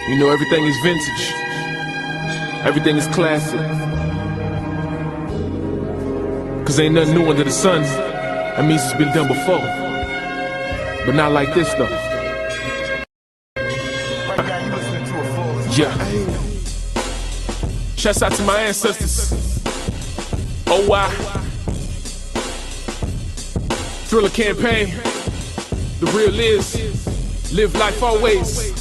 You know, everything is vintage. Everything is classic. Cause ain't nothing new under the sun. That means it's been done before. But not like this though. Yeah. Shouts out to my ancestors. Oh, why? Thriller campaign. The real is live life always.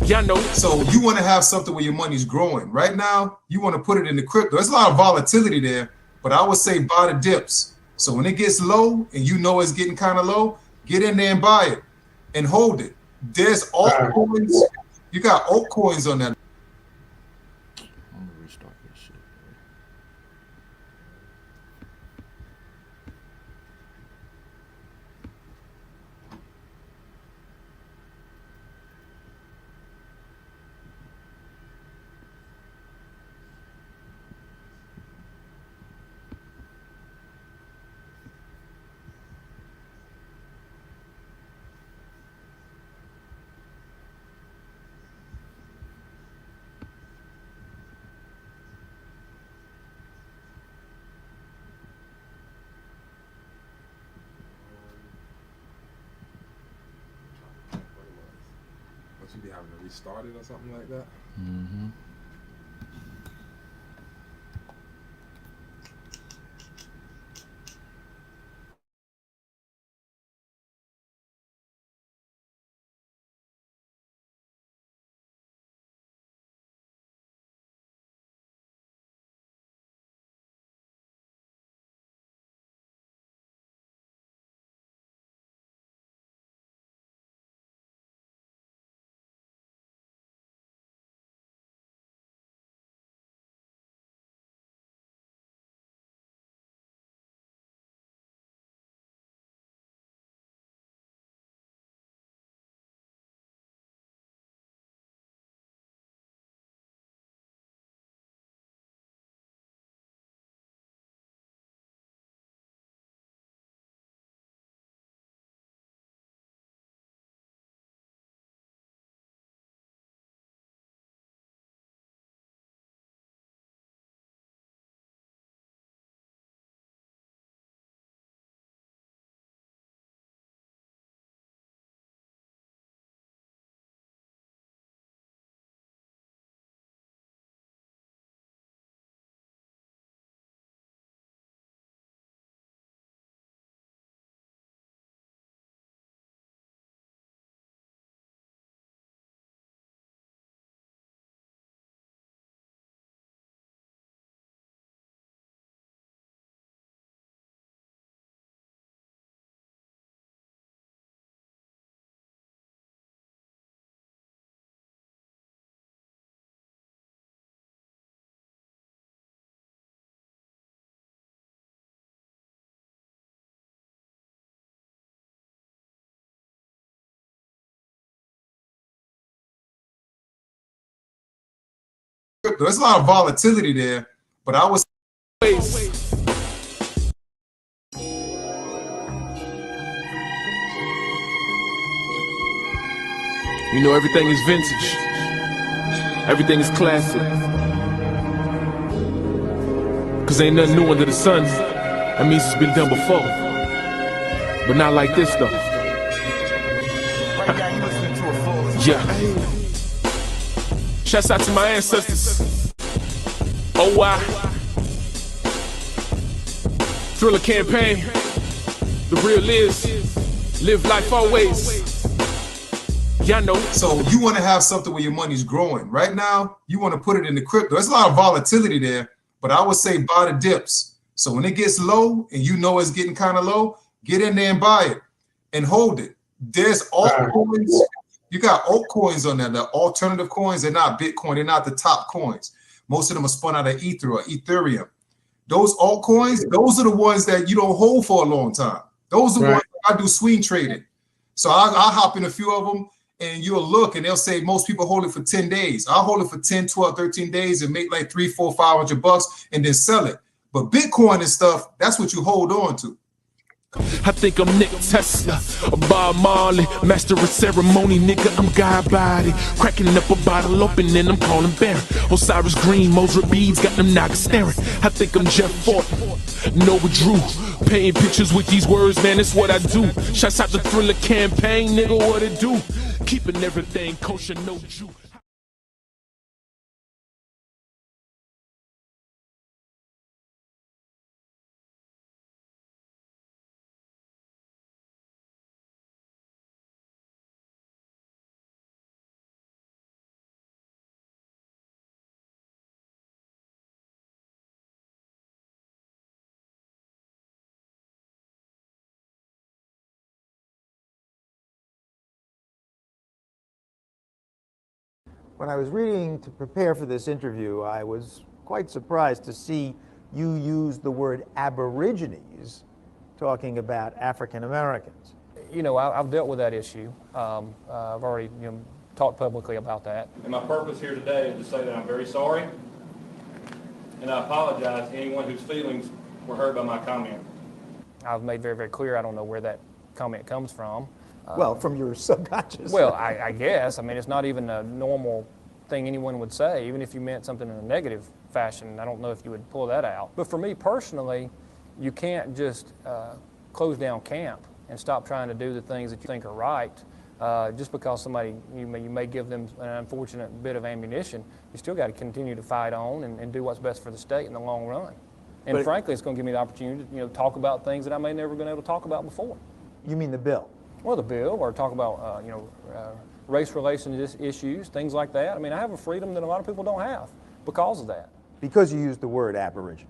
Y'all know. So you want to have something where your money's growing. Right now, you want to put it in the crypto. There's a lot of volatility there, but I would say buy the dips. So when it gets low and you know it's getting kind of low, get in there and buy it and hold it. There's altcoins. You got altcoins on that. I'm gonna restart this shit. You be having to restart it or something like that? Mm-hmm. There's a lot of volatility there, but I was. You know, everything is vintage. Everything is classic. Cause ain't nothing new under the sun. That means it's been done before. But not like this though. Yeah. Shouts out to my ancestors. Oh, why? Thriller campaign. The real is live life always. Y'all know. So you want to have something where your money's growing. Right now, you want to put it in the crypto. There's a lot of volatility there, but I would say buy the dips. So when it gets low and you know it's getting kind of low, get in there and buy it and hold it. There's altcoins. You got altcoins on there. The alternative coins, they're not Bitcoin. They're not the top coins. Most of them are spun out of Ether or Ethereum. Those altcoins, those are the ones that you don't hold for a long time. Those are the ones I do swing trading. So I'll hop in a few of them and you'll look and they'll say most people hold it for 10 days. I'll hold it for 10, 12, 13 days and make like $300, $400, $500 and then sell it. But Bitcoin and stuff, that's what you hold on to. I think I'm Nick Tesla, Bob Marley, master of ceremony, nigga, I'm God body. Cracking up a bottle open and I'm calling Baron. Osiris Green, Mosra Beads, got them niggas staring. I think I'm Jeff Fort, Noah Drew. Painting pictures with these words, man, it's what I do. Shouts out the Thriller campaign, nigga, what it do? Keeping everything kosher, no Jew. When I was reading to prepare for this interview, I was quite surprised to see you use the word Aborigines talking about African Americans. You know, I've dealt with that issue. I've already talked publicly about that. And my purpose here today is to say that I'm very sorry, and I apologize to anyone whose feelings were hurt by my comment. I've made very, very clear I don't know where that comment comes from. Well, from your subconscious. Well, I guess. I mean, it's not even a normal thing anyone would say, even if you meant something in a negative fashion. I don't know if you would pull that out. But for me personally, you can't just close down camp and stop trying to do the things that you think are right. Just because somebody, you may give them an unfortunate bit of ammunition, you still got to continue to fight on and do what's best for the state in the long run. And frankly, it's going to give me the opportunity to talk about things that I may never been able to talk about before. You mean the bill? Well, the bill, or talk about race relations issues, things like that. I mean, I have a freedom that a lot of people don't have because of that. Because you used the word Aborigine.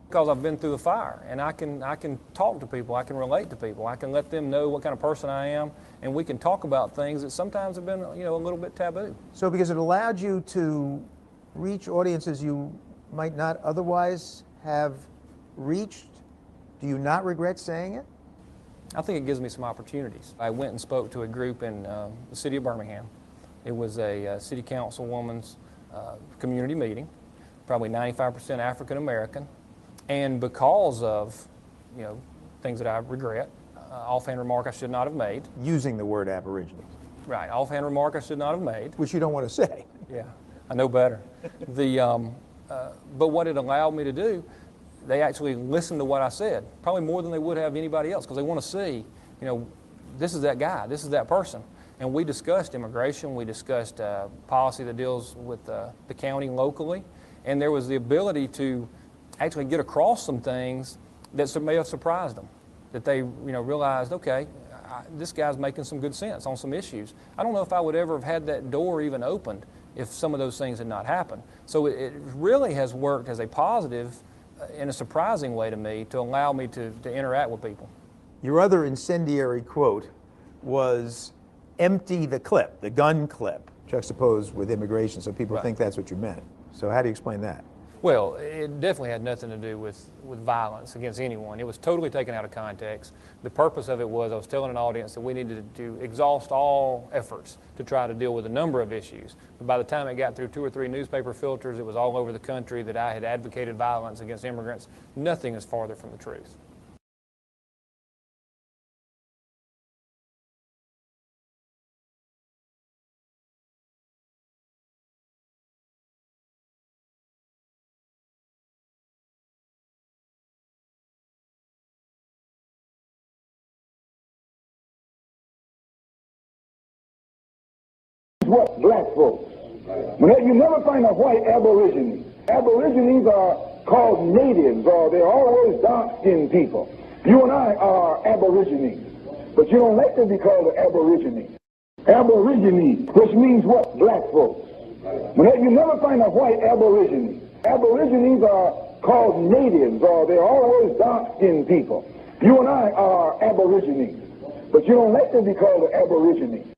Because I've been through the fire, and I can talk to people, I can relate to people, I can let them know what kind of person I am, and we can talk about things that sometimes have been a little bit taboo. So because it allowed you to reach audiences you might not otherwise have reached, do you not regret saying it? I think it gives me some opportunities. I went and spoke to a group in the city of Birmingham. It was a city councilwoman's community meeting, probably 95% African American, and because of things that I regret, offhand remark I should not have made. Using the word Aborigines. Right, offhand remark I should not have made. Which you don't want to say. Yeah, I know better. But what it allowed me to do, they actually listened to what I said, probably more than they would have anybody else, because they want to see, this is that guy, this is that person. And we discussed immigration, we discussed policy that deals with the county locally, and there was the ability to actually get across some things that may have surprised them, that they realized, okay, this guy's making some good sense on some issues. I don't know if I would ever have had that door even opened if some of those things had not happened. So it really has worked as a positive in a surprising way to me to allow me to interact with people. Your other incendiary quote was, empty the clip, the gun clip, juxtaposed with immigration, so people think that's what you meant. So how do you explain that? Well, it definitely had nothing to do with violence against anyone. It was totally taken out of context. The purpose of it was I was telling an audience that we needed to exhaust all efforts to try to deal with a number of issues. But by the time it got through 2 or 3 newspaper filters, it was all over the country that I had advocated violence against immigrants. Nothing is farther from the truth. What black folks. You never find a white Aborigine. Aborigines are called natives, or they're always dark-skinned people. You and I are Aborigines, but you don't like to be called an Aborigine. Aborigine, which means what? Black folks. You never find a white Aborigine. Aborigines are called natives, or they're always dark-skinned people. You and I are Aborigines, but you don't like to be called an Aborigine.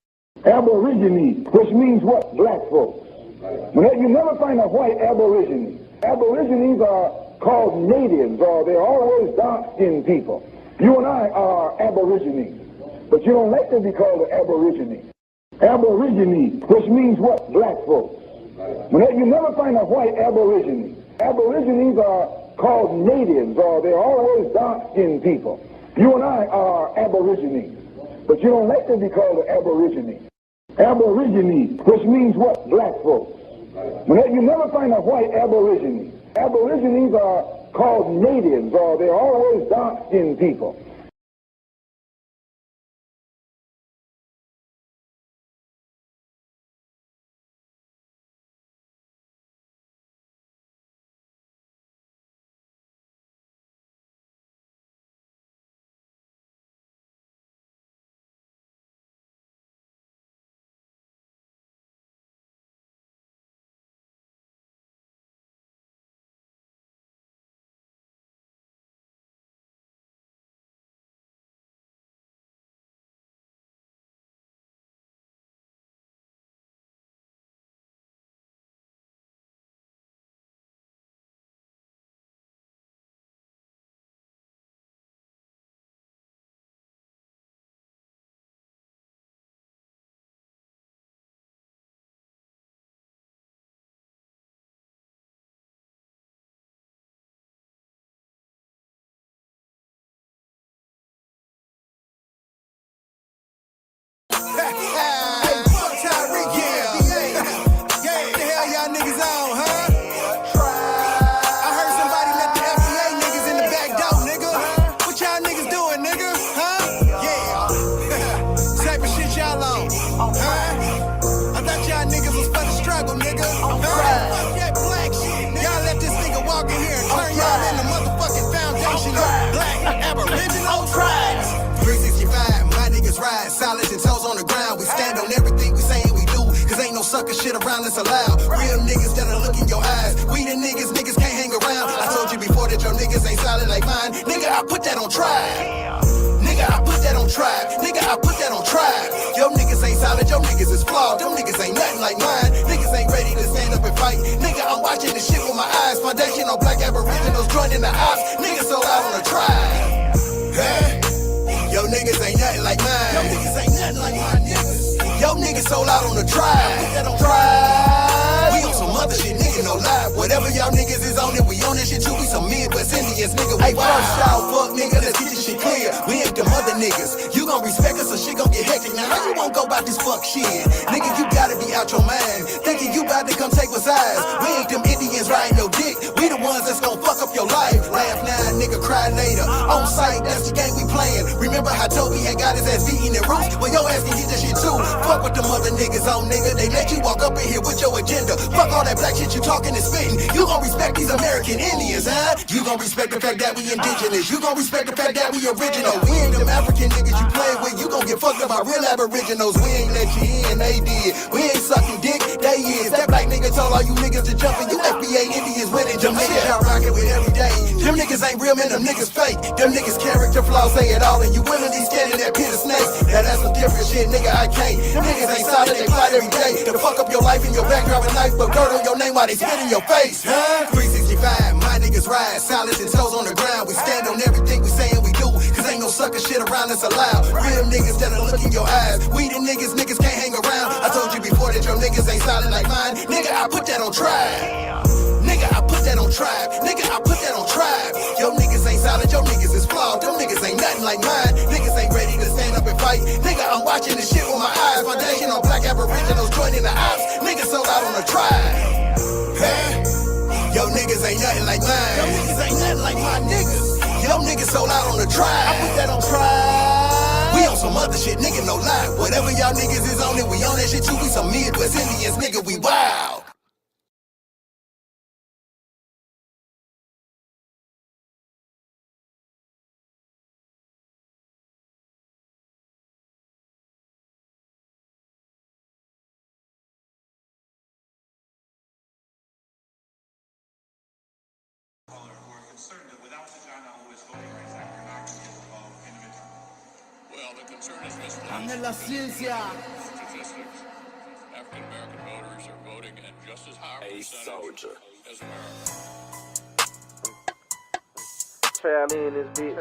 Aborigine, which means what? Black folks. You never find a white Aborigine. Aborigines are called natives, or they're always dark-skinned people. You and I are Aborigines, but you don't like to be called an Aborigine. Aborigine, which means what? Black folks. You never find a white Aborigine. Aborigines are called natives, or they're always dark-skinned people. You and I are Aborigines, but you don't like to be called an Aborigine. Aborigine, which means what? Black folks. You never find a white Aborigine. Aborigines are called natives, or they're always dark-skinned people. Aboriginal tribes. 365, my niggas ride, solid and toes on the ground. We stand on everything we say and we do, cause ain't no sucker shit around us allowed. Real niggas that'll look in your eyes. We the niggas can't hang around. I told you before that your niggas ain't solid like mine. Nigga, I put that on tribe. Nigga, I put that on tribe. Nigga, I put that on tribe. Your niggas ain't solid, your niggas is flawed. Them niggas ain't nothing like mine. Niggas ain't ready to stand up and fight. Nigga, I'm watching this shit with my eyes. Foundation on black aboriginals joining the ops. Niggas so out on the tribe. Yo niggas ain't nothing like mine. Yo niggas ain't nothing like my niggas. Yo niggas sold out on the tribe. Put that on tribe. We on some other shit, nigga, no lie. Whatever y'all niggas is on it, we on that shit too. We some Midwest Indians, nigga. We first y'all fuck, nigga. Let's get this shit clear. We ain't them other niggas. You gon' respect us, so shit gon' get hectic. Now how you won't go about this fuck shit? Nigga, you gotta be out your mind, thinking you about to come take what's ours. We ain't them Indians riding your dick. We the ones that's gon' fuck up your life. Laugh now, nigga, cry later. On sight, that's the game we playing. Remember how Toby had got his ass beaten in roots? Well, your ass can get that shit too. Fuck with them other niggas on, nigga. They let you walk up in here with your agenda. Fuck all that black shit you talking and spitting. You gon' respect these American Indians, huh? You gon' respect the fact that we indigenous. You gon' respect the fact that we original. We ain't them African niggas you play with. You gon' get fucked up by real aboriginals. We ain't let you in, they did. We ain't sucking dick, they is. That black nigga told all you niggas to jump in. You FBA Indians winning. Them niggas y'all rockin' with every day. Them niggas ain't real, man. Them niggas fake. Them niggas character flaws, say it all. And you willingly scared of that pit of snakes. Now that's some different shit, nigga, I can't. Them niggas ain't solid, they fight every day. To fuck up your life and your background with knife, but dirt on your name while they spit in your face, huh? 365, my niggas ride, solid and toes on the ground. We stand on everything we say and we do, cause ain't no sucker shit around us allowed. Real niggas that'll look in your eyes. We the niggas can't hang around. I told you before that your niggas ain't solid like mine. Nigga, I put that on tribe. Nigga, I put that on tribe. Nigga, I put that on tribe. Your niggas ain't solid, your niggas is flawed. Them niggas ain't nothing like mine. Niggas ain't ready to stand up and fight. Nigga, I'm watching this shit with my eyes. Foundation on black aboriginals joining the ops. Niggas sold out on the tribe. Yo niggas ain't nothing like mine. Yo niggas ain't nothing like my niggas. Yo niggas sold out on the tribe. I put that on tribe. We on some other shit, nigga, no lie. Whatever y'all niggas is on it, we on that shit too. We some Midwest Indians, nigga, we wild. Well, the concern is misplaced. Ame la ciencia. Statistics. African American voters are voting at just as high a percentage as Americans. Trap me in this bitch.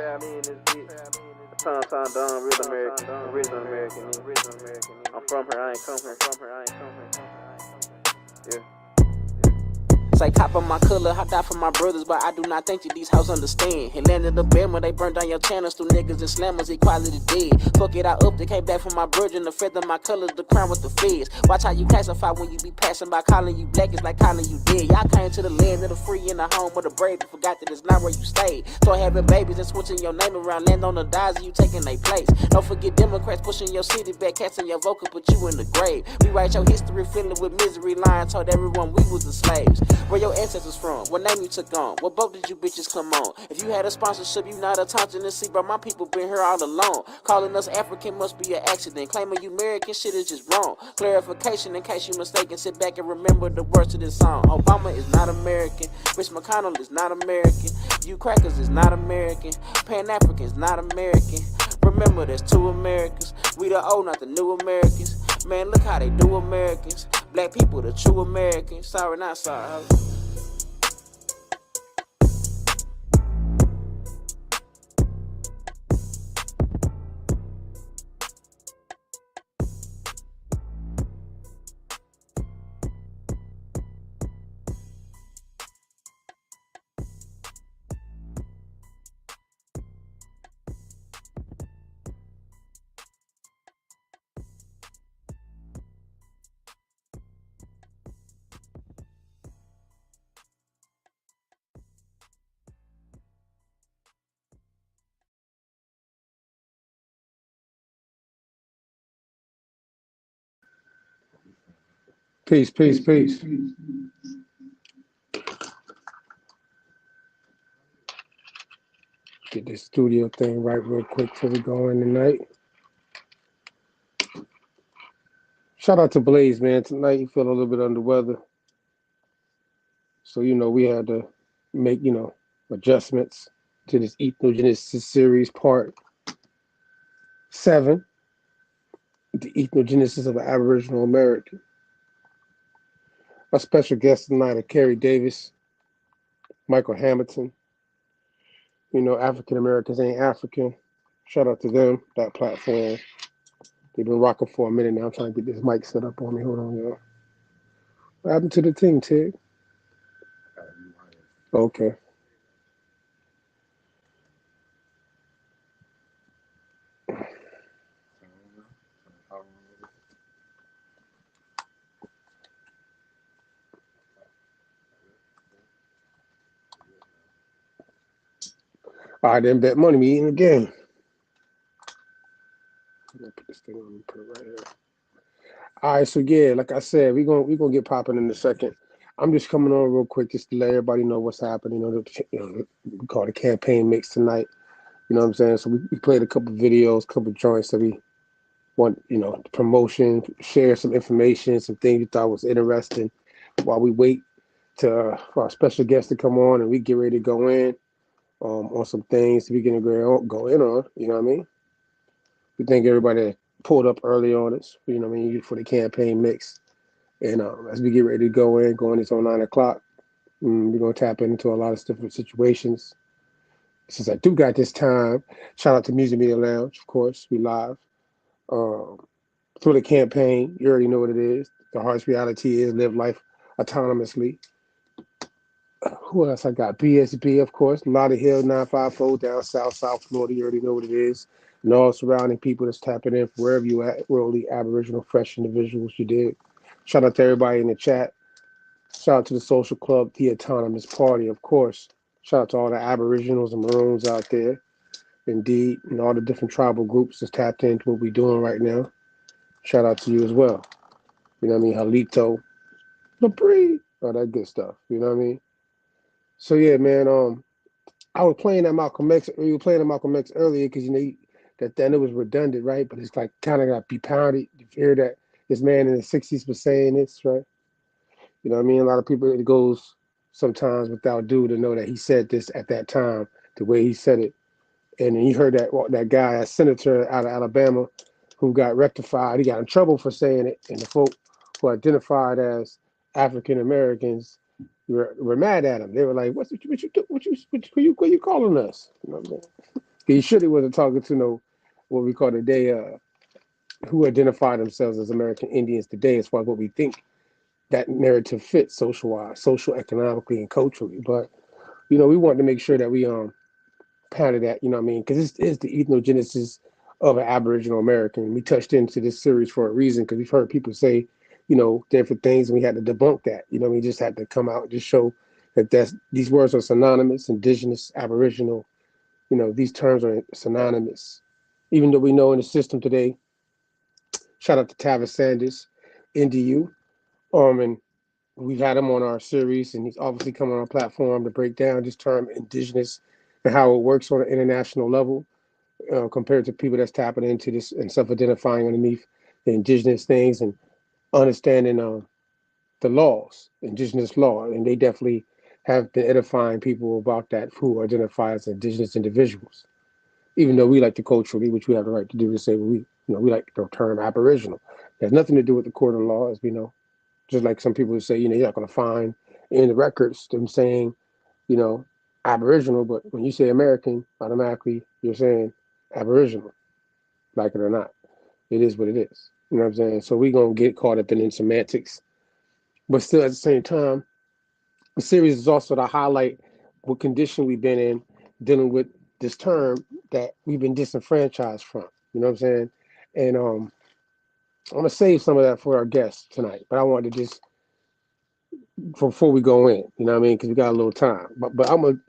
Tom Don, real American, original American. I'm from her, I ain't come here. Yeah. Say cop on my color, I die for my brothers, but I do not think that these hoes understand. He landed the Bama, they burned down your channels through niggas and slammers, equality dead. Fuck it, I up, they came back from my virgin, the feather my colors, the crown with the feds. Watch how you classify when you be passing by, calling you black, it's like calling you dead. Y'all came to the land of the free and the home of the brave, but forgot that it's not where you stayed. Start having babies and switching your name around, land on the dies and you taking their place. Don't forget Democrats pushing your city back, casting your vote, put you in the grave. We write your history, filling with misery, lying, told everyone we was the slaves. Where your ancestors from? What name you took on? What boat did you bitches come on? If you had a sponsorship, you not a Tontancy, but my people been here all along. Calling us African must be an accident. Claiming you American shit is just wrong. Clarification in case you mistaken. Sit back and remember the words to this song. Obama is not American. Rich McConnell is not American. You crackers is not American. Pan-African is not American. Remember there's two Americans. We the old, not the new Americans. Man, look how they do Americans. Black people, the true Americans. Sorry, not sorry. Peace, peace, peace. Get this studio thing right real quick before we go in tonight. Shout out to Blaze, man. Tonight you feel a little bit under weather. So, we had to make, adjustments to this Ethnogenesis series part 7, the Ethnogenesis of an Aboriginal American. Our special guests tonight are Kerry Davis, Michael Hampton. African Americans ain't African. Shout out to them, that platform. They've been rocking for a minute now. I'm trying to get this mic set up on me. Hold on, y'all. What happened to the team, Tig? Okay. All right, then bet money. We eating again. I'm gonna put this thing on and put it right here. All right, so yeah, like I said, we're gonna get popping in a second. I'm just coming on real quick just to let everybody know what's happening. We call the campaign mix tonight. You know what I'm saying? So we played a couple videos, couple joints that we want, promotion, share some information, some things you thought was interesting while we wait for our special guest to come on and we get ready to go in on some things we can go in on. You know what I mean? We thank everybody that pulled up early on us. You know what I mean? For the campaign mix. And as we get ready to go in until 9 o'clock, we're gonna tap into a lot of different situations. Since I do got this time, shout out to Music Media Lounge, of course. We live. Through the campaign, you already know what it is. The harsh reality is live life autonomously. Who else I got? BSB, of course. Lottie Hill 954 down South Florida. You already know what it is. And all surrounding people that's tapping in wherever you at, worldly Aboriginal fresh individuals you did. Shout out to everybody in the chat. Shout out to the social club, the Autonomous Party, of course. Shout out to all the Aboriginals and Maroons out there. Indeed, and all the different tribal groups that's tapped into what we're doing right now. Shout out to you as well. You know what I mean? Halito, Labrie, all that good stuff. You know what I mean? So yeah, man. I was playing that Malcolm X. We were playing that Malcolm X earlier because that then it was redundant, right? But it's like kind of got be pounded. You hear that this man in the 60s was saying this, right? You know what I mean? A lot of people, it goes sometimes without due to know that he said this at that time, the way he said it. And then you heard that guy, a senator out of Alabama, who got rectified. He got in trouble for saying it, and the folk who identified as African Americans were mad at him. They were like, "What you calling us?" You know what I'm saying? He surely wasn't talking to what we call today, who identify themselves as American Indians today, as far as what we think that narrative fits social, economically, and culturally. But we want to make sure that we pounded that, you know what I mean? Because this is the ethnogenesis of an Aboriginal American. We touched into this series for a reason because we've heard people say, different things, and we had to debunk that. We just had to come out and just show that these words are synonymous. Indigenous, Aboriginal, these terms are synonymous. Even though we know in the system today, shout out to Tavis Sanders, NDU, and we've had him on our series, and he's obviously come on our platform to break down this term indigenous and how it works on an international level compared to people that's tapping into this and self-identifying underneath the indigenous things and understanding the laws, indigenous law, and they definitely have been edifying people about that who identify as indigenous individuals. Even though we like to culturally, which we have the right to do, to say we like the term Aboriginal. It has nothing to do with the court of law, as we know. Just like some people say, you're not going to find in the records them saying, Aboriginal, but when you say American, automatically you're saying Aboriginal, like it or not. It is what it is. You know what I'm saying? So we're going to get caught up in semantics. But still, at the same time, the series is also to highlight what condition we've been in dealing with this term that we've been disenfranchised from. You know what I'm saying? And I'm going to save some of that for our guests tonight, but I wanted to just before we go in, you know what I mean? Because we got a little time. But I'm gonna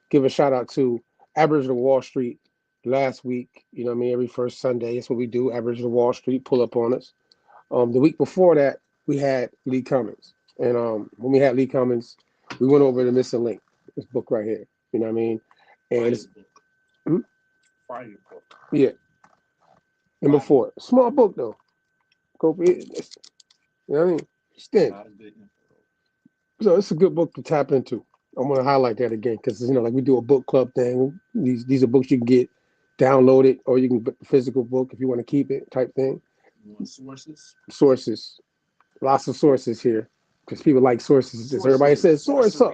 give a shout out to Aboriginal Wall Street last week. You know what I mean? Every first Sunday, that's what we do. Aboriginal Wall Street pull up on us. The week before that, we had Lee Cummins, and when we had Lee Cummins, we went over the Missing Link, this book right here. You know what I mean? And it's Fire book. Yeah. Number 4, small book though. Go for it. You know what I mean? It's thin. So it's a good book to tap into. I'm gonna highlight that again because like we do a book club thing. These are books you can get downloaded, or you can get the physical book if you want to keep it, type thing. You want sources? Sources, lots of sources here because people like sources. Everybody says source up.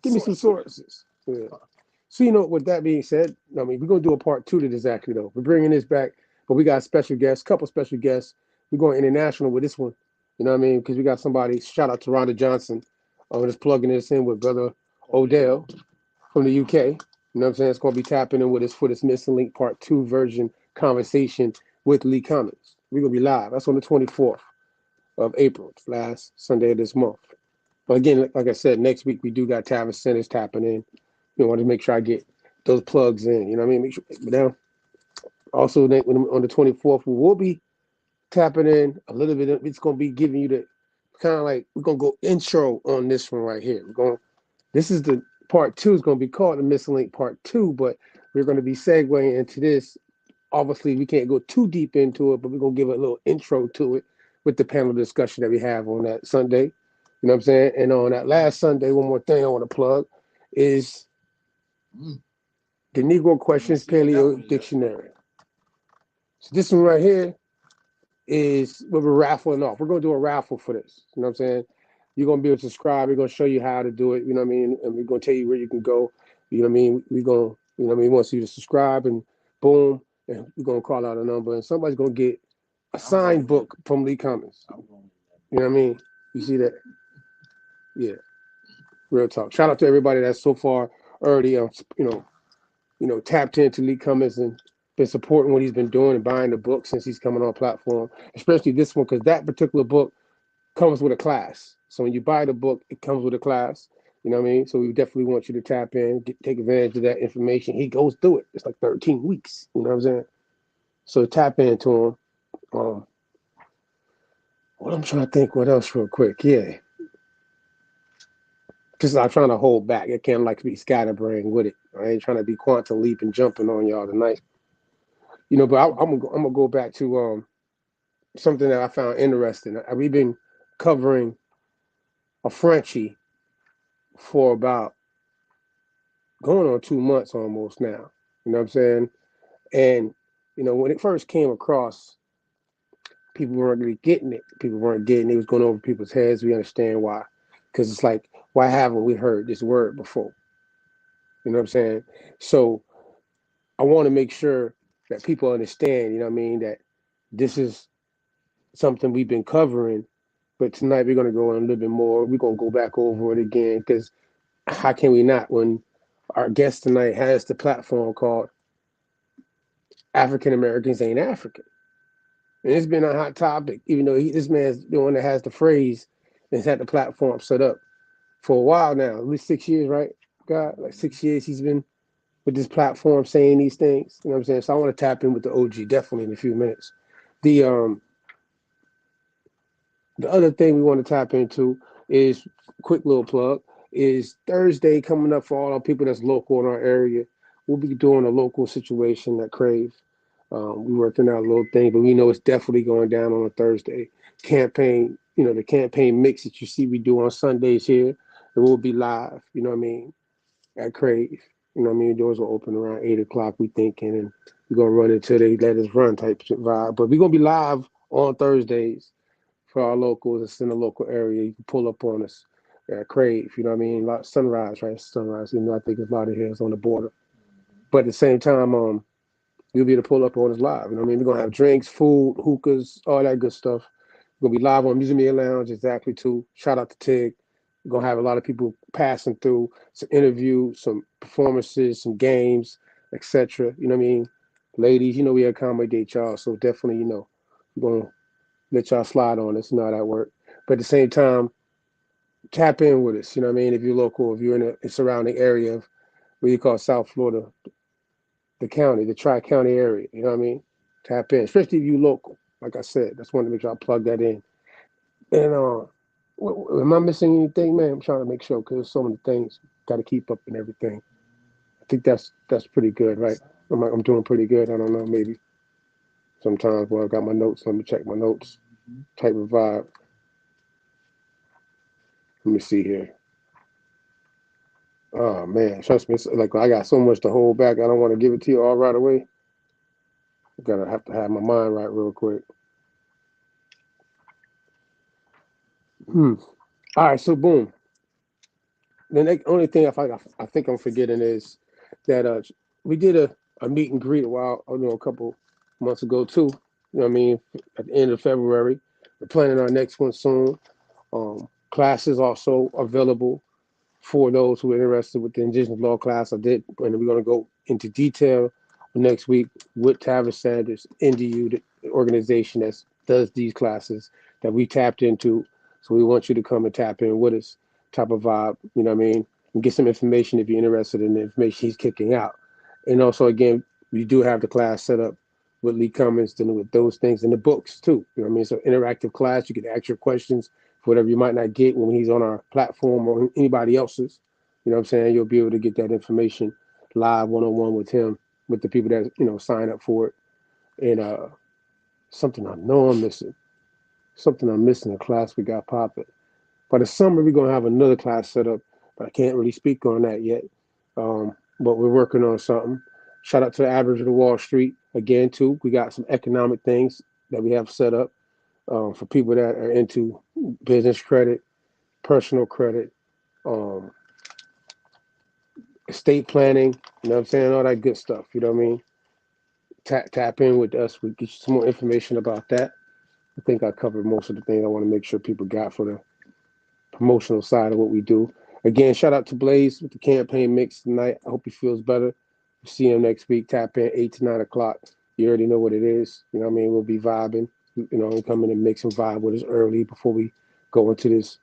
Give me some sources. Yeah. So with that being said, I mean we're gonna do a part 2 to this actually though. We're bringing this back, but we got special guests, couple special guests. We're going international with this one. You know what I mean? Because we got somebody. Shout out to Rhonda Johnson. Just plugging this in with Brother Odell from the UK. You know what I'm saying? It's going to be tapping in with us for this Missing Link Part 2 version conversation with Lee Cummins. We're going to be live. That's on the 24th of April, last Sunday of this month. But again, like I said, next week we do got Tavis Centers tapping in. Want to make sure I get those plugs in. You know what I mean? Make sure. But now, also on the 24th, we will be tapping in a little bit. It's going to be giving you the kind of like we're gonna go intro on this one right here. This is the part 2 is gonna be called the Missing Link Part 2, but we're gonna be segueing into this. Obviously, we can't go too deep into it, but we're gonna give a little intro to it with the panel discussion that we have on that Sunday. You know what I'm saying? And on that last Sunday, one more thing I want to plug is the Negro Questions Paleo Dictionary. So this one right here is what we're raffling off. We're going to do a raffle for this. You know what I'm saying? You're going to be able to subscribe. We're going to show you how to do it. You know what I mean? And we're going to tell you where you can go. You know what I mean? We're going to, you know what I mean? We want you to subscribe and boom. And we're going to call out a number and somebody's going to get a signed book from Lee Cummins. You know what I mean? You see that? Yeah. Real talk. Shout out to everybody that's so far already, tapped into Lee Cummins and been supporting what he's been doing and buying the book since he's coming on platform, especially this one, because that particular book comes with a class. So when you buy the book, it comes with a class. You know what I mean? So we definitely want you to tap in, take advantage of that information. He goes through it. It's like 13 weeks. You know what I'm saying? So tap into him. What I'm trying to think, what else real quick? Yeah. Because I'm trying to hold back. I can't like be scatterbrained with it. I ain't trying to be quantum leap and jumping on y'all tonight. But I'm gonna go back to something that I found interesting. We've been covering a Frenchie for about going on 2 months almost now. You know what I'm saying? And when it first came across, people weren't really getting it. People weren't getting it. It was going over people's heads. We understand why. Because it's like, why haven't we heard this word before? You know what I'm saying? So I want to make sure that people understand, you know what I mean, that this is something we've been covering But tonight we're going to go on a little bit more. We're going to go back over it again because how can we not when our guest tonight has the platform called African Americans Ain't African. And it's been a hot topic, even though this man's the one that has the phrase and has had the platform set up for a while now, at least 6 years, right? God, like 6 years he's been with this platform saying these things. You know what I'm saying? So I want to tap in with the OG definitely in a few minutes. The other thing we want to tap into is quick little plug is Thursday coming up for all our people that's local in our area. We'll be doing a local situation at Crave. We're working out a little thing, but we know it's definitely going down on a Thursday. Campaign, the campaign mix that you see we do on Sundays here, it will be live, you know what I mean, at Crave. You know what I mean? Doors will open around 8 o'clock, we thinking, and we're going to run until they let us run type vibe. But we're going to be live on Thursdays for our locals that's in the local area. You can pull up on us at Crave, you know what I mean? Sunrise, right? Sunrise, I think a lot of here is on the border. But at the same time, you'll be able to pull up on us live. You know what I mean? We're going to have drinks, food, hookahs, all that good stuff. We're going to be live on Music Media Lounge, exactly, too. Shout out to Tig. We're going to have a lot of people passing through, some interviews, some performances, some games, etc. You know what I mean? Ladies, we accommodate y'all, so definitely, we're going to let y'all slide on us, how that work. But at the same time, tap in with us, you know what I mean? If you're local, if you're in a surrounding area of what you call South Florida, the county, the Tri-County area, you know what I mean? Tap in, especially if you local. Like I said, that's one to make sure I plug that in. And am I missing anything, man? I'm trying to make sure because there's so many things got to keep up and everything. I think that's pretty good, right? I'm doing pretty good. I don't know, maybe. Sometimes, I got my notes. Let me check my notes. Type of vibe. Let me see here. Oh man, trust me, it's like I got so much to hold back. I don't want to give it to you all right away. I have to have my mind right real quick. All right, so boom. The only thing I think I'm forgetting is that we did a meet and greet a couple months ago too. You know what I mean? At the end of February. We're planning our next one soon. Classes also available for those who are interested with the Indigenous Law class. And we're going to go into detail next week with Tavis Sanders, NDU, the organization that does these classes that we tapped into. So we want you to come and tap in with us, type of vibe, you know what I mean? And get some information if you're interested in the information he's kicking out. And also, again, we do have the class set up with Lee Cummins, dealing with those things in the books too. You know what I mean? So interactive class, you can ask your questions for whatever you might not get when he's on our platform or anybody else's. You know what I'm saying? You'll be able to get that information live one-on-one with him, with the people that, sign up for it. And something I know I'm missing. Something I'm missing, a class we got popping. By the summer, we're going to have another class set up, but I can't really speak on that yet. But we're working on something. Shout out to the Aboriginal Wall Street again, too. We got some economic things that we have set up for people that are into business credit, personal credit, estate planning, you know what I'm saying? All that good stuff, you know what I mean? Tap in with us. We get you some more information about that. I think I covered most of the things I want to make sure people got for the promotional side of what we do. Again, shout out to Blaze with the campaign mix tonight. I hope he feels better. We'll see him next week. Tap in 8 to 9 o'clock. You already know what it is. You know what I mean? We'll be vibing. Come in and mix and vibe with us early before we go into this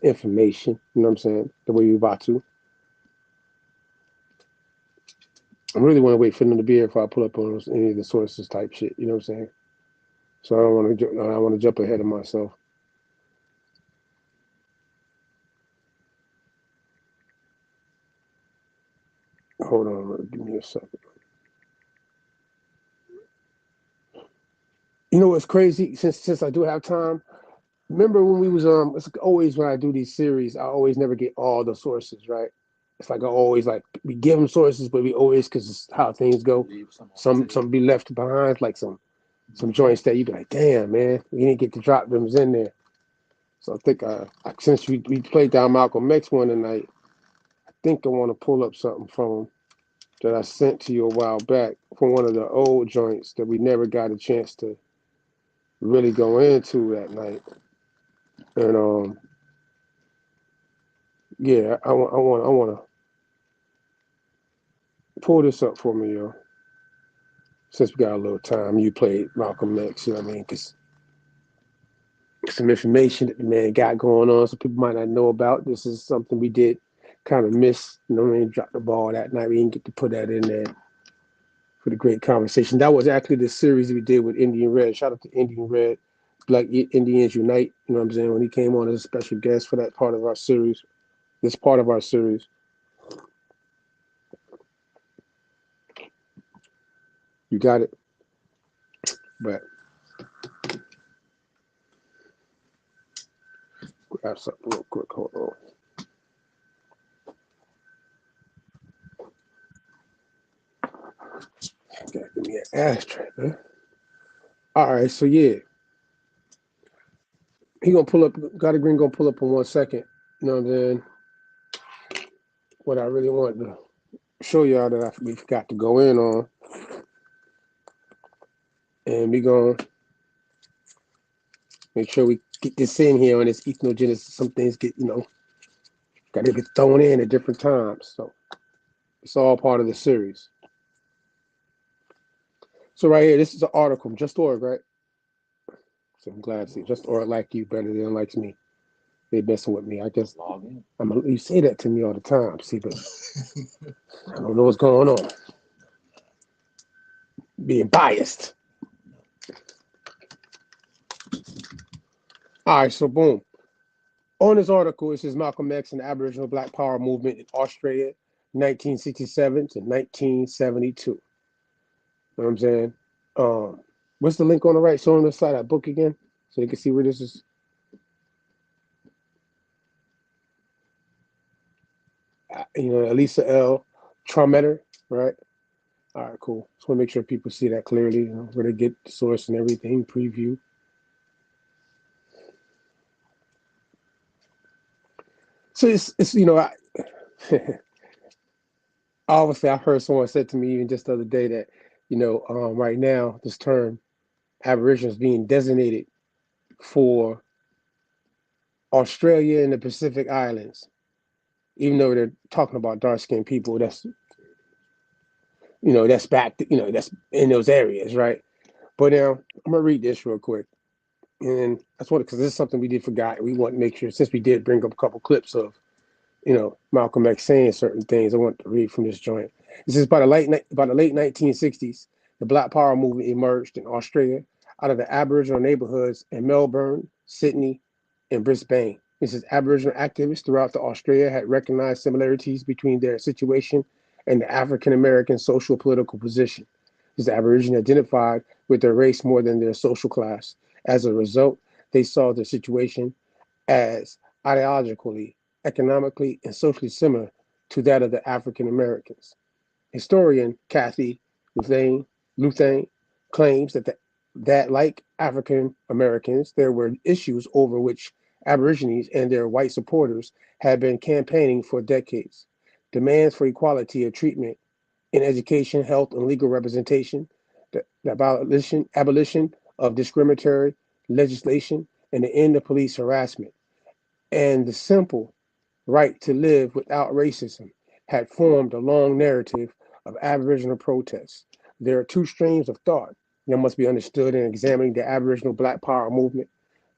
information. You know what I'm saying? The way we're about to. I really want to wait for them to be here before I pull up on any of the sources type shit. You know what I'm saying? So I don't want to jump ahead of myself. Hold on, give me a second. You know what's crazy? Since I do have time, remember when we was it's always when I do these series, I always never get all the sources, right? It's like I always we give them sources, but we always, because it's how things go, some be left behind, like some joints that you be like, damn man, we didn't get to drop them in there. So I think since we played down Malcolm X one tonight, I think I want to pull up something from him that I sent to you a while back from one of the old joints that we never got a chance to really go into that night. And yeah, I want to pull this up for me, yo. Since we got a little time, you played Malcolm X, you know what I mean? Because some information that the man got going on, some people might not know about. This is something we did kind of miss. You know what I mean? Dropped the ball that night. We didn't get to put that in there for the great conversation. That was actually the series we did with Indian Red. Shout out to Indian Red, Black Indians Unite. You know what I'm saying? When he came on as a special guest for that part of our series, this part of our series. You got it. But grab something real quick. Hold on. Gotta give me an ashtray, man. All right, so yeah. He gonna pull up, Got a Green gonna pull up in 1 second. You know what I'm saying? What I really wanted to show y'all that we forgot to go in on. And we gonna make sure we get this in here on this ethnogenesis. Some things get, gotta get thrown in at different times. So it's all part of the series. So right here, this is an article from Just.org, right? So I'm glad to see Just.org like you better than likes me. They messing with me. I guess you say that to me all the time, see, but I don't know what's going on. Being biased. All right, so boom. On this article, it says Malcolm X and the Aboriginal Black Power movement in Australia, 1967 to 1972. You know what I'm saying? What's the link on the right? Show on the side of that book again, so you can see where this is. Elisa L. Traumeter, right? All right, cool. Just want to make sure people see that clearly, where they get the source and everything, preview. So it's obviously I heard someone said to me even just the other day that, right now this term Aboriginal is being designated for Australia and the Pacific Islands, even though they're talking about dark-skinned people. That's back, that's in those areas, right? But now I'm gonna read this real quick, and that's what, because this is something we did forgot. We want to make sure, since we did bring up a couple clips of, Malcolm X saying certain things, I want to read from this joint. This is by the late 1960s. The Black Power movement emerged in Australia out of the Aboriginal neighborhoods in Melbourne, Sydney, and Brisbane. This is Aboriginal activists throughout Australia had recognized similarities between their situation and the African American social political position. These Aborigines identified with their race more than their social class. As a result, they saw their situation as ideologically, economically, and socially similar to that of the African Americans. Historian Kathy Luthane claims that like African Americans, there were issues over which Aborigines and their white supporters had been campaigning for decades. Demands for equality of treatment in education, health, and legal representation, the abolition of discriminatory legislation, and the end of police harassment, and the simple right to live without racism had formed a long narrative of Aboriginal protests. There are two streams of thought that must be understood in examining the Aboriginal Black Power movement: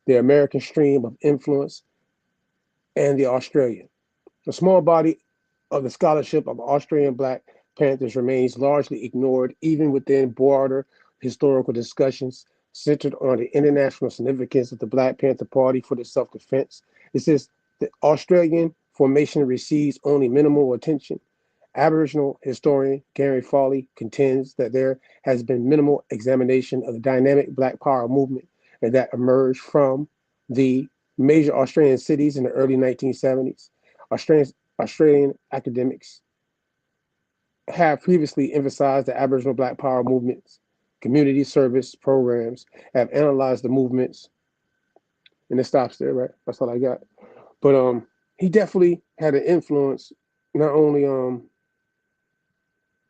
the American stream of influence and the Australian. The small body of the scholarship of Australian Black Panthers remains largely ignored, even within broader historical discussions centered on the international significance of the Black Panther Party for the self-defense. It says the Australian formation receives only minimal attention. Aboriginal historian Gary Foley contends that there has been minimal examination of the dynamic Black Power movement and that emerged from the major Australian cities in the early 1970s. Australian academics have previously emphasized the Aboriginal Black Power movement's community service programs, have analyzed the movements, and it stops there, right? That's all I got. But he definitely had an influence, not only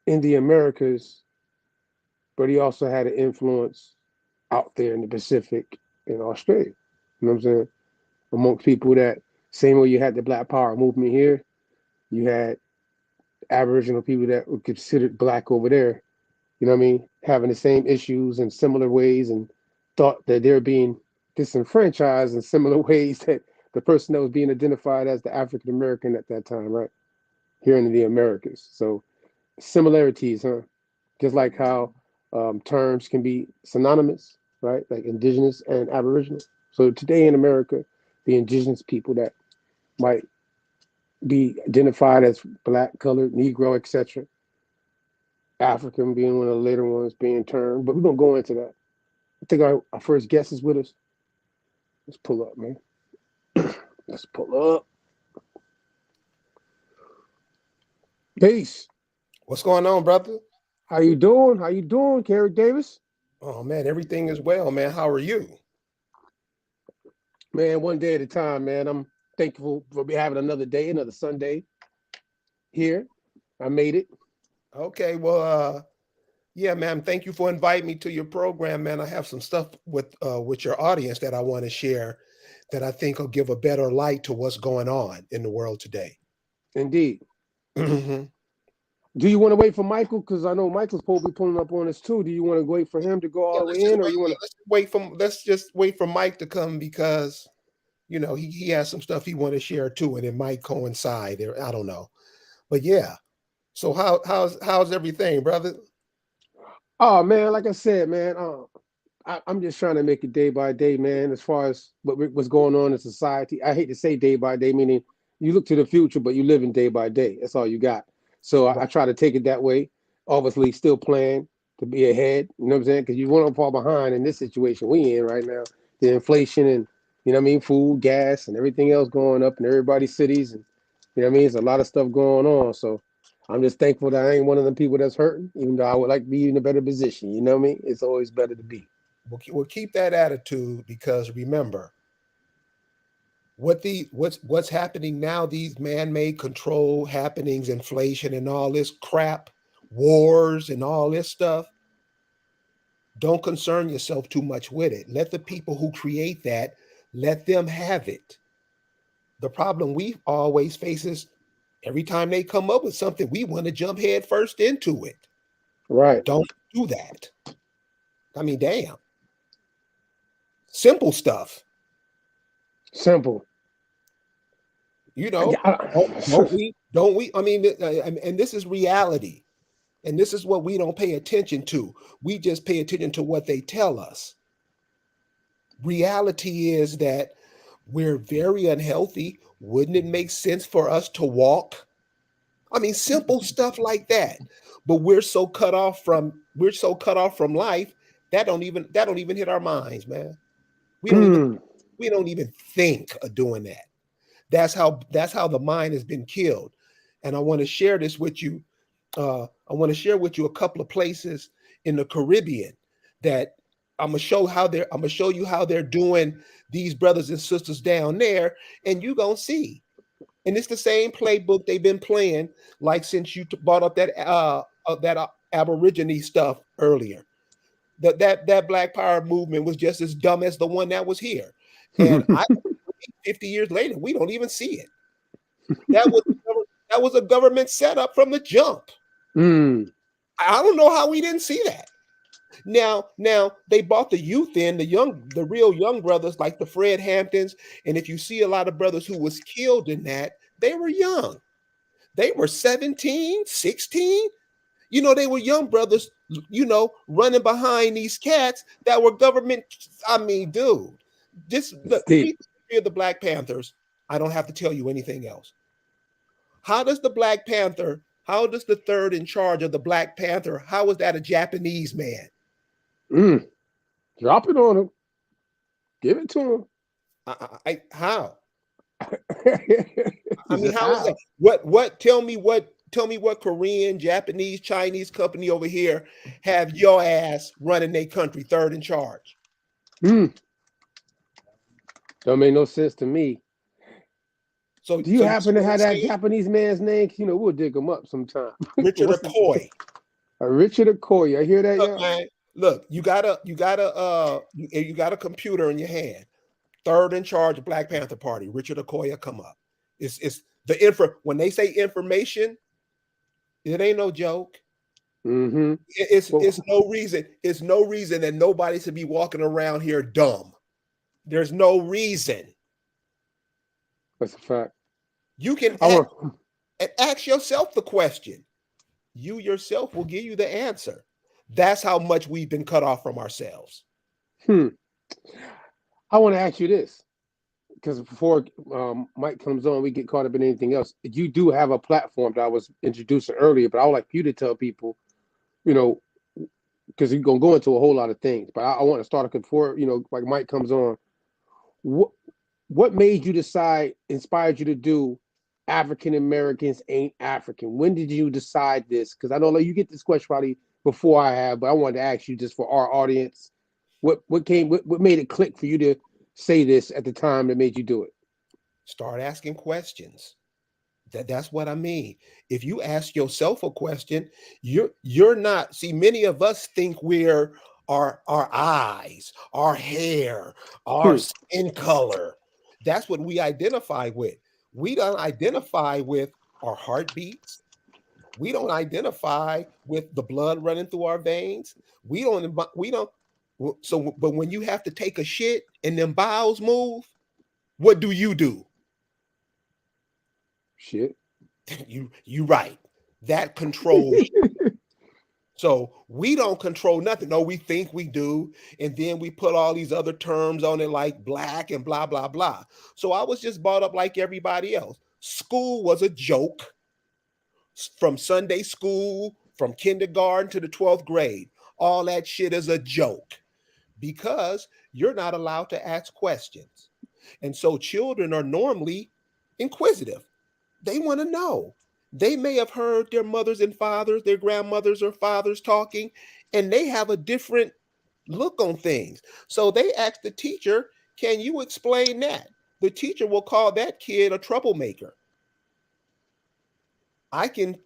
in the Americas, but he also had an influence out there in the Pacific in Australia. You know what I'm saying? amongst people that same way you had the Black Power movement here, you had Aboriginal people that were considered black over there. You know what I mean? Having the same issues in similar ways, and thought that they're being disenfranchised in similar ways that the person that was being identified as the African American at that time, right? Here in the Americas. So similarities, huh? Just like how terms can be synonymous, right? Like indigenous and aboriginal. So today in America, the indigenous people that might be identified as black, colored, Negro, etc. African being one of the later ones being termed, but we're gonna go into that. I think our first guest is with us. Let's pull up, man. Let's pull up. Peace. What's going on, brother? How you doing? How you doing, Kerry Davis? Oh man, everything is well, man. How are you? Man, one day at a time, man. I'm thankful for having another day, another Sunday here. I made it. Okay, well, yeah, man. Thank you for inviting me to your program, man. I have some stuff with your audience that I want to share that I think will give a better light to what's going on in the world today. Indeed. Do you want to wait for Michael? Because I know Michael's probably pulling up on us too. Do you want to wait for him to go all the way in, or you want to let's just wait for Mike to come, because you know he has some stuff he want to share too, and it might coincide. I don't know, but yeah. So how's everything, brother? Oh man, like I said, man, I'm just trying to make it day by day, man. As far as what's going on in society, I hate to say day by day, meaning you look to the future, but you live in day by day. That's all you got. So I try to take it that way. Obviously, still plan to be ahead. You know what I'm saying? Because you want to fall behind in this situation we in right now. The inflation and, you know what I mean, food, gas, and everything else going up in everybody's cities. And, you know what I mean? There's a lot of stuff going on. So I'm just thankful that I ain't one of them people that's hurting, even though I would like to be in a better position. You know what I mean? It's always better to be. We'll keep that attitude, because remember, what's happening now, these man-made control happenings, inflation and all this crap, wars and all this stuff, don't concern yourself too much with it. Let the people who create that, let them have it. The problem we always face is every time they come up with something, we want to jump head first into it. Right. Don't do that. I mean, damn. Simple stuff. Simple. You know, don't we? I mean, and this is reality. And this is what we don't pay attention to. We just pay attention to what they tell us. Reality is that we're very unhealthy. Wouldn't it make sense for us to walk? I mean, simple stuff like that. But we're so cut off from life that don't even hit our minds, man. We don't even think of doing that. That's how the mind has been killed. And I want to share this with you. I want to share with you a couple of places in the Caribbean that I'm gonna show you how they're doing these brothers and sisters down there, and you're gonna see. And it's the same playbook they've been playing, like since you brought up that Aborigine stuff earlier. That Black Power movement was just as dumb as the one that was here. And 50 years later, we don't even see it. That was a government setup from the jump. I don't know how we didn't see that. Now they brought the youth in, the real young brothers like the Fred Hamptons. And if you see a lot of brothers who was killed in that, they were young. They were 17, 16. You know, they were young brothers, you know, running behind these cats that were government. I mean, dude, the Black Panthers, I don't have to tell you anything else. How does the third in charge of the Black Panther, how is that a Japanese man? Drop it on him. Give it to him. How? I mean, how is that? Tell me what Korean, Japanese, Chinese company over here have your ass running their country third in charge? Don't make no sense to me. So do you happen to have that Japanese man's name? You know, we'll dig him up sometime. Richard Okoye. Richard Okoye. I hear that. Look, man, look, you got a computer in your hand. third in charge of Black Panther Party, Richard Okoye, come up. It's when they say information, it ain't no joke. Mm-hmm. It's no reason. It's no reason that nobody should be walking around here dumb. There's no reason. That's a fact. You can ask yourself the question. You yourself will give you the answer. That's how much we've been cut off from ourselves. I want to ask you this, because before Mike comes on, we get caught up in anything else. You do have a platform that I was introducing earlier, but I would like you to tell people, because you're going to go into a whole lot of things, but I want to start before, like Mike comes on. What made you inspired you to do African Americans Ain't African? When did you decide this? Because I know you get this question probably before I have, but I wanted to ask you just for our audience, what made it click for you to say this at the time that made you do it? Start asking questions. That's what I mean. If you ask yourself a question, you're not. See, many of us think we're our eyes, our hair, our skin color. That's what we identify with. We don't identify with our heartbeats. We don't identify with the blood running through our veins. We don't. So, but when you have to take a shit and them bowels move, what do? Shit. You right. That controls. So we don't control nothing. No, we think we do. And then we put all these other terms on it like black and blah, blah, blah. So I was just brought up like everybody else. School was a joke. From Sunday school, from kindergarten to the 12th grade, all that shit is a joke because you're not allowed to ask questions. And so children are normally inquisitive. They want to know. They may have heard their mothers and fathers, their grandmothers or fathers talking, and they have a different look on things. So they ask the teacher, can you explain that? The teacher will call that kid a troublemaker. I can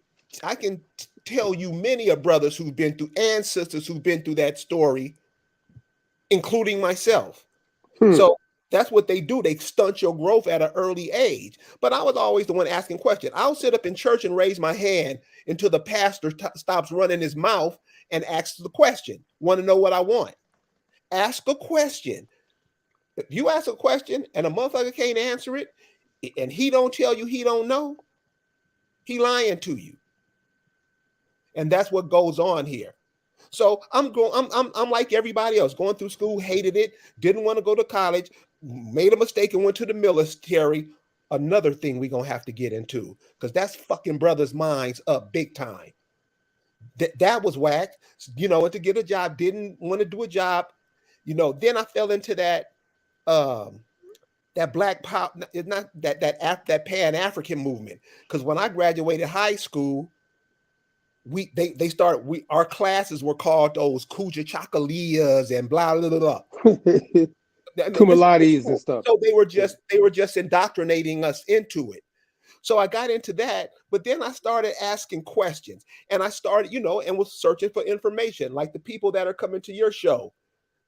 tell you many of brothers who've been through and sisters who've been through that story, including myself. So that's what they do. They stunt your growth at an early age. But I was always the one asking questions. I'll sit up in church and raise my hand until the pastor stops running his mouth and asks the question. Want to know what I want? Ask a question. If you ask a question and a motherfucker can't answer it, and he don't tell you he don't know, he lying to you. And that's what goes on here. So I'm like everybody else, going through school, hated it, didn't want to go to college, made a mistake and went to the military. Another thing we're gonna have to get into, because that's fucking brothers' minds up big time. That was whack. And to get a job, didn't want to do a job. Then I fell into that that black power, not that Pan-African movement. Because when I graduated high school, our classes were called those Kuja Chakaliyas and blah blah blah. Kumalatis and stuff. So they were just indoctrinating us into it. So I got into that, but then I started asking questions, and I started, and was searching for information. Like the people that are coming to your show,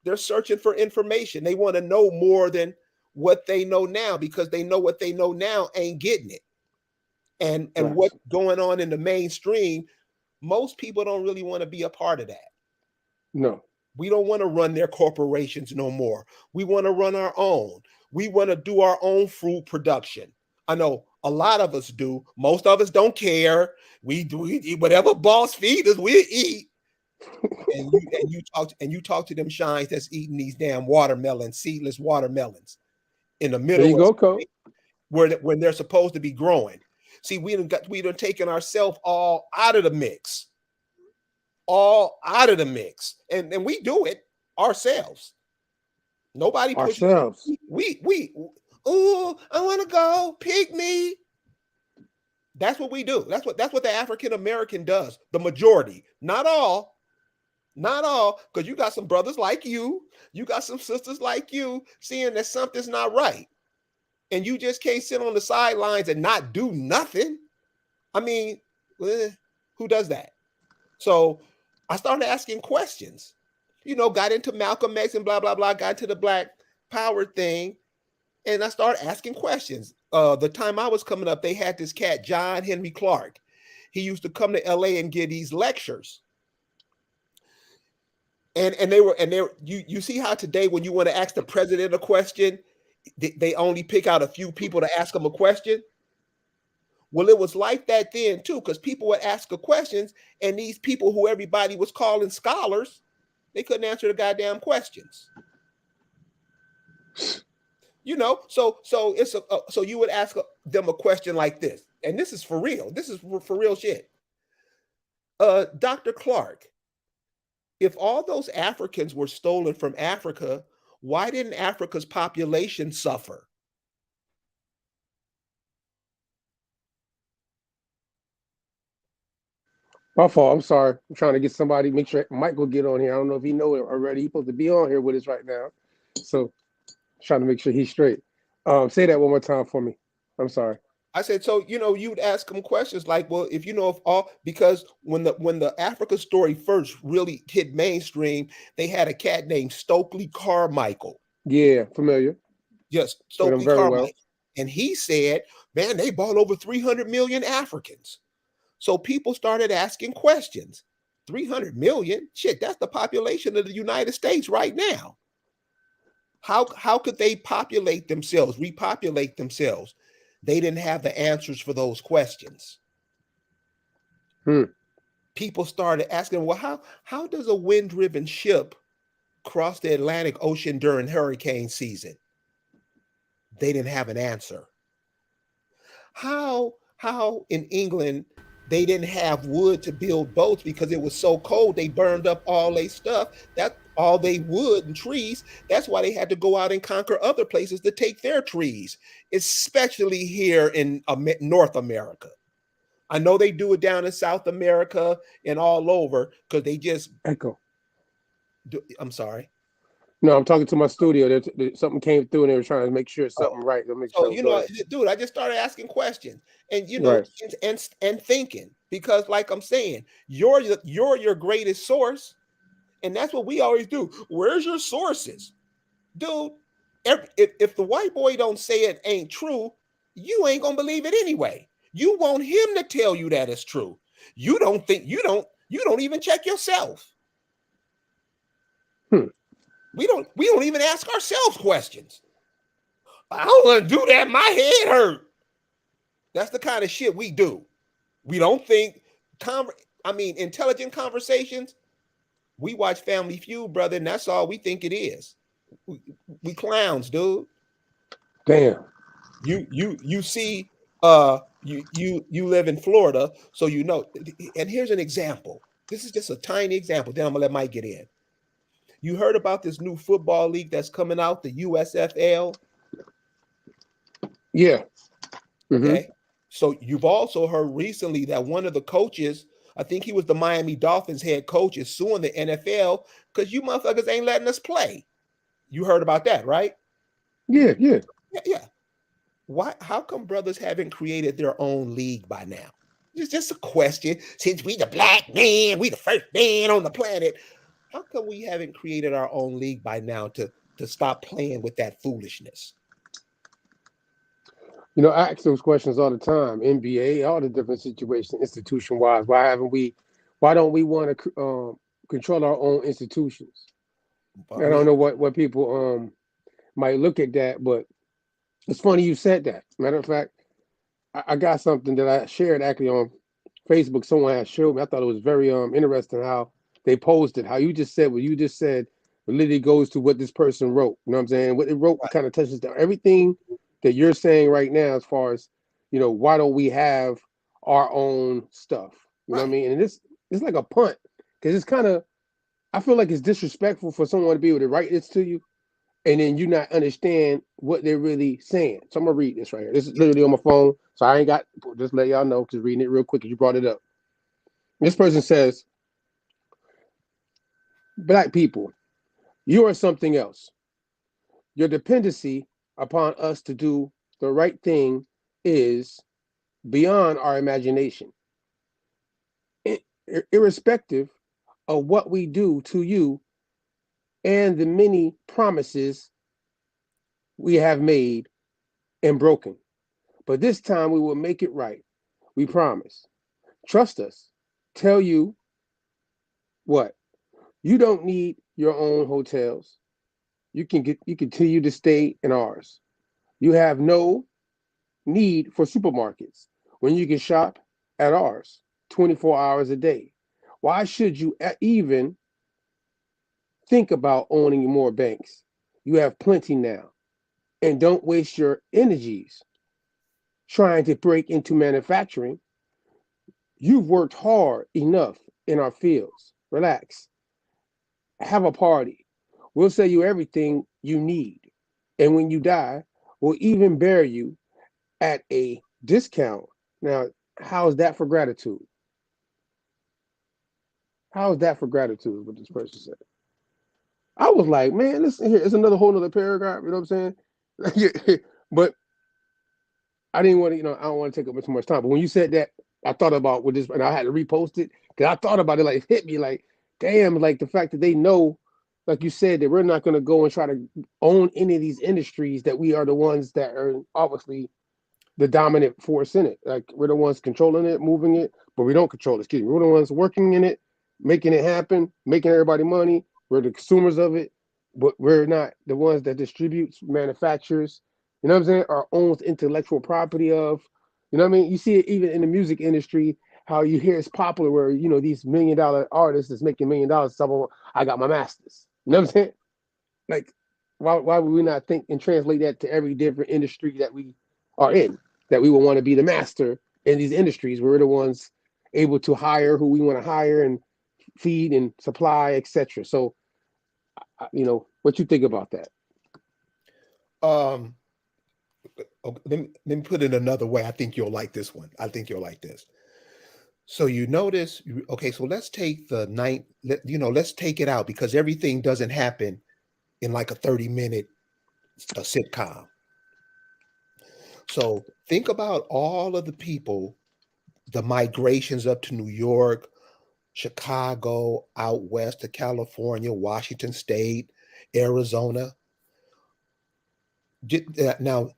they're searching for information. They want to know more than what they know now, because they know what they know now ain't getting it. And right. What's going on in the mainstream, most people don't really want to be a part of that. No. We don't want to run their corporations no more. We want to run our own. We want to do our own fruit production. I know a lot of us do. Most of us don't care. We eat whatever boss feed us, we eat. And you talk to them shines that's eating these damn watermelons, seedless watermelons in the middle. There you go, Cole. When they're supposed to be growing. See, we done taken ourselves all out of the mix. All out of the mix. And we do it ourselves. Nobody pushes ourselves. I want to go, pick me. That's what we do. That's what the African American does. The majority. Not all, because you got some brothers like you got some sisters like you seeing that something's not right. And you just can't sit on the sidelines and not do nothing. I mean, who does that? So I started asking questions, got into Malcolm X and blah, blah, blah, got into the Black Power thing. And I started asking questions. The time I was coming up, they had this cat, John Henry Clark. He used to come to LA and give these lectures. And they were you see how today when you want to ask the president a question, they only pick out a few people to ask them a question. Well, it was like that then too, because people would ask questions, and these people who everybody was calling scholars, they couldn't answer the goddamn questions. You know, so it's so you would ask them a question like this, and this is for real. This is for real shit. Dr. Clark, if all those Africans were stolen from Africa, why didn't Africa's population suffer? My fault. I'm sorry. I'm trying to get somebody, make sure Michael get on here. I don't know if he know it already. He's supposed to be on here with us right now. So trying to make sure he's straight. Say that one more time for me. I'm sorry. I said, so you'd ask them questions like, well, if because when the Africa story first really hit mainstream, they had a cat named Stokely Carmichael. Yeah, familiar. Yes, Stokely Carmichael. Well. And he said, man, they bought over 300 million Africans. So people started asking questions. 300 million? Shit, that's the population of the United States right now. How could they repopulate themselves? They didn't have the answers for those questions. People started asking, well, how does a wind-driven ship cross the Atlantic Ocean during hurricane season? They didn't have an answer. How in England they didn't have wood to build boats because it was so cold, they burned up all their stuff. That's all they wood and trees. That's why they had to go out and conquer other places to take their trees, especially here in North America. I know they do it down in South America and all over because they just echo. I'm sorry. No, I'm talking to my studio. Something came through and they were trying to make sure it's something right. Dude, I just started asking questions and right. and thinking, because like I'm saying, you're your greatest source, and that's what we always do. Where's your sources, dude? If the white boy don't say it ain't true, you ain't gonna believe it anyway. You want him to tell you that it's true. You don't even check yourself. We don't even ask ourselves questions. I don't want to do that. My head hurt. That's the kind of shit we do. We don't think. Intelligent conversations. We watch Family Feud, brother, and that's all we think it is. We clowns, dude. Damn. You see, you live in Florida, so you know. And here's an example. This is just a tiny example. Then I'm gonna let Mike get in. You heard about this new football league that's coming out, the USFL? Yeah. Okay. So you've also heard recently that one of the coaches, I think he was the Miami Dolphins head coach, is suing the NFL because you motherfuckers ain't letting us play. You heard about that, right? Yeah. Why? How come brothers haven't created their own league by now? It's just a question. Since we the black man, we the first man on the planet. How come we haven't created our own league by now to stop playing with that foolishness? I ask those questions all the time. NBA, all the different situations, institution-wise. Why don't we want to control our own institutions? I don't know what people might look at that, but it's funny you said that. Matter of fact, I got something that I shared actually on Facebook. Someone had showed me. I thought it was very interesting how they posed it. How you just said what you just said literally goes to what this person wrote. You know what I'm saying? What it wrote kind of touches down everything that you're saying right now as far as, why don't we have our own stuff? You know what I mean? And it's like a punt, because it's kind of, I feel like it's disrespectful for someone to be able to write this to you and then you not understand what they're really saying. So I'm gonna read this right here. This is literally on my phone, so I ain't got, just let y'all know, just reading it real quick because you brought it up. This person says, Black people, you are something else. Your dependency upon us to do the right thing is beyond our imagination. Irrespective of what we do to you and the many promises we have made and broken. But this time we will make it right. We promise. Trust us. Tell you what? You don't need your own hotels. You continue to stay in ours. You have no need for supermarkets when you can shop at ours 24 hours a day. Why should you even think about owning more banks? You have plenty now. And don't waste your energies trying to break into manufacturing. You've worked hard enough in our fields. Relax. Have a party. We'll sell you everything you need. And when you die, we'll even bury you at a discount. Now, how is that for gratitude? How is that for gratitude? What this person said. I was like, man, listen here. It's another whole nother paragraph. You know what I'm saying? But I didn't want to, I don't want to take up too much time. But when you said that, I thought about what this, and I had to repost it because I thought about it. Like, it hit me like, damn, like the fact that they know, like you said, that we're not going to go and try to own any of these industries, that we are the ones that are obviously the dominant force in it. Like, we're the ones controlling it, moving it, but we don't control it. Excuse me. We're the ones working in it, making it happen, making everybody money. We're the consumers of it, but we're not the ones that distributes, manufactures, you know what I'm saying, or owns intellectual property of. You know what I mean? You see it even in the music industry, how you hear it's popular where, these $1 million artists that's making $1 million, someone, I got my masters. You know what I'm saying? Like, why would we not think and translate that to every different industry that we are in? That we will want to be the master in these industries. We're the ones able to hire who we want to hire and feed and supply, etc. So, what you think about that? Okay, let me put it another way. I think you'll like this one. I think you'll like this. So you notice, okay, so let's take let's take it out because everything doesn't happen in like a 30-minute sitcom. So think about all of the people, the migrations up to New York, Chicago, out west to California, Washington State, Arizona. Now,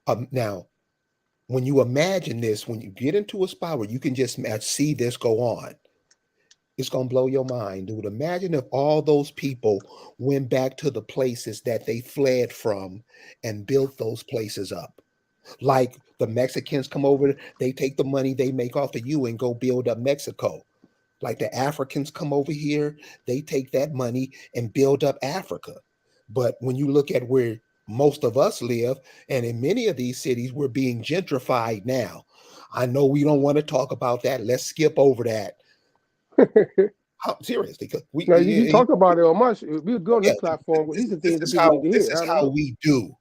when you imagine this, when you get into a spot where you can just see this go on, it's going to blow your mind, dude. Imagine if all those people went back to the places that they fled from and built those places up. Like the Mexicans come over, they take the money they make off of you and go build up Mexico. Like the Africans come over here, they take that money and build up Africa. But when you look at where most of us live, and in many of these cities, we're being gentrified now. I know we don't want to talk about that. Let's skip over that. Seriously, because you talk about it on my show. We go on this platform. These are things that people need to hear. This is how we do.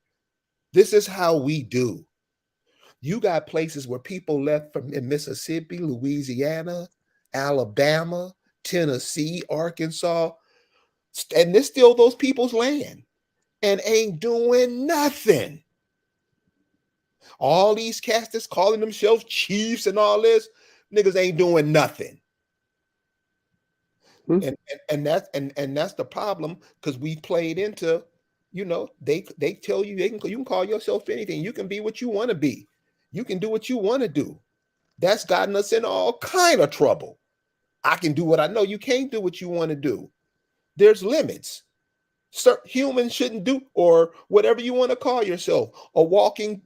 This is how we do. You got places where people left from in Mississippi, Louisiana, Alabama, Tennessee, Arkansas, and there's still those people's land and ain't doing nothing. All these cats that's calling themselves chiefs and all this, niggas ain't doing nothing. And that's the problem, because we played into, they tell you you can call yourself anything. You can be what you want to be. You can do what you want to do. That's gotten us in all kind of trouble. I can do what I know. You can't do what you want to do. There's limits. Humans shouldn't do, or whatever you want to call yourself, a walking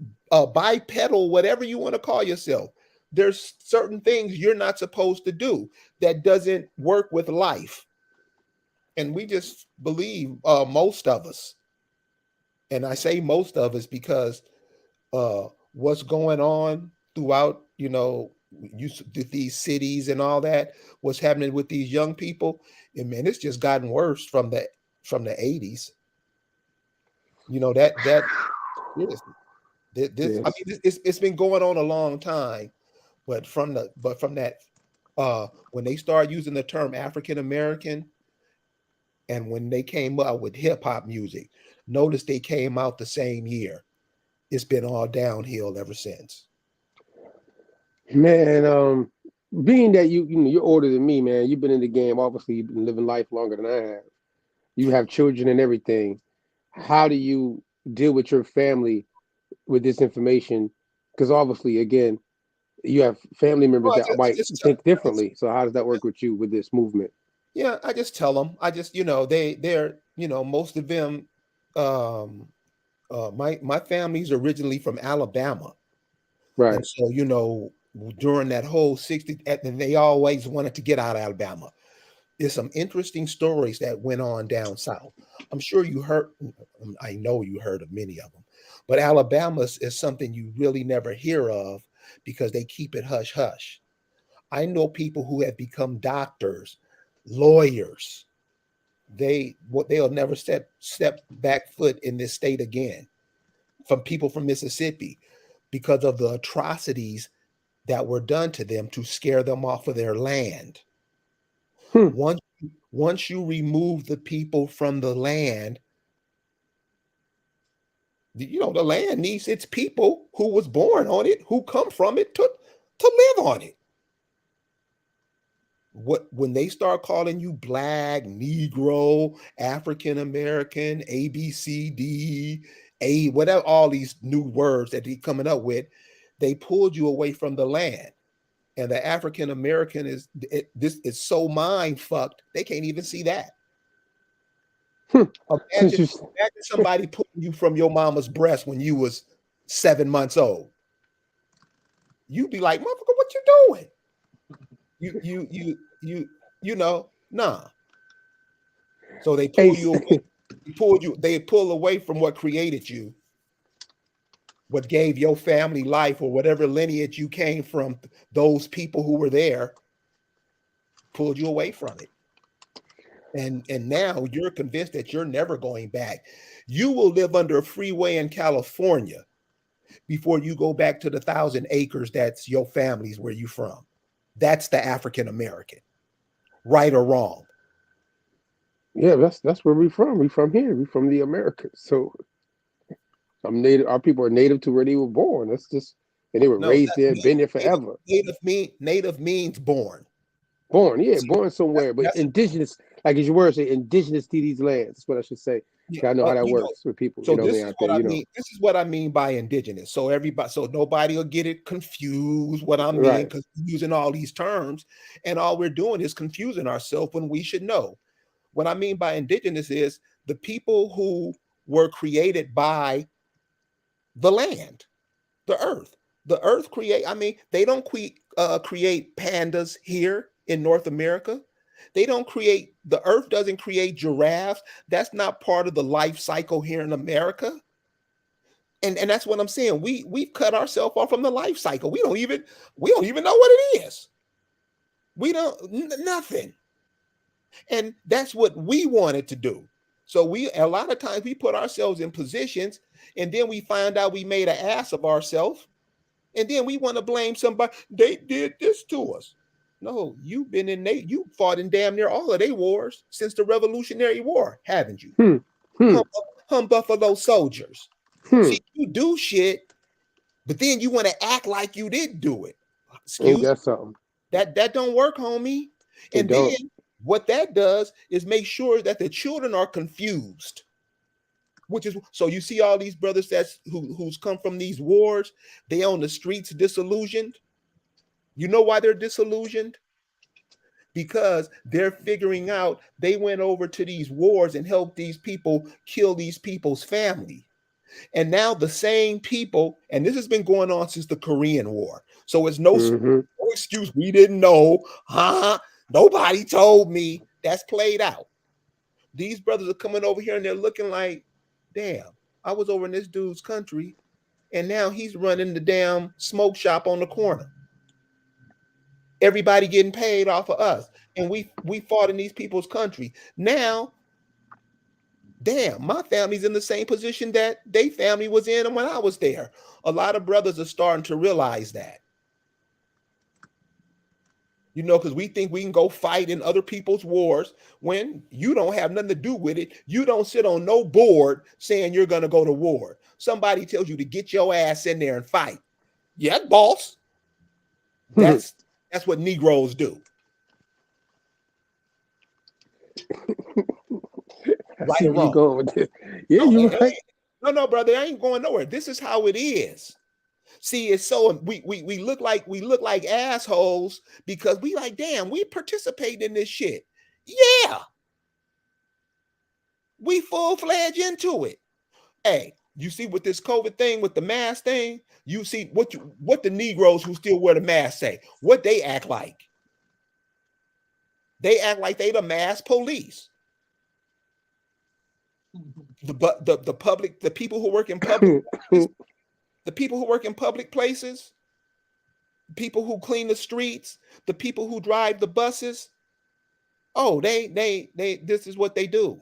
bipedal, whatever you want to call yourself. There's certain things you're not supposed to do that doesn't work with life. And we just believe, most of us, and I say most of us because what's going on throughout, these cities and all that, what's happening with these young people, and man, it's just gotten worse from the 80s. This, I mean, it's been going on a long time, but from that, when they started using the term African American, and when they came up with hip hop music, notice they came out the same year. It's been all downhill ever since. Man, being that you're older than me, man, you've been in the game. Obviously, you've been living life longer than I have. You have children and everything. How do you deal with your family with this information? Because obviously, again, you have family members Well, that might think differently. So how does that work with you with this movement? yeah, I just tell them. I just, they're, most of them. My family's originally from Alabama, Right. and so during that whole 60, and they always wanted to get out of Alabama. There's some interesting stories that went on down south. I'm sure you heard. I know you heard of many of them, but Alabama is something you really never hear of because they keep it hush hush. I know people who have become doctors, lawyers. They'll never step back foot in this state again. From people from Mississippi, because of the atrocities that were done to them to scare them off of their land. Once you remove the people from the land, the land needs its people who was born on it, who come from it, to live on it. When they start calling you black, Negro, African American, A, B, C, D, A, whatever, all these new words that they're coming up with, they pulled you away from the land. And the African American is so mind fucked, they can't even see that. Imagine somebody pulling you from your mama's breast when you was 7 months old. You'd be like, motherfucker, what you doing? Nah. So they pull you away, they pull away from what created you, what gave your family life, or whatever lineage you came from, those people who were there, pulled you away from it. And now you're convinced that you're never going back. You will live under a freeway in California before you go back to the 1,000 acres that's your family's where you from. That's the African American, right or wrong. Yeah, that's where we from. We from here. We from the Americas. So I'm native. Our people are native to where they were born. That's just, and they were raised there, been there forever. Native means born. Born, yeah, born somewhere, but indigenous, like as your word say, indigenous to these lands. That's what I should say. Yeah, I know how that works with people. So this is what I mean. This is what I mean by indigenous. So nobody will get it confused what I mean, because we're using all these terms, and all we're doing is confusing ourselves when we should know. What I mean by indigenous is the people who were created by the land, the earth. The earth they don't create pandas here in North America. The earth doesn't create giraffes. That's not part of the life cycle here in America. And that's what I'm saying. We've cut ourselves off from the life cycle. We don't even know what it is. We don't nothing. And that's what we wanted to do. So a lot of times we put ourselves in positions, and then we find out we made an ass of ourselves, and then we want to blame somebody. They did this to us. No, you fought in damn near all of their wars since the Revolutionary War, haven't you? Hum Buffalo soldiers. See, you do shit, but then you want to act like you didn't do it. Ain't that something? That don't work, homie. And then what that does is make sure that the children are confused. Which is, so you see all these brothers who's come from these wars, they on the streets disillusioned. You know why they're disillusioned? Because they're figuring out they went over to these wars and helped these people kill these people's family. And now the same people, and this has been going on since the Korean War. So it's no excuse. We didn't know. Nobody told me. That's played out. These brothers are coming over here and they're looking like, damn, I was over in this dude's country, and now he's running the damn smoke shop on the corner. Everybody getting paid off of us. And we fought in these people's country. Now, damn, my family's in the same position that their family was in when I was there. A lot of brothers are starting to realize that. Because we think we can go fight in other people's wars when you don't have nothing to do with it. You don't sit on no board saying you're going to go to war. Somebody tells you to get your ass in there and fight. Yeah, boss. That's what Negroes do. Right or wrong? Going with this. Yeah, you're right. No, brother, I ain't going nowhere. This is how it is. See, it's so we look like assholes because we like, damn, we participate in this shit. Yeah, we full-fledged into it. Hey, you see with this COVID thing, with the mask thing, you see what the Negroes who still wear the mask say, what they act like. They act like they the mask police. The public, the people who work in public places, the people who work in public places, people who clean the streets, the people who drive the buses. Oh, they this is what they do.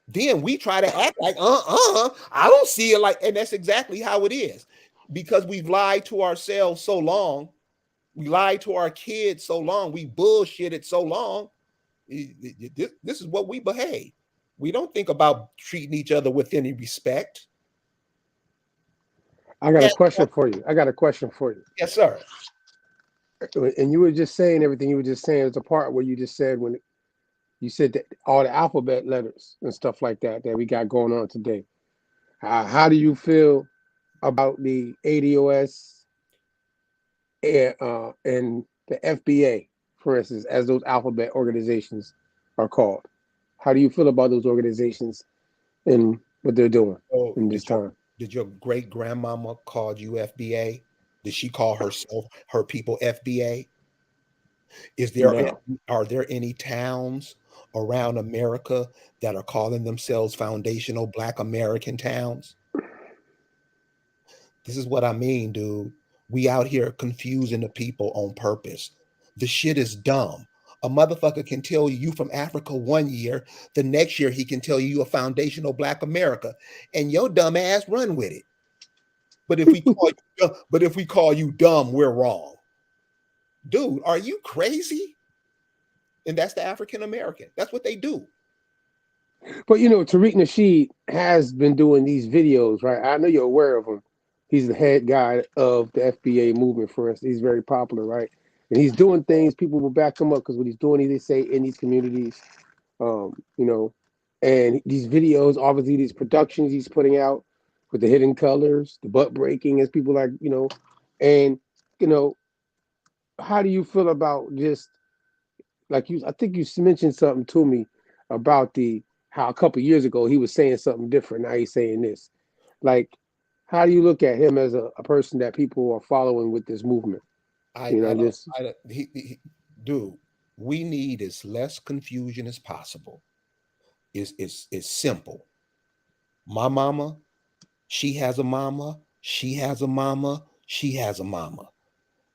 Then we try to act like, I don't see it like, and that's exactly how it is. Because we've lied to ourselves so long, we lied to our kids so long, we bullshitted so long. This is what we behave. We don't think about treating each other with any respect. I got a question for you. Yes, sir. And you were just saying everything you were just saying. There's a part where you just said when you said that all the alphabet letters and stuff like that we got going on today. How do you feel about the ADOS and the FBA, for instance, as those alphabet organizations are called? How do you feel about those organizations and what they're doing in this time? Did your great grandmama call you FBA? Did she call her people FBA? Are there any towns around America that are calling themselves foundational Black American towns? This is what I mean, dude. We out here confusing the people on purpose. The shit is dumb. A motherfucker can tell you from Africa one year, the next year he can tell you a foundational Black America, and your dumb ass run with it. But if we call you dumb, we're wrong. Dude, are you crazy? And that's the African American. That's what they do. But Tariq Nasheed has been doing these videos, right? I know you're aware of him. He's the head guy of the FBA movement, for us. He's very popular, right? And he's doing things, people will back him up because what he's doing, they say, in these communities, and these videos, obviously these productions he's putting out with the hidden colors, the butt breaking, as people like, and, how do you feel about just, like I think you mentioned something to me about how a couple of years ago he was saying something different. Now he's saying this. Like, how do you look at him as a person that people are following with this movement? Dude, we need as less confusion as possible. It's simple. My mama, she has a mama, she has a mama, she has a mama.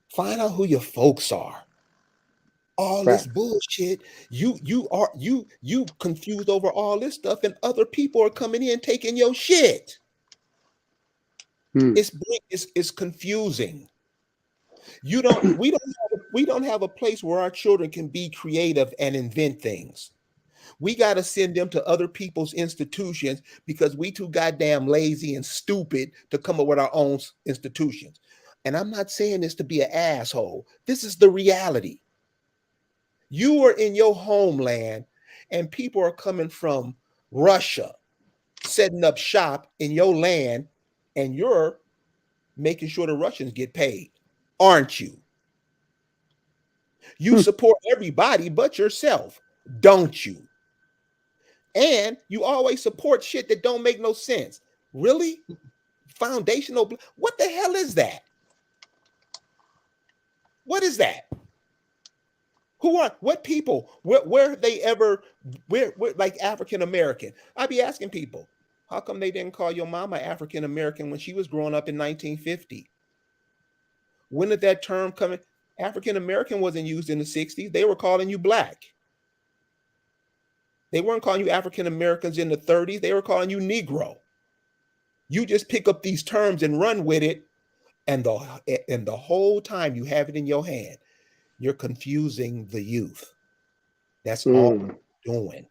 Find out who your folks are. All this bullshit, you confused over all this stuff, and other people are coming in taking your shit. It's confusing. We don't have a place where our children can be creative and invent things. We got to send them to other people's institutions because we too goddamn lazy and stupid to come up with our own institutions. And I'm not saying this to be an asshole. This is the reality. You are in your homeland and people are coming from Russia, setting up shop in your land, and you're making sure the Russians get paid, aren't you? You support everybody but yourself, don't you? And you always support shit that don't make no sense. Really? Foundational? What the hell is that? What is that? What people? Where have they ever? Where like African American? I be asking people, how come they didn't call your mama African American when she was growing up in 1950? When did that term come in? African American wasn't used in the 60s. They were calling you Black. They weren't calling you African Americans in the 30s. They were calling you Negro. You just pick up these terms and run with it, and the whole time you have it in your hand, you're confusing the youth. That's all you're doing.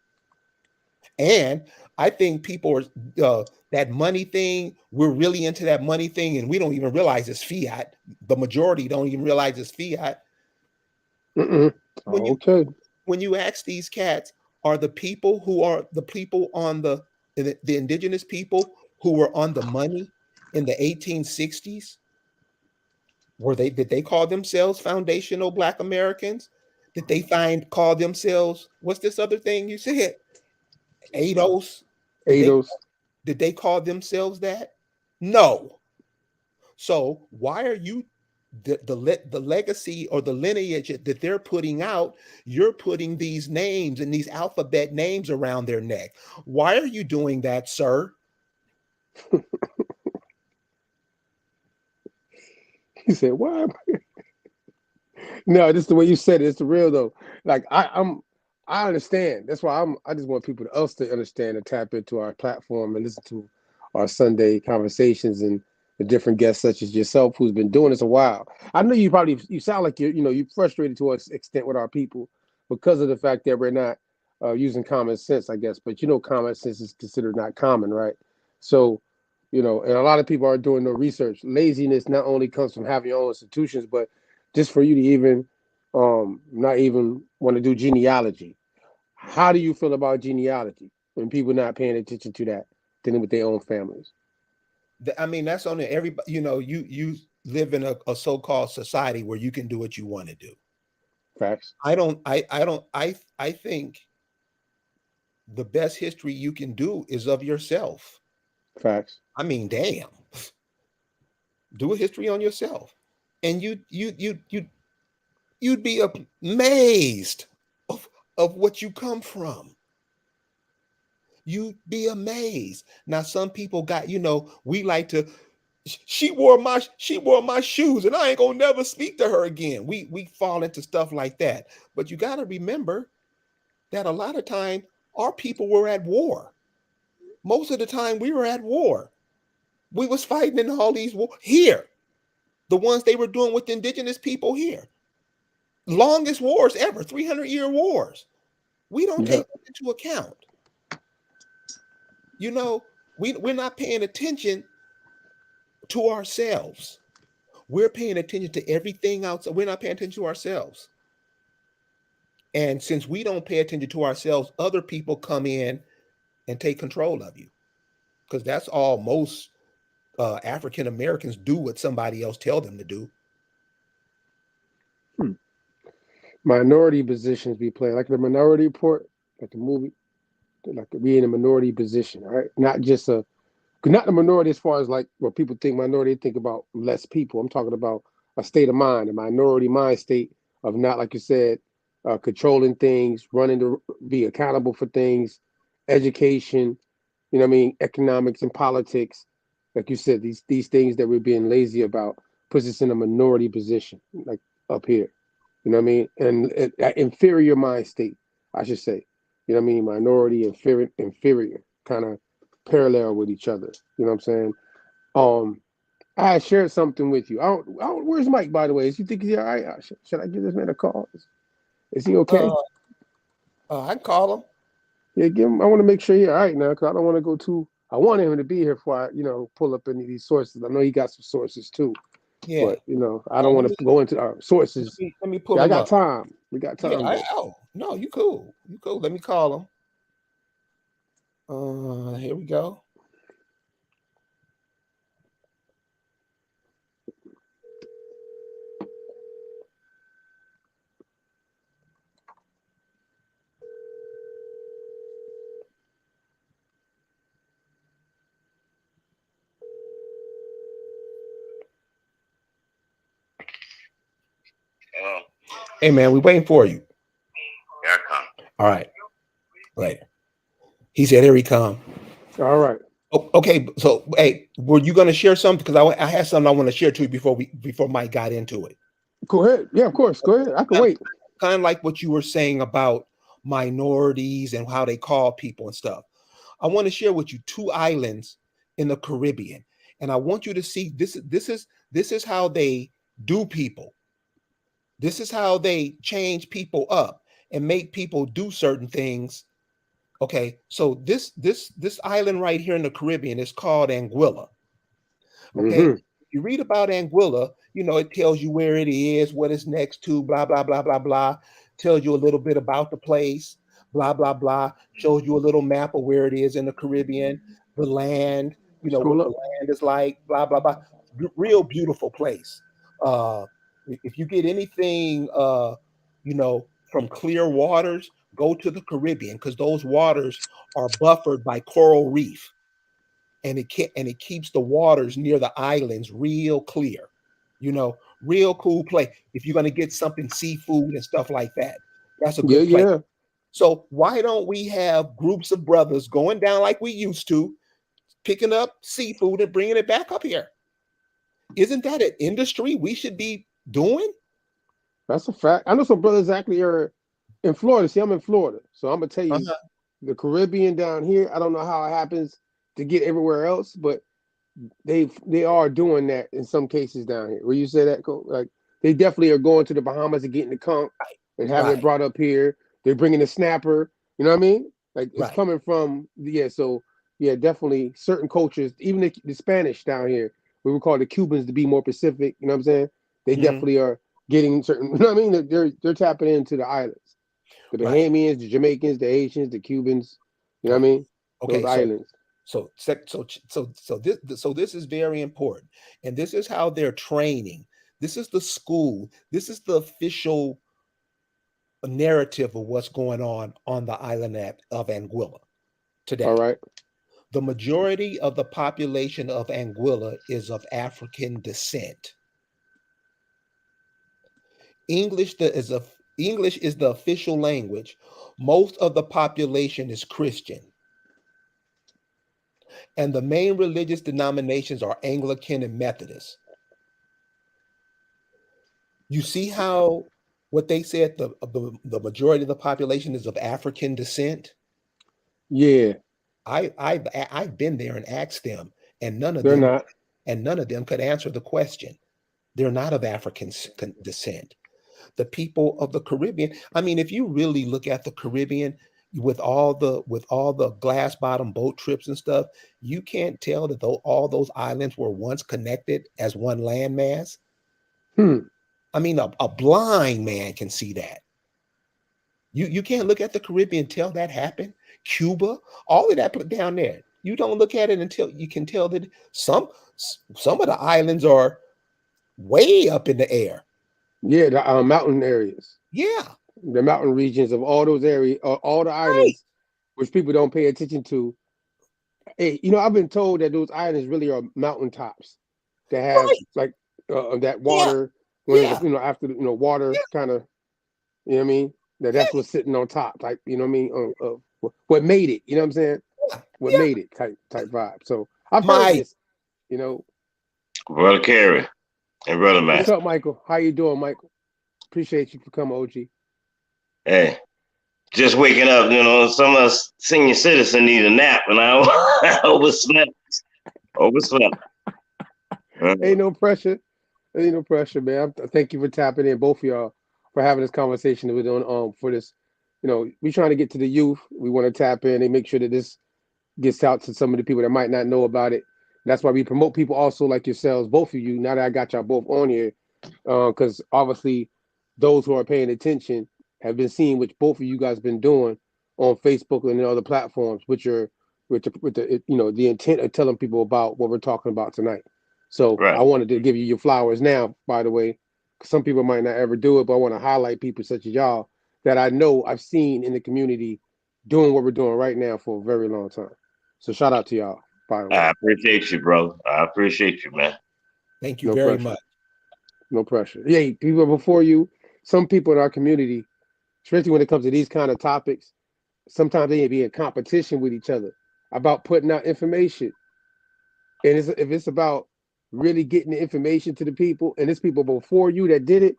And I think people are that money thing. We're really into that money thing, and we don't even realize it's fiat. The majority don't even realize it's fiat. When you ask these cats, are the people who are the people on the the indigenous people who were on the money in the 1860s, did they call themselves foundational Black Americans? Did they call themselves, what's this other thing you said? ADOS? ADOS. Did they call themselves that? No. So why are you the legacy or the lineage that they're putting out, you're putting these names and these alphabet names around their neck? Why are you doing that, sir? He said, why? No, this is the way you said it. It's the real though. Like I understand. That's why I just want people else to understand and tap into our platform and listen to our Sunday conversations and the different guests such as yourself who's been doing this a while. I know you sound like you're frustrated to an extent with our people because of the fact that we're not using common sense, I guess. But common sense is considered not common, right? So, and a lot of people aren't doing no research. Laziness not only comes from having your own institutions, but just for you to even not even want to do genealogy. How do you feel about genealogy when people not paying attention to that, dealing with their own families? I mean, that's on everybody. You live in a so-called society where you can do what you want to do. Facts. I think the best history you can do is of yourself. Facts. I mean, damn. Do a history on yourself. And you'd be amazed of what you come from. You'd be amazed. Now, some people got, we like to, she wore my shoes and I ain't gonna never speak to her again. We fall into stuff like that. But you got to remember that a lot of time our people were at war. Most of the time we were at war. We was fighting in all these wars here. The ones they were doing with the indigenous people here. Longest wars ever, 300-year wars. We don't take that into account. We're not paying attention to ourselves. We're paying attention to everything else. We're not paying attention to ourselves. And since we don't pay attention to ourselves, other people come in and take control of you. Because that's all most African Americans do what somebody else tell them to do. Minority positions be playing, like the Minority Report, like the movie, like be in a minority position, all right? Not the minority as far as like what people think minority, think about less people. I'm talking about a state of mind, a minority mind state of not, like you said, controlling things, running to be accountable for things, education, economics and politics. Like you said, these things that we're being lazy about puts us in a minority position, like up here. You know what I mean? And inferior mind state, I should say. You know what I mean? Minority, inferior, kind of parallel with each other. You know what I'm saying? I shared something with you. Where's Mike, by the way? Is you think he's all right? Should I give this man a call? Is he okay? I can call him. Yeah, give him. I want to make sure he's all right now, because I don't want to go too. I want him to be here before I, pull up any of these sources. I know he got some sources too. Yeah. But I don't want to go into our sources. Let me pull. I got time. We got time. Yeah, no, you cool. You cool. Let me call him. Here we go. Hey man, we waiting for you. Here I come. All right. Later. He said, here he come. All right. Oh, okay. So, hey, were you going to share something? Because I had something I want to share to you before Mike got into it. Go ahead. Yeah, of course. Go ahead. I can wait. Kind of like what you were saying about minorities and how they call people and stuff. I want to share with you 2 islands in the Caribbean, and I want you to see this is how they do people. This is how they change people up and make people do certain things. Okay, so this island right here in the Caribbean is called Anguilla. Okay, if you read about Anguilla, it tells you where it is, what it's next to, blah blah blah blah blah. Tells you a little bit about the place. blah, blah, blah, shows you a little map of where it is in the Caribbean, the land, what Scroll the up. land is like, blah, blah, blah. Real beautiful place. If you get anything, from clear waters, go to the Caribbean because those waters are buffered by coral reef, and it keeps the waters near the islands real clear. Real cool place. If you're going to get something seafood and stuff like that, that's a Yeah, good place. yeah. So why don't we have groups of brothers going down like we used to, picking up seafood and bringing it back up here? Isn't that an industry we should be doing? That's a fact. I know some brothers actually are in Florida. See, I'm in Florida, so I'm gonna tell you, Uh-huh. the Caribbean down here. I don't know how it happens to get everywhere else, but they are doing that in some cases down here. Where you say that, like they definitely are going to the Bahamas and getting the conch and having it Right. brought up here. They're bringing the snapper. You know what I mean? Like it's Right. coming from So yeah, definitely certain cultures, even the Spanish down here, we would call the Cubans to be more Pacific. You know what I'm saying? They Mhm. definitely are getting certain. You know what I mean? They're tapping into the islands, the Right. Bahamians, the Jamaicans, the Haitians, the Cubans. You know what I mean? Okay, Those islands. So this is very important, and this is how they're training. This is the school. This is the official narrative of what's going on the island of Anguilla today. All right. The majority of the population of Anguilla is of African descent. English is the official language. Most of the population is Christian. And the main religious denominations are Anglican and Methodist. You see how what they said the majority of the population is of African descent? Yeah. I've been there and asked them, and none of They're them not. could answer the question. They're not of African descent. The people of the Caribbean. I mean, if you really look at the Caribbean with all the glass bottom boat trips and stuff, you can't tell that all those islands were once connected as one landmass. I mean, a blind man can see that. You can't look at the Caribbean and tell that happened. Cuba, all of that down there. You don't look at it until you can tell that some of the islands are way up in the air. Yeah, the mountain areas. Yeah. The mountain regions of all those areas, all the islands, which people don't pay attention to. Hey, I've been told that those islands really are mountaintops that have like that water when it's, after water kind of, you know what I mean? That's what's sitting on top, type, you know what I mean? What made it, you know what I'm saying? What made it type vibe. So I've heard this, Brother Kerry and Brother Matt. What's up, Michael? How you doing, Michael? Appreciate you for coming, OG. Hey, just waking up, some of us senior citizens need a nap, and I overslept. Ain't no pressure. Ain't no pressure, man. Thank you for tapping in, both of y'all, for having this conversation that we're doing for this. We're trying to get to the youth. We want to tap in and make sure that this gets out to some of the people that might not know about it. That's why we promote people also like yourselves, both of you, now that I got y'all both on here, because obviously those who are paying attention have been seeing what both of you guys been doing on Facebook and other platforms, which are with the intent of telling people about what we're talking about tonight. So I wanted to give you your flowers now, by the way. Some people might not ever do it, but I want to highlight people such as y'all that I know I've seen in the community doing what we're doing right now for a very long time. So shout out to y'all, by the way. I appreciate you, bro. I appreciate you, man. Thank you very much. No pressure. Yeah, people before you, some people in our community, especially when it comes to these kind of topics, sometimes they be in competition with each other about putting out information. And if it's about really getting the information to the people, and it's people before you that did it,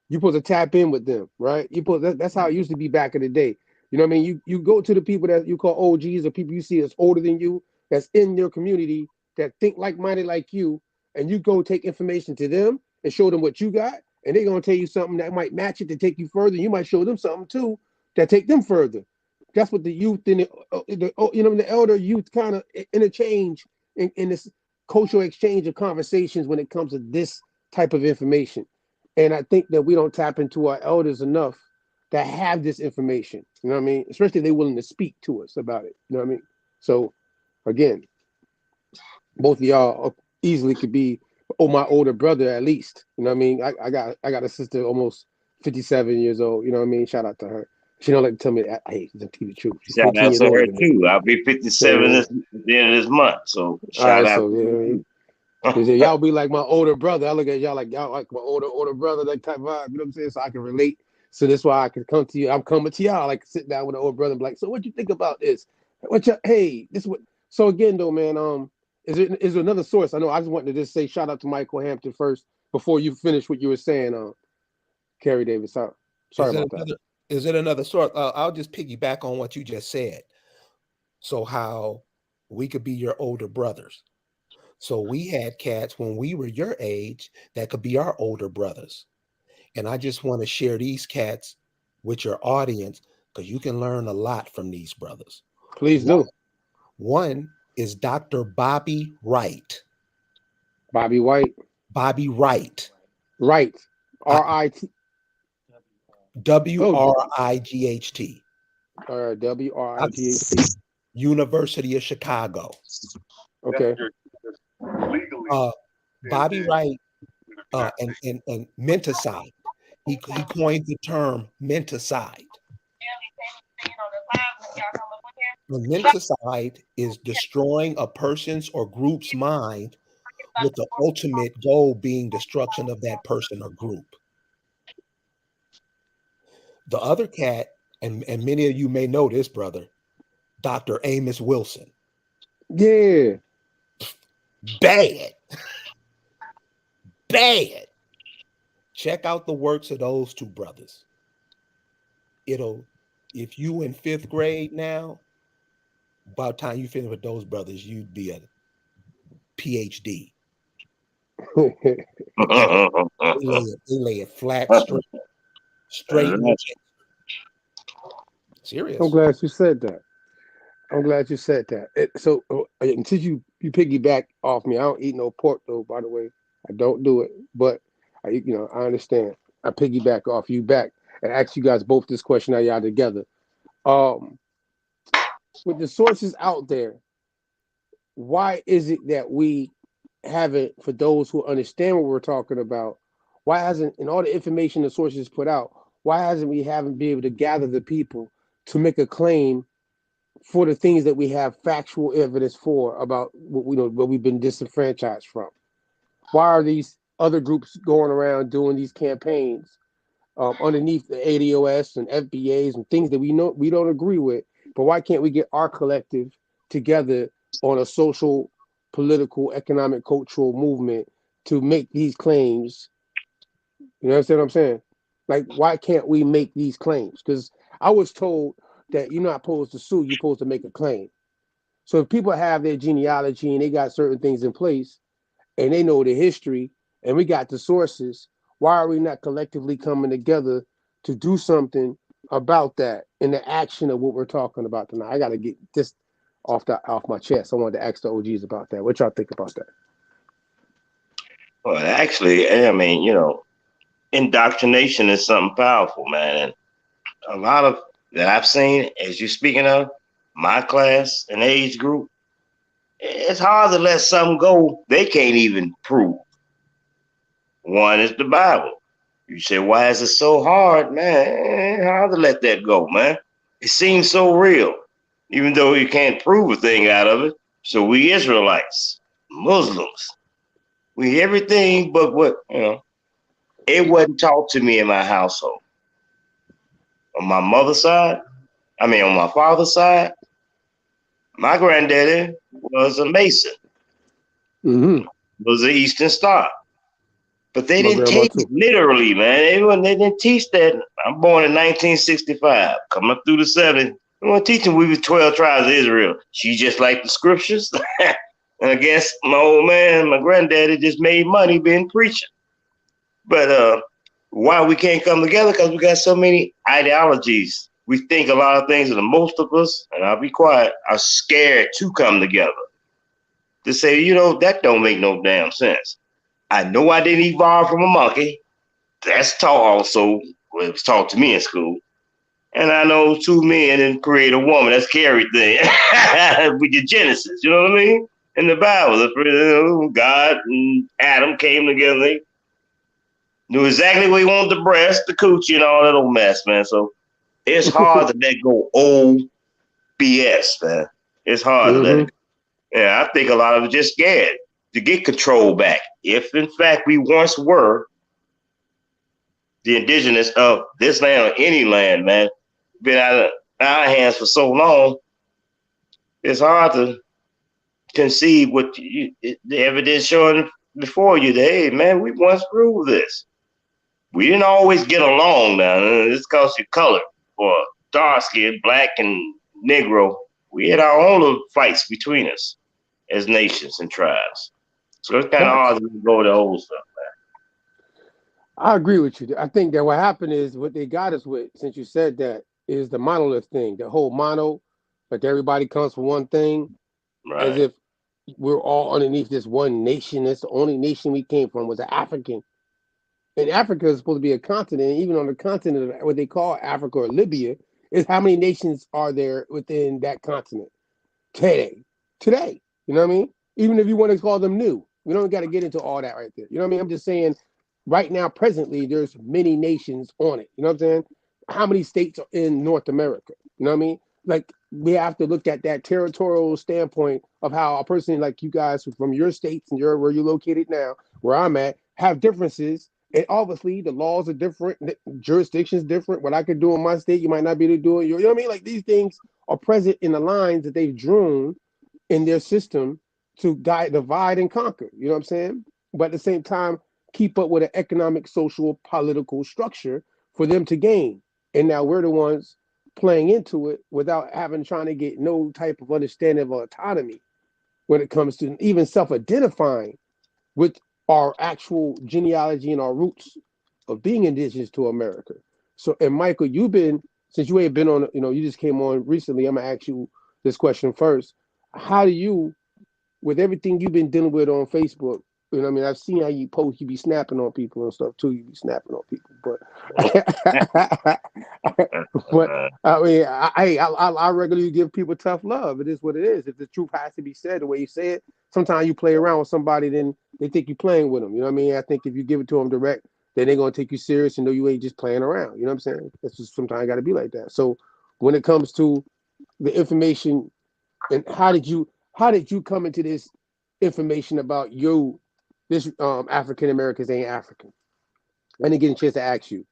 you're supposed to tap in with them, right? That's how it used to be back in the day. You know what I mean? You go to the people that you call OGs or people you see as older than you, that's in your community, that think like-minded like you, and you go take information to them and show them what you got, and they're going to tell you something that might match it to take you further. You might show them something too that take them further. That's what the youth and the elder youth kind of interchange in this cultural exchange of conversations when it comes to this type of information. And I think that we don't tap into our elders enough that have this information. You know what I mean? Especially if they're willing to speak to us about it. You know what I mean? So again, both of y'all easily could be my older brother at least. You know what I mean? I got a sister almost 57 years old. You know what I mean? Shout out to her. She don't like to tell me that. Hey, she's tell you the truth. She's Shout 14 out years to older her than me. too. I'll be 57 So, at the end of this month. So all shout right, out. so y'all be like my older brother. I look at y'all like my older brother, that type of vibe. You know what I'm saying? So I can relate. So that's why I can come to you. I'm coming to y'all. Like sit down with an older brother and be like, so what you think about this? Hey, this what? So again though, man, is there another source? I know I just wanted to just say shout out to Michael Hampton first before you finish what you were saying, Kerry Davis. Sorry about that. Is it another source? I'll just piggyback on what you just said. So how we could be your older brothers. So we had cats when we were your age that could be our older brothers. And I just want to share these cats with your audience because you can learn a lot from these brothers. Please do. One is Dr. Bobby Wright. Bobby White. Bobby Wright. Right. R-I-T. W-R-I-G-H-T. W-R-I-G-H-T. University of Chicago. Okay. Bobby Wright and menticide. He coined the term menticide. The menticide is destroying a person's or group's mind with the ultimate goal being destruction of that person or group. The other cat, and many of you may know this brother, Dr. Amos Wilson. Yeah. Bad. Check out the works of those two brothers. If you in 5th grade now, by the time you finish with those brothers, you'd be a PhD. They lay it flat, straight. Serious. I'm glad you said that. So until you piggyback off me, I don't eat no pork though. By the way, I don't do it. But I understand. I piggyback off you back and ask you guys both this question. Now y'all together. With the sources out there, why is it that we haven't, for those who understand what we're talking about, why hasn't, in all the information the sources put out, why hasn't we haven't been able to gather the people to make a claim for the things that we have factual evidence for about what we've been disenfranchised from? Why are these other groups going around doing these campaigns underneath the ADOS and FBAs and things that we know we don't agree with? But why can't we get our collective together on a social, political, economic, cultural movement to make these claims? You understand what I'm saying? Like, why can't we make these claims? Because I was told that you're not supposed to sue, you're supposed to make a claim. So if people have their genealogy and they got certain things in place and they know the history and we got the sources, why are we not collectively coming together to do something about that in the action of what we're talking about tonight? I got to get this off my chest. I wanted to ask the OGs about that. What y'all think about that? Well, actually, I mean, indoctrination is something powerful, man. And a lot of that I've seen, as you're speaking of, my class and age group, it's hard to let something go they can't even prove. One is the Bible. You say, why is it so hard, man? Hard to let that go, man. It seems so real, even though you can't prove a thing out of it. So we Israelites, Muslims, we everything but what, it wasn't taught to me in my household. On my mother's side, on my father's side, my granddaddy was a Mason, was an Eastern Star. But they didn't take it literally, man. They didn't teach that. I'm born in 1965, coming up through the 70s. They weren't teaching we were 12 tribes of Israel. She just liked the scriptures. And I guess my old man, my granddaddy, just made money being preacher. But why we can't come together? Because we got so many ideologies. We think a lot of things, and most of us, and I'll be quiet, are scared to come together. To say, that don't make no damn sense. I know I didn't evolve from a monkey. That's taught also. Well, it was taught to me in school. And I know two men and create a woman. That's Kerry thing. With your Genesis, you know what I mean? In the Bible, God and Adam came together. They knew exactly where he wanted the breast, the coochie, and all that old mess, man. So it's hard to let go old BS, man. It's hard to let it go. Yeah, I think a lot of it just scared to get control back. If in fact we once were the indigenous of this land or any land, man, been out of our hands for so long, it's hard to conceive what the evidence showing before you that, hey, man, we once ruled this. We didn't always get along now. It's because your color or dark skin, black and Negro. We had our own little fights between us as nations and tribes. So it's kind of hard to go to the old stuff, man. I agree with you. I think that what happened is what they got us with, since you said that, is the monolith thing, the whole mono, like everybody comes for one thing, as if we're all underneath this one nation. That's the only nation we came from was African. And Africa is supposed to be a continent. Even on the continent of what they call Africa or Libya, is how many nations are there within that continent today? You know what I mean? Even if you want to call them new, we don't got to get into all that right there. You know what I mean? I'm just saying, right now, presently, there's many nations on it. You know what I'm saying? How many states are in North America? You know what I mean? Like, we have to look at that territorial standpoint of how a person like you guys from your states and where you're located now, where I'm at, have differences. And obviously, the laws are different, jurisdictions different. What I could do in my state, you might not be able to do it. You know what I mean? Like, these things are present in the lines that they've drawn in their system to divide and conquer. You know what I'm saying? But at the same time, keep up with an economic, social, political structure for them to gain. And now we're the ones playing into it without trying to get no type of understanding of autonomy when it comes to even self-identifying with our actual genealogy and our roots of being indigenous to America. So, and Michael, since you ain't been on, you just came on recently, I'm gonna ask you this question first. How do you, with everything you've been dealing with on Facebook, you know what I mean? I've seen how you post, you be snapping on people and stuff too. You be snapping on people, but I mean, I regularly give people tough love. It is what it is. If the truth has to be said the way you say it, sometimes you play around with somebody, then they think you're playing with them. You know what I mean? I think if you give it to them direct, then they're gonna take you serious and know you ain't just playing around. You know what I'm saying? It's just sometimes got to be like that. So when it comes to the information, and how did you come into this information about this African Americans ain't African? I didn't get a chance to ask you.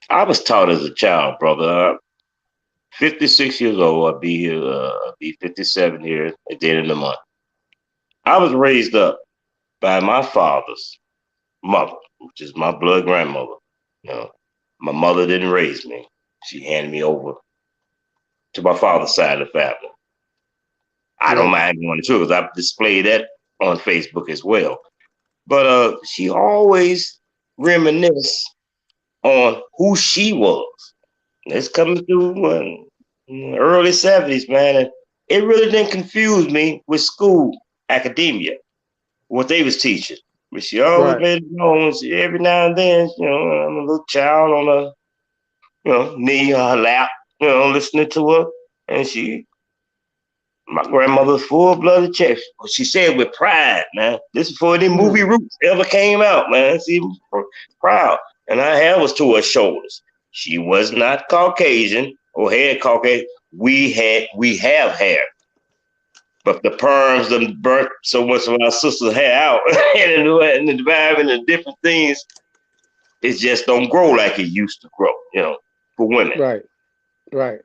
I was taught as a child, brother. 56 years old. I'll be here. I'll be 57 here at the end of the month. I was raised up by my father's mother, which is my blood grandmother. My mother didn't raise me. She handed me over to my father's side of the family. I don't mind going into it because I've displayed that on Facebook as well. But she always reminisced on who she was. It's coming through in the early 70s, man. And it really didn't confuse me with school, academia, what they was teaching. But she always made it known, every now and then, I'm a little child on her, knee or her lap, listening to her. And my grandmother's full-blooded Czech. She said with pride, man. This is before the movie Roots ever came out, man. She was proud. And her hair was to her shoulders. She was not Caucasian or had Caucasian. We have hair. But the perms done burnt so much of our sister's hair out. and the environment and different things, it just don't grow like it used to grow, for women. Right.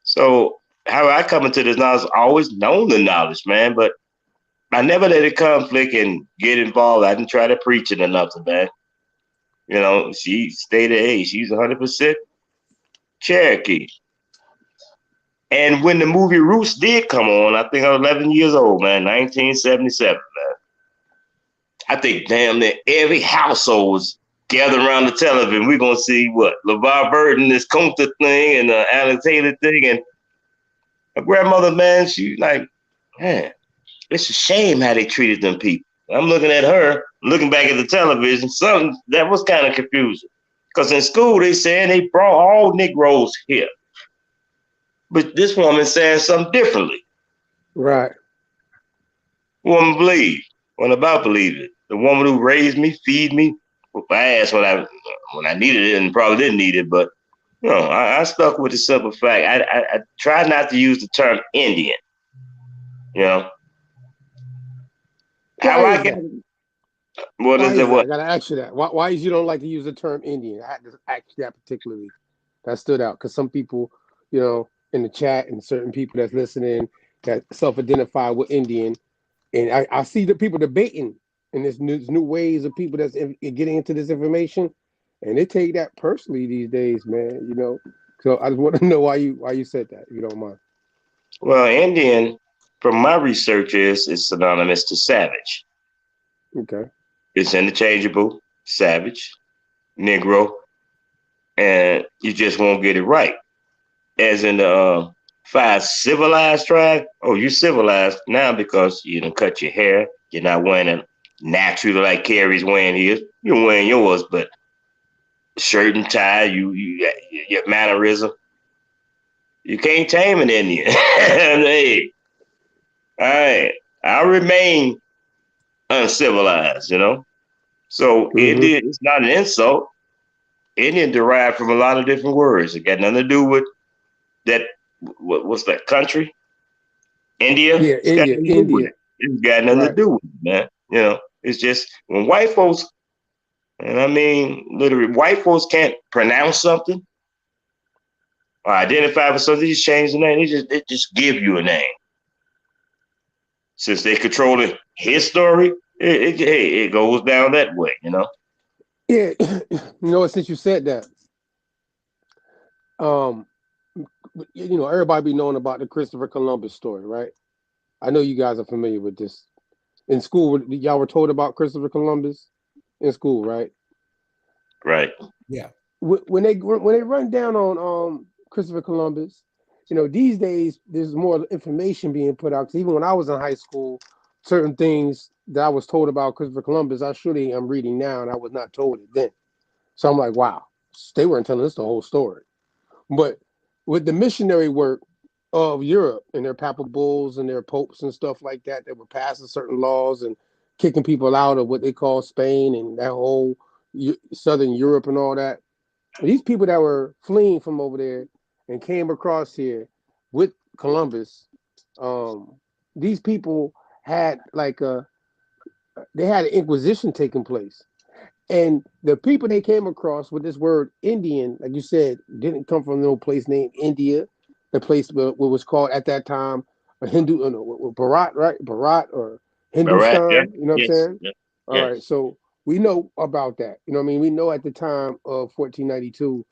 So how I come into this knowledge, I always known the knowledge, man, but I never let it conflict and get involved. I didn't try to preach it or nothing, man. She stated, hey, she's 100% Cherokee. And when the movie Roots did come on, I think I was 11 years old, man, 1977, man. I think damn near every household was gathered around the television. We're going to see what? LeVar Burton, this Kunta thing, and the Alex Haley thing. And my grandmother, man, she like, man, it's a shame how they treated them people. I'm looking at her, looking back at the television, something that was kind of confusing. Because in school they saying they brought all Negroes here. But this woman saying something differently. Right. Woman believe. When about believe it. The woman who raised me, feed me, I asked when I needed it and probably didn't need it, but I stuck with the simple fact. I try not to use the term Indian. Why is that? What is it? I gotta ask you that. Why is you don't like to use the term Indian? I had to ask you that particularly. That stood out because some people, in the chat and certain people that's listening that self-identify with Indian, and I see the people debating and there's new ways of people that's getting into this information, and they take that personally these days, man. So I just want to know why you said that, if you don't mind. Well, Indian, from my research, is synonymous to savage. Okay. It's interchangeable, savage, Negro, and you just won't get it right. As in the 5 civilized tribe, you're civilized now because you done cut your hair. You're not wearing it naturally like Kerry's wearing his. You're wearing yours, but shirt and tie, your mannerism. You can't tame an Indian. Hey, all right, I remain uncivilized, So Indian is not an insult. Indian derived from a lot of different words. It got nothing to do with that. What's that country? India. Yeah, India. It's got nothing to do with it, man. It's just when white folks, and I mean literally, white folks can't pronounce something or identify with something. They just change the name. They just give you a name. Since they controlling his story, it goes down that way, Yeah, since you said that, everybody be knowing about the Christopher Columbus story, right? I know you guys are familiar with this. In school, y'all were told about Christopher Columbus in school, right? Right. Yeah. When they run down on Christopher Columbus, these days there's more information being put out. Because even when I was in high school, certain things that I was told about Christopher Columbus, I'm reading now, and I was not told it then. So I'm like, wow, they weren't telling us the whole story. But with the missionary work of Europe and their papal bulls and their popes and stuff like that were passing certain laws and kicking people out of what they call Spain and that whole Southern Europe and all that. These people that were fleeing from over there and came across here with Columbus, these people had they had an inquisition taking place. And the people they came across with this word Indian, like you said, didn't come from no place named India. The place what was called at that time a Bharat, right? Bharat or Hindustan, Bharat, yeah. You know what I'm saying? Yeah. All right, so we know about that. You know what I mean? We know at the time of 1492,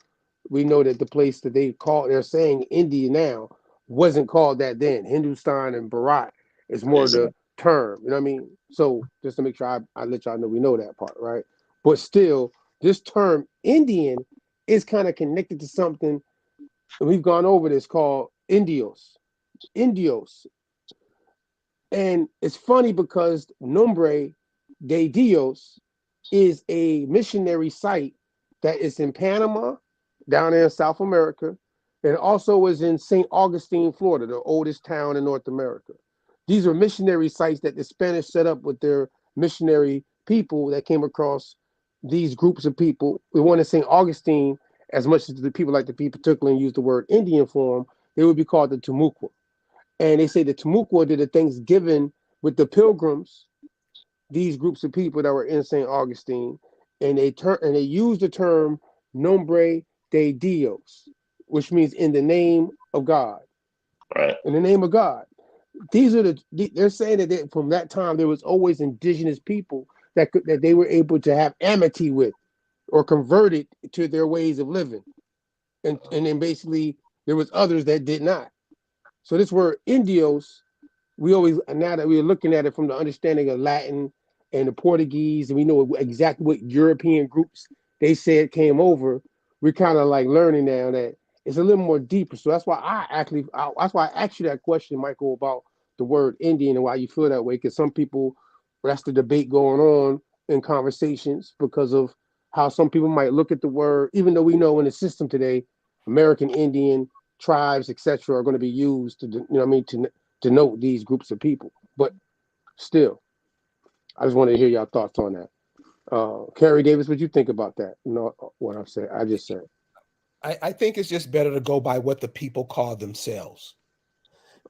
we know that the place that they're saying India now wasn't called that then. Hindustan and Bharat is more the term, you know what I mean? So just to make sure I let y'all know we know that part, right? But still, this term Indian is kind of connected to something, and we've gone over this, called Indios. Indios. And it's funny because Nombre de Dios is a missionary site that is in Panama, down there in South America, and also is in St. Augustine, Florida, the oldest town in North America. These are missionary sites that the Spanish set up with their missionary people that came across these groups of people. The one in St. Augustine, as much as the people like to be particular and use the word Indian for them, they would be called the Timucua. And they say the Timucua did a Thanksgiving with the Pilgrims, these groups of people that were in St. Augustine, and they used the term Nombre de Dios, which means in the name of God. Right. In the name of God. They're saying that from that time there was always indigenous people that they were able to have amity with or converted to their ways of living. And then basically there was others that did not. So this word Indios, now that we're looking at it from the understanding of Latin and the Portuguese, and we know exactly what European groups they said came over, we're kind of like learning now that it's a little more deeper. So that's why I asked you that question, Michael, about the word Indian and why you feel that way. Because some people, that's the debate going on in conversations because of how some people might look at the word, even though we know in the system today, American Indian tribes, etc., are going to be used to, to denote these groups of people. But still, I just wanted to hear your thoughts on that. Kerry Davis, what you think about that? You know what I just said. I think it's just better to go by what the people call themselves.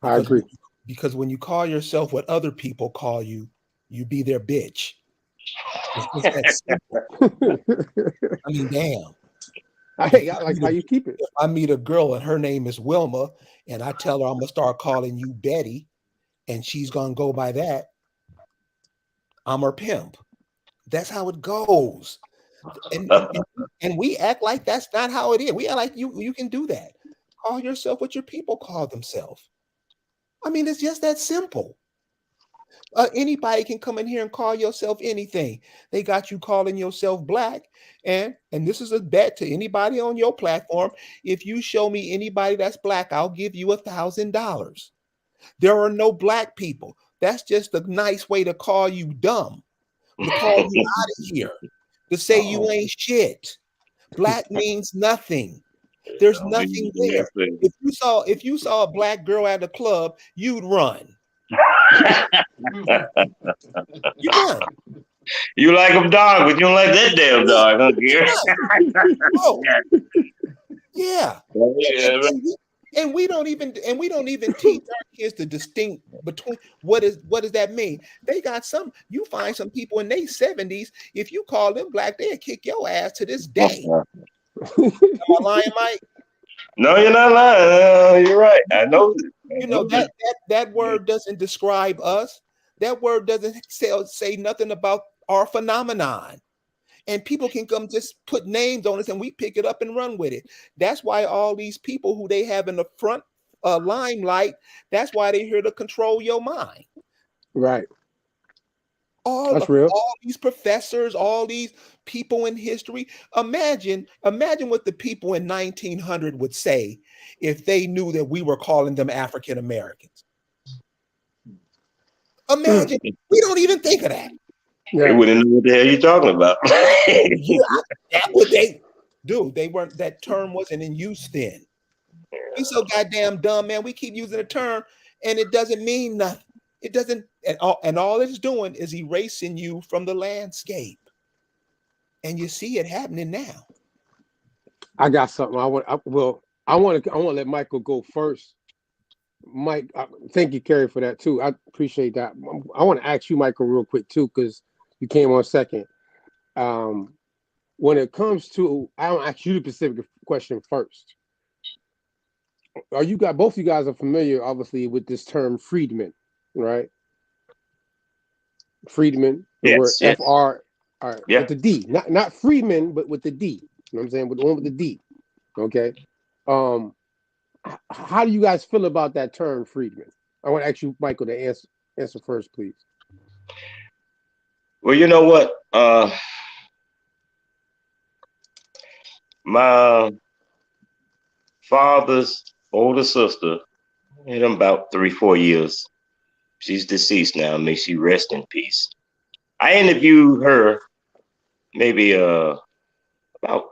I agree. Because when you call yourself what other people call you, you be their bitch. It's that simple. I mean, damn. I like how you keep it. If I meet a girl and her name is Wilma, and I tell her I'm gonna start calling you Betty, and she's gonna go by that, I'm her pimp. That's how it goes. And we act like that's not how it is. We act like you can do that. Call yourself what your people call themselves. I mean, it's just that simple. Anybody can come in here and call yourself anything. They got you calling yourself black, and this is a bet to anybody on your platform. If you show me anybody that's black, I'll give you $1,000. There are no black people. That's just a nice way to call you dumb, to call you out of here, to say you ain't shit. Black means nothing. There's nothing there. If you saw a black girl at a club, you'd run. You run. You like them dog, but you don't like that damn dog, huh, Gary? Oh. Yeah. And we don't even teach our kids the distinct between what does that mean? They got you find some people in their 70s, if you call them black, they'll kick your ass to this day. Am I lying, Mike? No, you're not lying. You're right. I know. That word doesn't describe us. That word doesn't say nothing about our phenomenon. And people can come just put names on us and we pick it up and run with it. That's why all these people who they have in the front limelight, that's why they're here to control your mind. Right. That's real. All these professors, all these people in history. Imagine what the people in 1900 would say if they knew that we were calling them African Americans. Imagine. We don't even think of that. They wouldn't know what the hell you're talking about. That what they do. They weren't. That term wasn't in use then. We so goddamn dumb, man. We keep using the term, and it doesn't mean nothing. It doesn't. And all it's doing is erasing you from the landscape. And you see it happening now. I got something. I want to let Michael go first. Mike, thank you, Kerry, for that too. I appreciate that. I want to ask you, Michael, real quick too, because you came on second. When it comes to, I'll ask you the specific question first. Both you guys are familiar, obviously, with this term freedman, right? Freedman, the word F-R, with the D, not Freedman, but with the D. You know what I'm saying? With the one with the D. Okay. How do you guys feel about that term, freedman? I want to ask you, Michael, to answer first, please. Well, you know what? My father's older sister, in about 3-4 years. She's deceased now. May she rest in peace. I interviewed her maybe about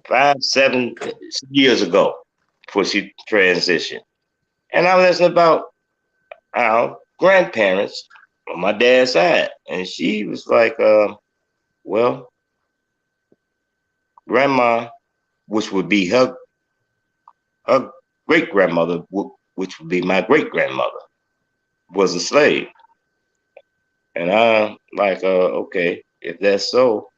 5-7 years ago before she transitioned. And I was asking about our grandparents on my dad's side. And she was like, well, grandma, which would be her great-grandmother, which would be my great-grandmother, was a slave. And I'm like, okay, if that's so,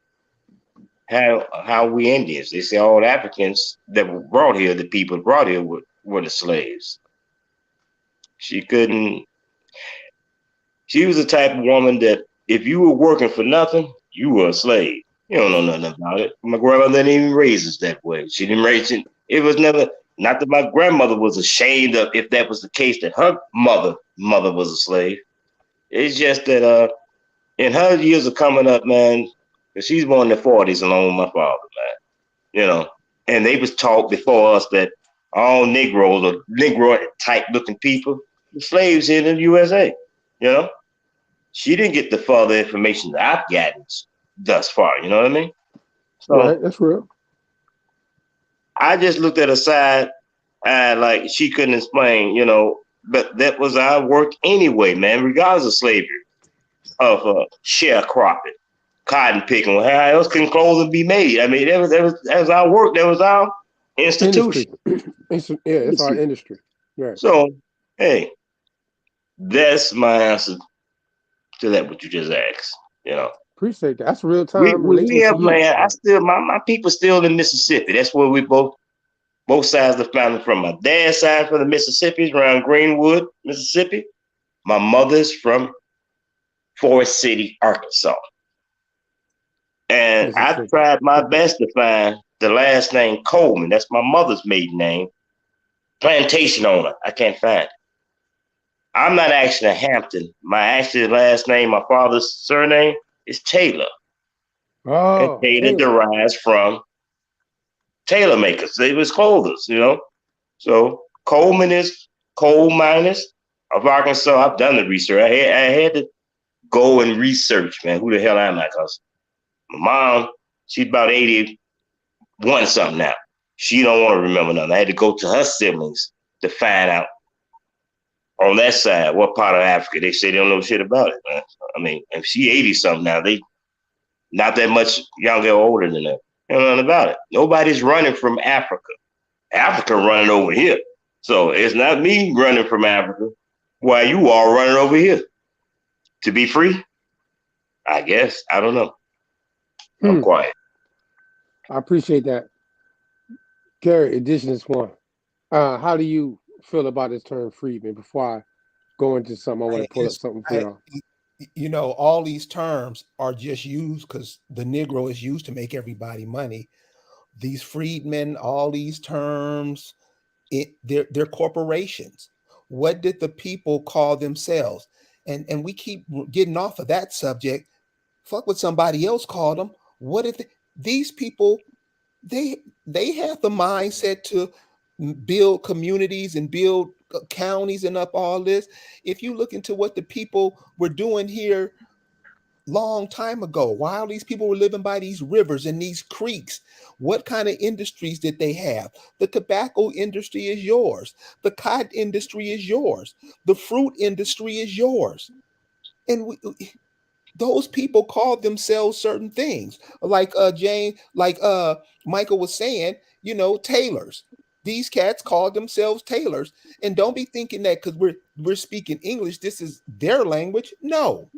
how we Indians? They say all Africans that were brought here, the people brought here were the slaves. She was the type of woman that if you were working for nothing, you were a slave. You don't know nothing about it. My grandmother didn't even raise us that way. She didn't raise it. It was never, not that my grandmother was ashamed of if that was the case that her mother was a slave. It's just that in her years of coming up, man, because she's born in the 40s along with my father, man. You know, and they was taught before us that all Negroes or Negro type looking people, the slaves here in the USA, you know? She didn't get the further information that I've gotten thus far. You know what I mean? So Right, that's real. I just looked at her side like she couldn't explain, you know, but that was our work anyway, man, regardless of slavery, of sharecropping, cotton picking. How else can clothing be made? I mean, that was our work. That was our institution. Industry. Yeah, it's our industry. Right. So, hey, that's my answer to that, what you just asked, you know. Appreciate that. That's real We time relating have, to you. man, I still, my people still in Mississippi. That's where we both sides of the family from. My dad's side from the Mississippi, around Greenwood, Mississippi. My mother's from Forest City, Arkansas. And I tried my best to find the last name Coleman. That's my mother's maiden name. Plantation owner. I can't find it. I'm not actually a Hampton. My actual last name, my father's surname, is Taylor. Oh, and Taylor derives from tailor makers. They was clothers, you know. So Coleman is coal miners of Arkansas. I've done the research. I had to go and research, man. Who the hell am I? Because my mom, she's about 81 something now. She don't want to remember nothing. I had to go to her siblings to find out on that side what part of Africa. They say they don't know shit about it, man. I mean, if she 80 something now, they not that much younger or older than that. They don't know nothing about it. Nobody's running from Africa. Africa running over here. So it's not me running from Africa while you are running over here. To be free? I guess. I don't know. I'm quiet. I appreciate that. Kerry, Indigenous one. How do you feel about this term freedman? Before I go into something, I want to pull up something for y'all. You know, all these terms are just used because the Negro is used to make everybody money. These freedmen, all these terms, they're corporations. What did the people call themselves? And we keep getting off of that subject. Fuck what somebody else called them. What if these people, they have the mindset to build communities and build counties and up all this. If you look into what the people were doing here long time ago, while these people were living by these rivers and these creeks, what kind of industries did they have? The tobacco industry is yours. The cotton industry is yours. The fruit industry is yours. And those people called themselves certain things, like Michael was saying, you know, tailors. These cats called themselves tailors. And don't be thinking that because we're speaking English, this is their language. No.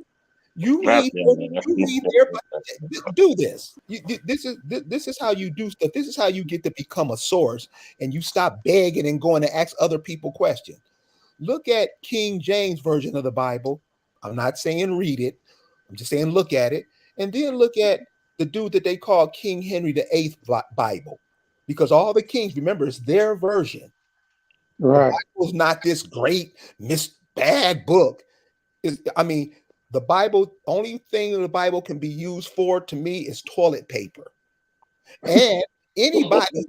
You read their, do this. This is how you do stuff. This is how you get to become a source, and you stop begging and going to ask other people questions. Look at King James Version of the Bible. I'm not saying read it. I'm just saying look at it. And then look at the dude that they call King Henry VIII Bible. Because all the kings, remember, it's their version. Right. The Bible's not this great, bad book. The Bible, only thing the Bible can be used for to me is toilet paper. And anybody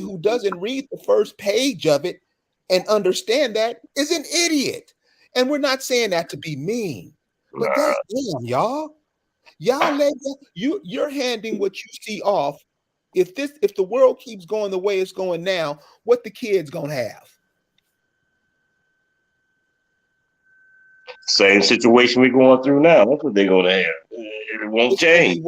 who doesn't read the first page of it and understand that is an idiot. And we're not saying that to be mean, but that's damn, y'all. You're handing what you see off. If the world keeps going the way it's going now, what the kids gonna have? Same situation we're going through now. That's what they're gonna have. It won't change.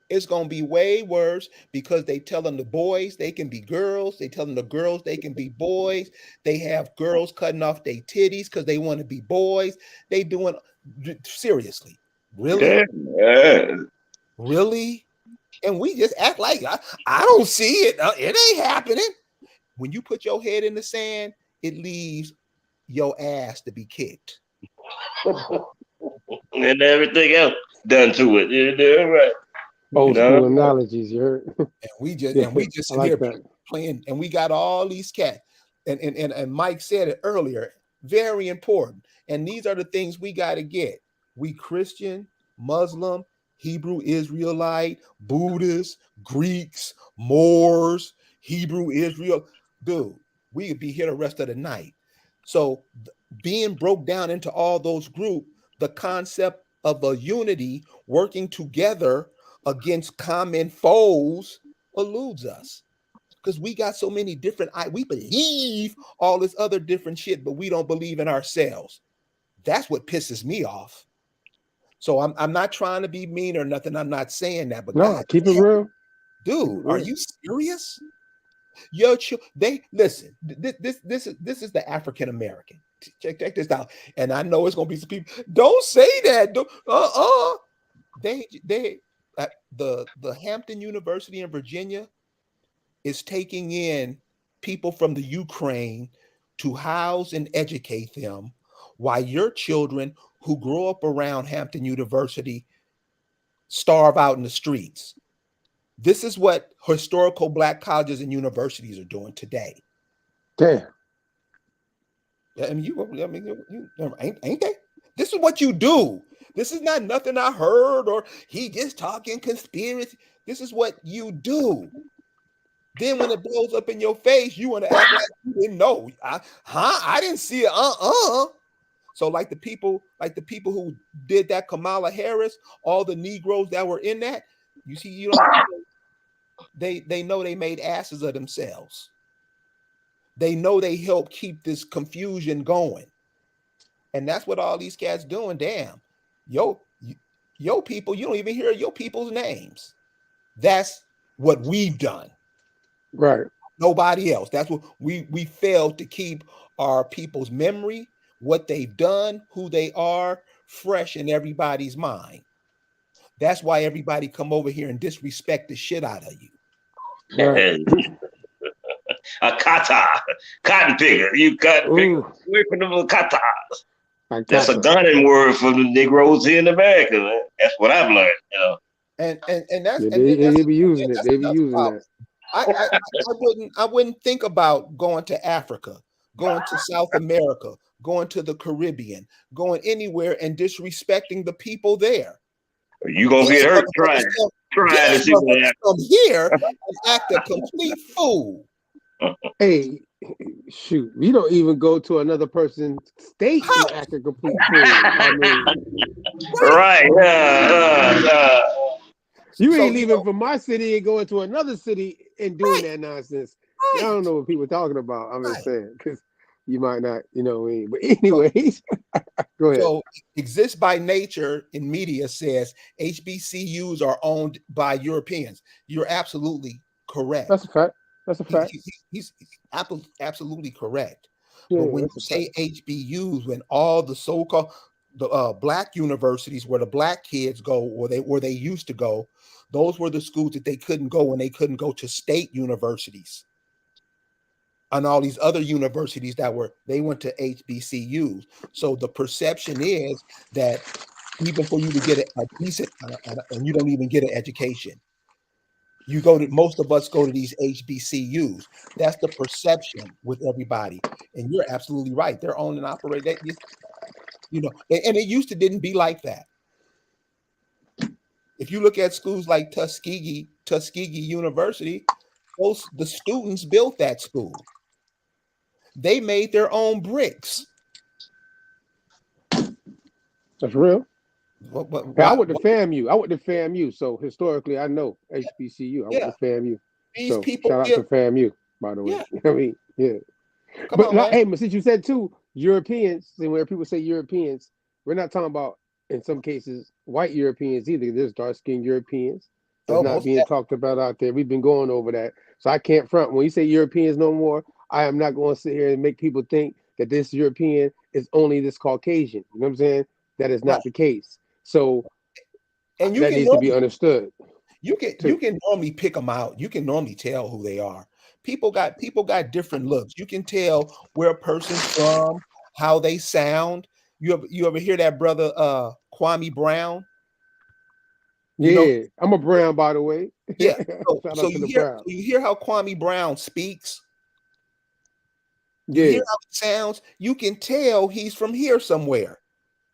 It's gonna be way worse because they tell them the boys they can be girls. They tell them the girls they can be boys. They have girls cutting off their titties because they want to be boys. They doing seriously, really, really, and we just act like I don't see it. It ain't happening. When you put your head in the sand, it leaves your ass to be kicked. And everything else done to it. Yeah, right. Old school analogies, you heard? And we just like here that. playing, and we got all these cats. And Mike said it earlier, very important. And these are the things we got to get. We Christian, Muslim, Hebrew Israelite, Buddhists, Greeks, Moors, Hebrew Israel. Dude, we could be here the rest of the night. So being broke down into all those groups, the concept of a unity working together against common foes eludes us. Because we got so many different, we believe all this other different shit, but we don't believe in ourselves. That's what pisses me off. So I'm not trying to be mean or nothing. I'm not saying that, but No, God keep it damn, real. dude, are you serious? They listen. This is the African American. Check this out. And I know it's gonna be some people. Don't say that. The Hampton University in Virginia is taking in people from the Ukraine to house and educate them, while your children who grow up around Hampton University starve out in the streets. This is what historical Black colleges and universities are doing today. Damn. I mean, ain't they? This is what you do. This is not nothing I heard or he just talking conspiracy. This is what you do. Then when it blows up in your face, you want to act like you didn't know. I didn't see it. So like the people who did that, Kamala Harris, all the Negroes that were in that, you see, they know they made asses of themselves. They know they helped keep this confusion going. And that's what all these cats doing. Damn. Yo people, you don't even hear your people's names. That's what we've done. Right. Nobody else. That's what we failed to keep our people's memory, what they've done, who they are, fresh in everybody's mind. That's why everybody come over here and disrespect the shit out of you. Right. A kata, cotton picker. You cotton picker. Away from them kata. That's a gunning word for the Negroes here in America, man. That's what I've learned. You know? And that's they be using it. They be using that. I wouldn't think about going to Africa, going to South America, going to the Caribbean, going anywhere and disrespecting the people there. You gonna get hurt trying to see what happens. Come here and act a complete fool. Hey, shoot, you don't even go to another person's state and act a complete fool. I mean, right? You ain't leaving from my city and going to another city and doing that nonsense. I don't know what people are talking about. I'm just saying, because you might not, you know what I mean? But anyways, go ahead. So Exist by Nature in media says HBCUs are owned by Europeans. You're absolutely correct. That's a fact. That's a fact. He's absolutely correct. Yeah, but when you say HBUs, when all the so-called Black universities where the Black kids go, or they used to go, those were the schools that they couldn't go when they couldn't go to state universities. And all these other universities they went to HBCUs. So the perception is that even for you to get a decent, and you don't even get an education, most of us go to these HBCUs. That's the perception with everybody. And you're absolutely right. They're owned and operated. And it didn't be like that. If you look at schools like Tuskegee University, the students built that school. They made their own bricks. That's real. I went to FAMU. So historically, I know HBCU. I went to FAMU. These people shout out to FAMU, by the way. Yeah. I mean, yeah. But since you said too, Europeans, and where people say Europeans, we're not talking about, in some cases, white Europeans either. There's dark-skinned Europeans that's not being talked about out there. We've been going over that. So I can't front. When you say Europeans no more, I am not going to sit here and make people think that this European is only this Caucasian. You know what I'm saying? That is not the case. So and that needs to be understood. You can normally pick them out. You can normally tell who they are. People got different looks. You can tell where a person's from, how they sound. You ever hear that brother Kwame Brown? Yeah, I'm a Brown, by the way. Yeah. So you hear how Kwame Brown speaks. You hear how it sounds. You can tell he's from here somewhere.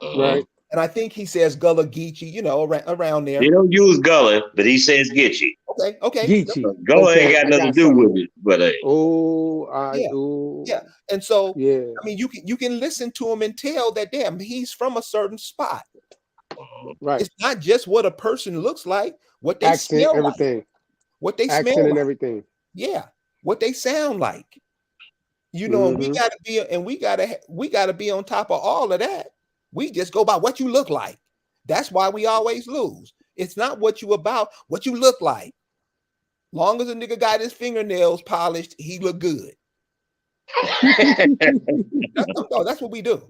Right. And I think he says Gullah Geechee, you know, around there. They don't use Gullah, but he says Gitchy. Okay. Geechee. Gullah Okay, ain't got I nothing to got do something. with it. But Yeah. And so, yeah. I mean, you can listen to him and tell that, damn, he's from a certain spot. Right. It's not just what a person looks like, what they Accent, smell everything. like, what they Accent smell and like. everything. Yeah, what they sound like. You know, and we gotta be on top of all of that. We just go by what you look like. That's why we always lose. It's not what you about, what you look like. Long as a nigga got his fingernails polished, he look good. That's what we do.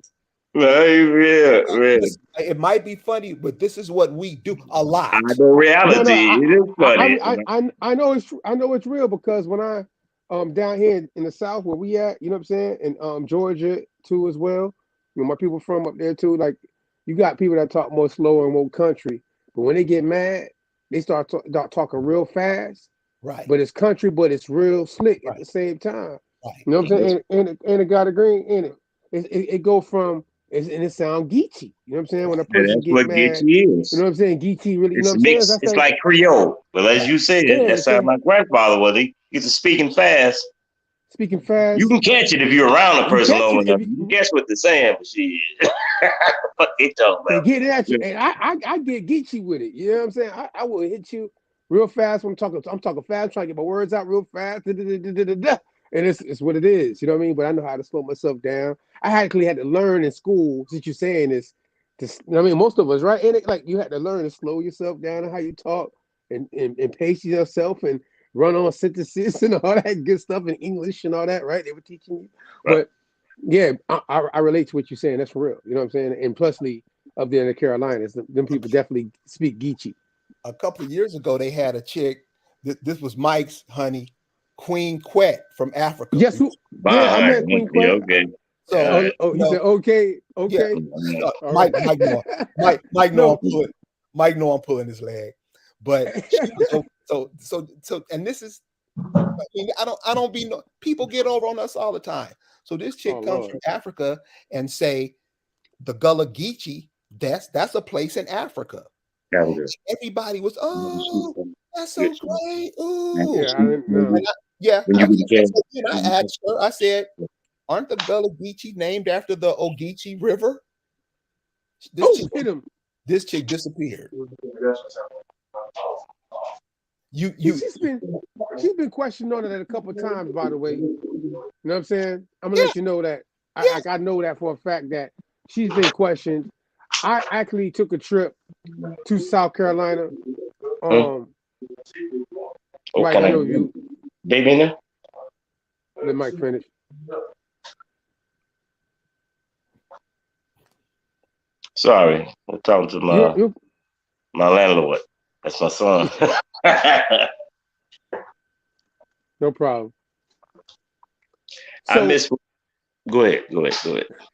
It might be funny, but this is what we do a lot. I know reality. It is funny. I know it's real because when I down here in the South where we at, you know what I'm saying, and Georgia too as well. You know, my people from up there too. Like you got people that talk more slower and more country, but when they get mad, they start talking real fast. Right. But it's country, but it's real slick at the same time. Right. You know what I'm saying? And it got a green in it. It go from and it sound geechee. You know what I'm saying? When a person gets mad, Geechee is. You know what I'm saying? Geechee really, you know It's what I'm saying? mixed, it's like Creole. But as you said, that's how my grandfather was. He's speaking fast. Speaking fast. You can catch it if you're around a person long enough. You can guess what they're saying, but shit. What they talking about? They get at you. And I get geechee with it. You know what I'm saying? I will hit you real fast when I'm talking fast, trying to get my words out real fast. And it's what it is, you know what I mean? But I know how to slow myself down. I actually had to learn in school, since you're saying this, I mean, most of us, right? And like you had to learn to slow yourself down and how you talk and pace yourself and run on sentences and all that good stuff in English and all that, right? They were teaching you. Right. But yeah, I relate to what you're saying. That's for real. You know what I'm saying? And plusly up there in the Carolinas, them people definitely speak Geechee. A couple of years ago, they had a chick, this was Mike's honey, Queen Quet from Africa. Yes, yeah, I met Queen Quet. Okay. So, he said, okay. Yeah. Mike know I'm pulling his leg, but so, and this is, I mean, I don't be no, people get over on us all the time. So this chick comes from Africa and say the Gullah Geechee, that's a place in Africa. Everybody was, that's so great. Ooh. I asked her, I said, aren't the Gullah Geechee named after the Ogeechee River? This chick disappeared. She's been questioned on it a couple of times, by the way. You know what I'm saying? I'm gonna let you know that. I know that for a fact that she's been questioned. I actually took a trip to South Carolina. Right, I know you. Baby in there? Let Mike finish. Sorry, I'm talking to my landlord. That's my son. No problem. So, I miss. Go ahead.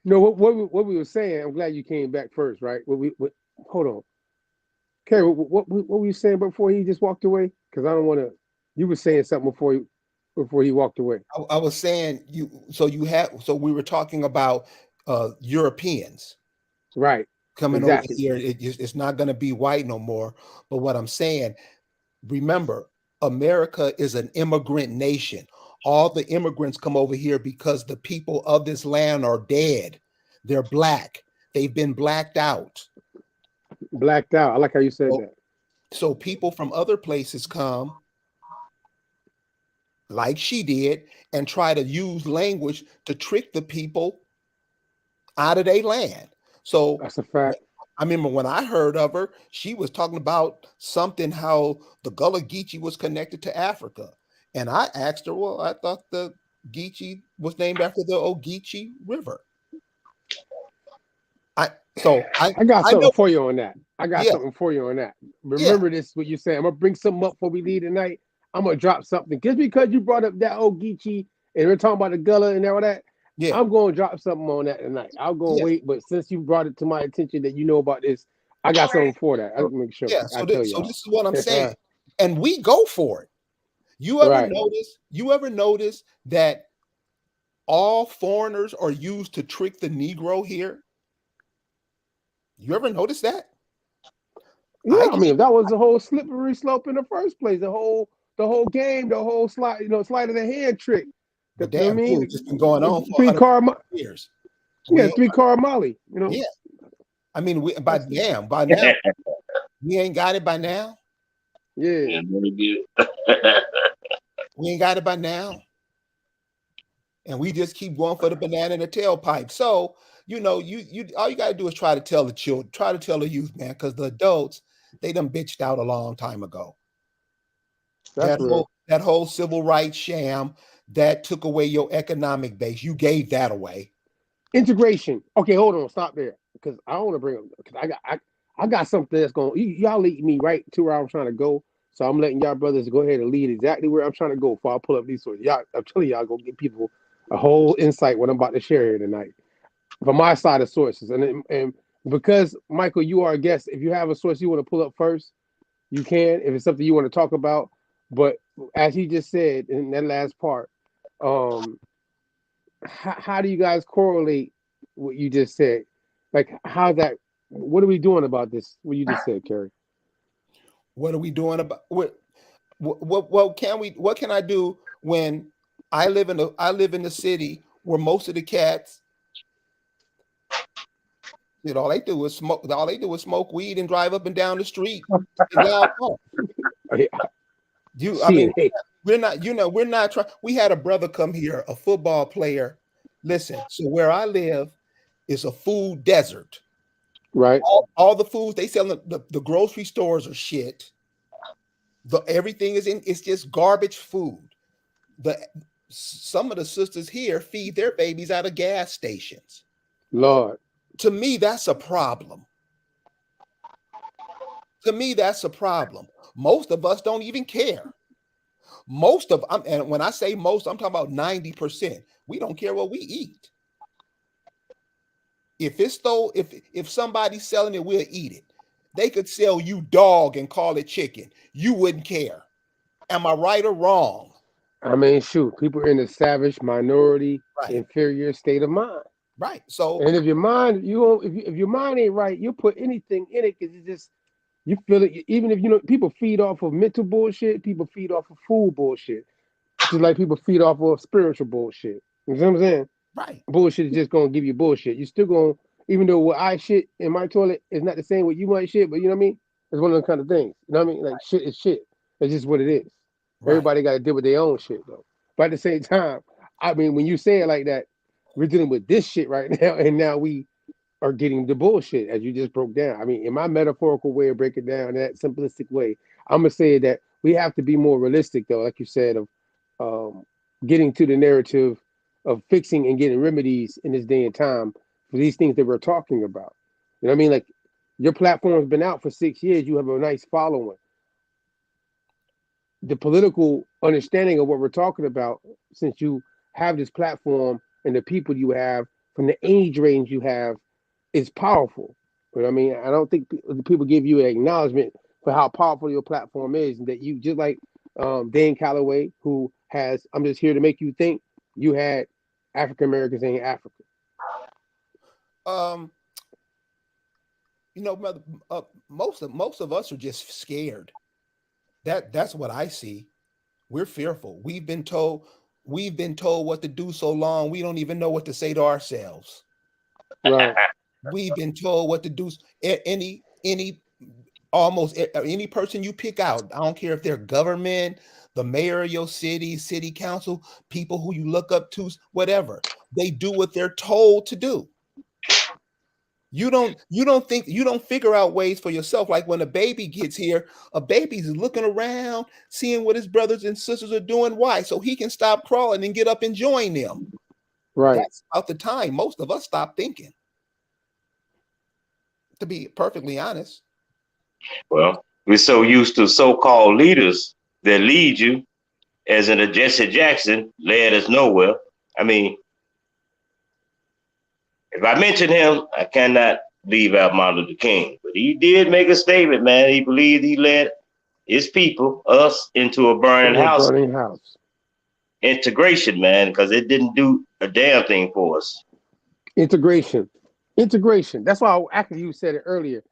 No, what we were saying. I'm glad you came back first, right? Hold on, Kerry. What were you saying before he just walked away? Because I don't want to. You were saying something before he walked away. I was saying so we were talking about Europeans, right? Coming over here. It's not going to be white no more. But what I'm saying, remember, America is an immigrant nation. All the immigrants come over here because the people of this land are dead. They're black. They've been blacked out. Blacked out. I like how you said that. So people from other places come, like she did, and try to use language to trick the people out of their land. So that's a fact. I remember when I heard of her, she was talking about something, how the Gullah Geechee was connected to Africa. And I asked her, well, I thought the Geechee was named after the Ogeechee River. I got something for you on that. Remember this, what you're saying. I'm going to bring something up before we leave tonight. I'm going to drop something. Just because you brought up that Ogeechee and we're talking about the Gullah and all that, I'm going to drop something on that tonight. I'll go wait, but since you brought it to my attention that you know about this, I got something for that. I'll make sure. So this is what I'm saying. And we go for it. You ever notice that all foreigners are used to trick the Negro here? You ever notice that? Yeah, I mean, that was the whole slippery slope in the first place. The whole game, the whole slide, slide of the hand trick. The You know what I damn mean? thing just been going on for 3-car, years. yeah, 3-car Molly. Yeah. I mean, by now, we ain't got it by now. Yeah. We ain't got it by now. And we just keep going for the banana in the tailpipe. So, you all you got to do is try to tell the children, try to tell the youth, man, because the adults, they done bitched out a long time ago. That's real. That whole civil rights sham that took away your economic base. You gave that away. Integration. Okay, hold on, stop there, because I want to bring up, because I got something that's going. Y'all lead me right to where I'm trying to go. So I'm letting y'all brothers go ahead and lead exactly where I'm trying to go before I pull up these sources. I'm telling y'all, go get people a whole insight what I'm about to share here tonight from my side of sources. And because Michael, you are a guest, if you have a source you want to pull up first, you can. If it's something you want to talk about, but as he just said in that last part, how do you guys correlate what you just said? Like, what are we doing about this? What you just said, Kerry? What are we doing about what can I do when I live in the city where most of the cats, all they do is smoke weed and drive up and down the street. We're not trying. We had a brother come here, a football player. Listen, so where I live is a food desert. Right. All the foods they sell in the grocery stores are shit. Everything it's just garbage food. Some of the sisters here feed their babies out of gas stations. Lord. To me, that's a problem. Most of us don't even care. And when I say most, I'm talking about 90%. We don't care what we eat. If somebody's selling it, we'll eat it. They could sell you dog and call it chicken. You wouldn't care. Am I right or wrong? I mean, shoot, people are in a savage minority, inferior state of mind. Right. So, and if your mind, if your mind ain't right, you put anything in it because you feel it. Even if people feed off of mental bullshit, people feed off of food bullshit, just like people feed off of spiritual bullshit. You know what I'm saying? Right. Bullshit is just gonna give you bullshit. You still gonna, even though what I shit in my toilet is not the same what you might shit, but you know what I mean? It's one of those kind of things. You know what I mean? Like shit is shit. It's just what it is. Right. Everybody got to deal with their own shit though. But at the same time, I mean, when you say it like that, we're dealing with this shit right now, and now we are getting the bullshit as you just broke down. I mean, in my metaphorical way of breaking down in that simplistic way, I'm gonna say that we have to be more realistic though, like you said, of getting to the narrative of fixing and getting remedies in this day and time for these things that we're talking about. You know what I mean? Like, your platform's been out for 6 years. You have a nice following. The political understanding of what we're talking about, since you have this platform and the people you have from the age range you have, is powerful. You know what I mean? I don't think people give you an acknowledgement for how powerful your platform is, and that you, just like Dan Calloway, who has "I'm Just Here to Make You Think," you had African Americans in Africa. Most of us are just scared. That's what I see. We're fearful. We've been told what to do so long, we don't even know what to say to ourselves. Right. We've been told what to do. Almost any person you pick out, I don't care if they're government, the mayor of your city council, people who you look up to, whatever, they do what they're told to do. You don't figure out ways for yourself. Like when a baby gets here, a baby's looking around, seeing what his brothers and sisters are doing. Why? So he can stop crawling and get up and join them. Right. That's about the time most of us stop thinking, to be perfectly honest. Well, we're so used to so-called leaders that lead you, as in a Jesse Jackson led us nowhere. I mean, if I mention him, I cannot leave out Martin Luther King. But he did make a statement, man. He believed he led his people, us, into a burning house. Integration, man, because it didn't do a damn thing for us. Integration. Integration. That's why actually you said it earlier.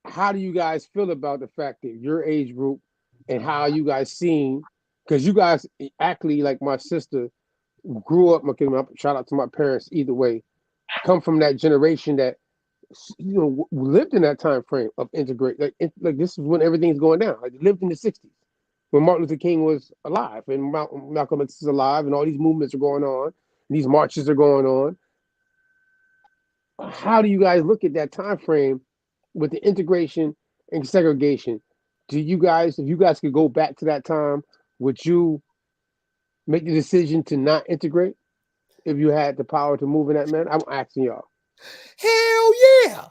How do you guys feel about the fact that your age group and how you guys seeing? Because you guys actually, like my sister, grew up. Shout out to my parents. Either way, come from that generation that lived in that time frame of integrate. Like this is when everything's going down. Like lived in the '60s when Martin Luther King was alive and Malcolm X is alive, and all these movements are going on, and these marches are going on. How do you guys look at that time frame with the integration and segregation? Do you guys, if you guys could go back to that time, would you make the decision to not integrate if you had the power to move in that manner? I'm asking y'all. Hell yeah.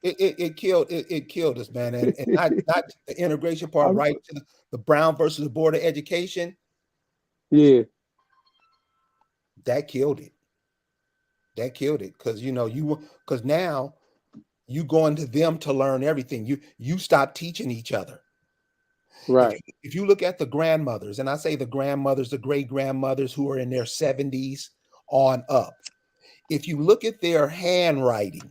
It killed us, man, and not the integration part, right? To the Brown versus the Board of Education. Yeah, that killed it. That killed it because because now you going to them to learn everything. You stop teaching each other. Right. If you look at the grandmothers, and I say the grandmothers, the great grandmothers who are in their 70s on up. If you look at their handwriting,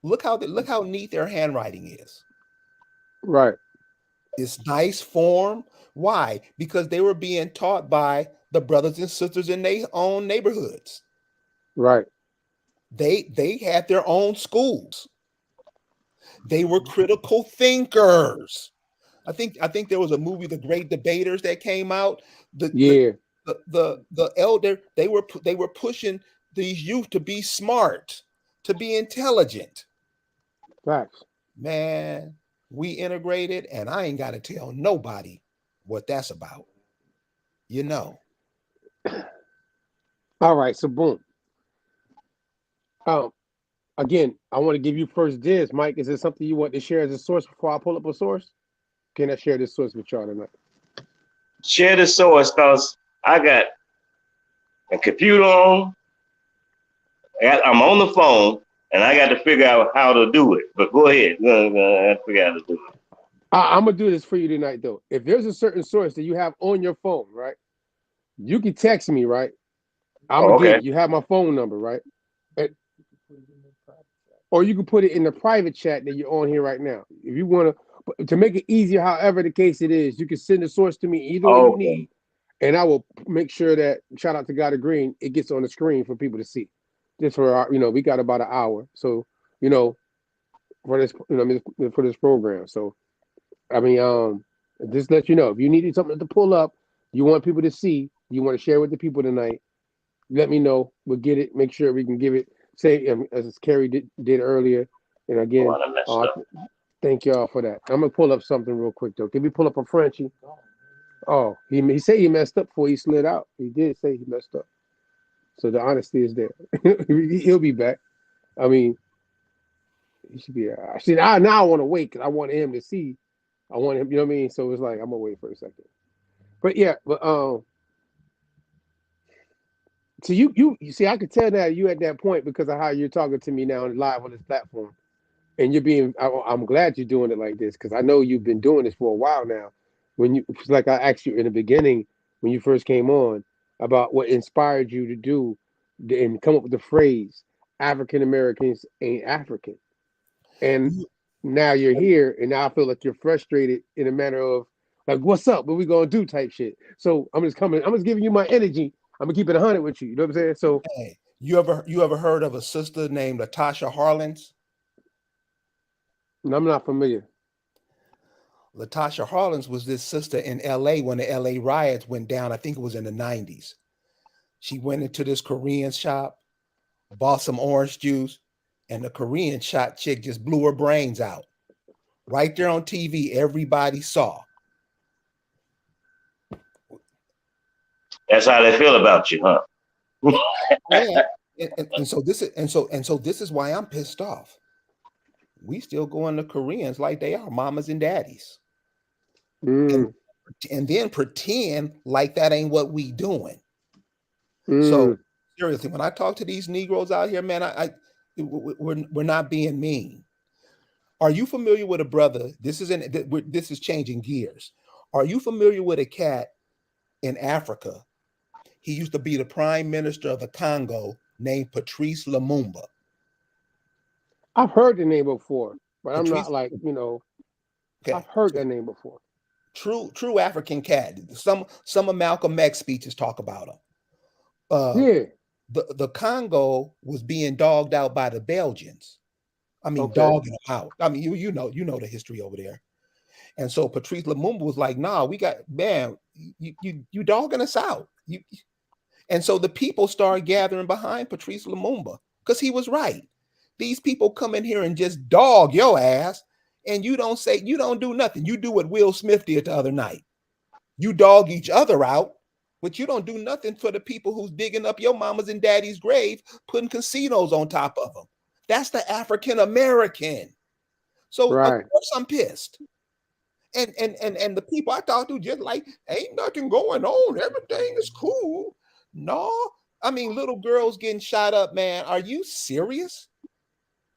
look how neat their handwriting is. Right. It's nice form. Why? Because they were being taught by the brothers and sisters in their own neighborhoods. Right. They had their own schools. They were critical thinkers. I think there was a movie, The Great Debaters, that came out. The elder, they were pushing these youth to be smart, to be intelligent. Facts. Man, we integrated, and I ain't got to tell nobody what that's about. All right, so boom. Again, I want to give you first dibs. Mike, is there something you want to share as a source before I pull up a source? Can I share this source with y'all tonight? Share the source, because I got a computer on. I'm on the phone, and I got to figure out how to do it. But go ahead. I figure out how to do it. I'm going to do this for you tonight, though. If there's a certain source that you have on your phone, right, you can text me, right? I'm going to get it. You have my phone number, right? Or you can put it in the private chat that you're on here right now. If you want to make it easier, however the case it is, you can send the source to me either way you need, and I will make sure that, shout out to God of Green, it gets on the screen for people to see. Just for our, we got about an hour, so for this, for this program. So, I mean, just let you know if you needed something to pull up, you want people to see, you want to share with the people tonight. Let me know. We'll get it. Make sure we can give it. Say as Kerry did earlier, and again, thank y'all for that. I'm gonna pull up something real quick though. Can we pull up a Frenchie? Oh, he said he messed up before he slid out. He did say he messed up, so the honesty is there. He'll be back. I mean, he should be. See, now I want to wait because I want him to see. I want him. You know what I mean? So it's like I'm gonna wait for a second. But yeah, so you see, I could tell that you at that point because of how you're talking to me now live on this platform, and you're being. I'm glad you're doing it like this because I know you've been doing this for a while now. Like I asked you in the beginning when you first came on about what inspired you to do and come up with the phrase "African Americans ain't African," and now you're here, and now I feel like you're frustrated in a manner of like, "What's up? What we gonna do?" type shit. So I'm just giving you my energy. I'm gonna keep it 100 with you. You know what I'm saying? So, hey, you ever heard of a sister named Latasha Harlins? I'm not familiar. Latasha Harlins was this sister in LA when the LA riots went down. I think it was in the 90s. She went into this Korean shop, bought some orange juice, and the Korean shop chick just blew her brains out. Right there on TV, everybody saw. That's how they feel about you, huh? Yeah. And so this is why I'm pissed off. We still going to Koreans like they are mamas and daddies. And then pretend like that ain't what we doing. So seriously, when I talk to these Negroes out here, man, we're not being mean. Are you familiar with a brother? This is changing gears. Are you familiar with a cat in Africa? He used to be the prime minister of the Congo, named Patrice Lumumba. I've heard the name before, but I'm Patrice, not like, okay. I've heard that name before. True African cat. Some of Malcolm X speeches talk about him. Yeah. The Congo was being dogged out by the Belgians. I mean, Okay. dogging them out. I mean, you know the history over there. And so Patrice Lumumba was like, "Nah, we got, man, you dogging us out." And so the people started gathering behind Patrice Lumumba because he was right. These people come in here and just dog your ass, and you don't do nothing. You do what Will Smith did the other night. You dog each other out, but you don't do nothing for the people who's digging up your mama's and daddy's grave, putting casinos on top of them. That's the African American. So right. Of course I'm pissed. And the people I talk to just like, ain't nothing going on. Everything is cool. No, I mean, little girls getting shot up, man. Are you serious?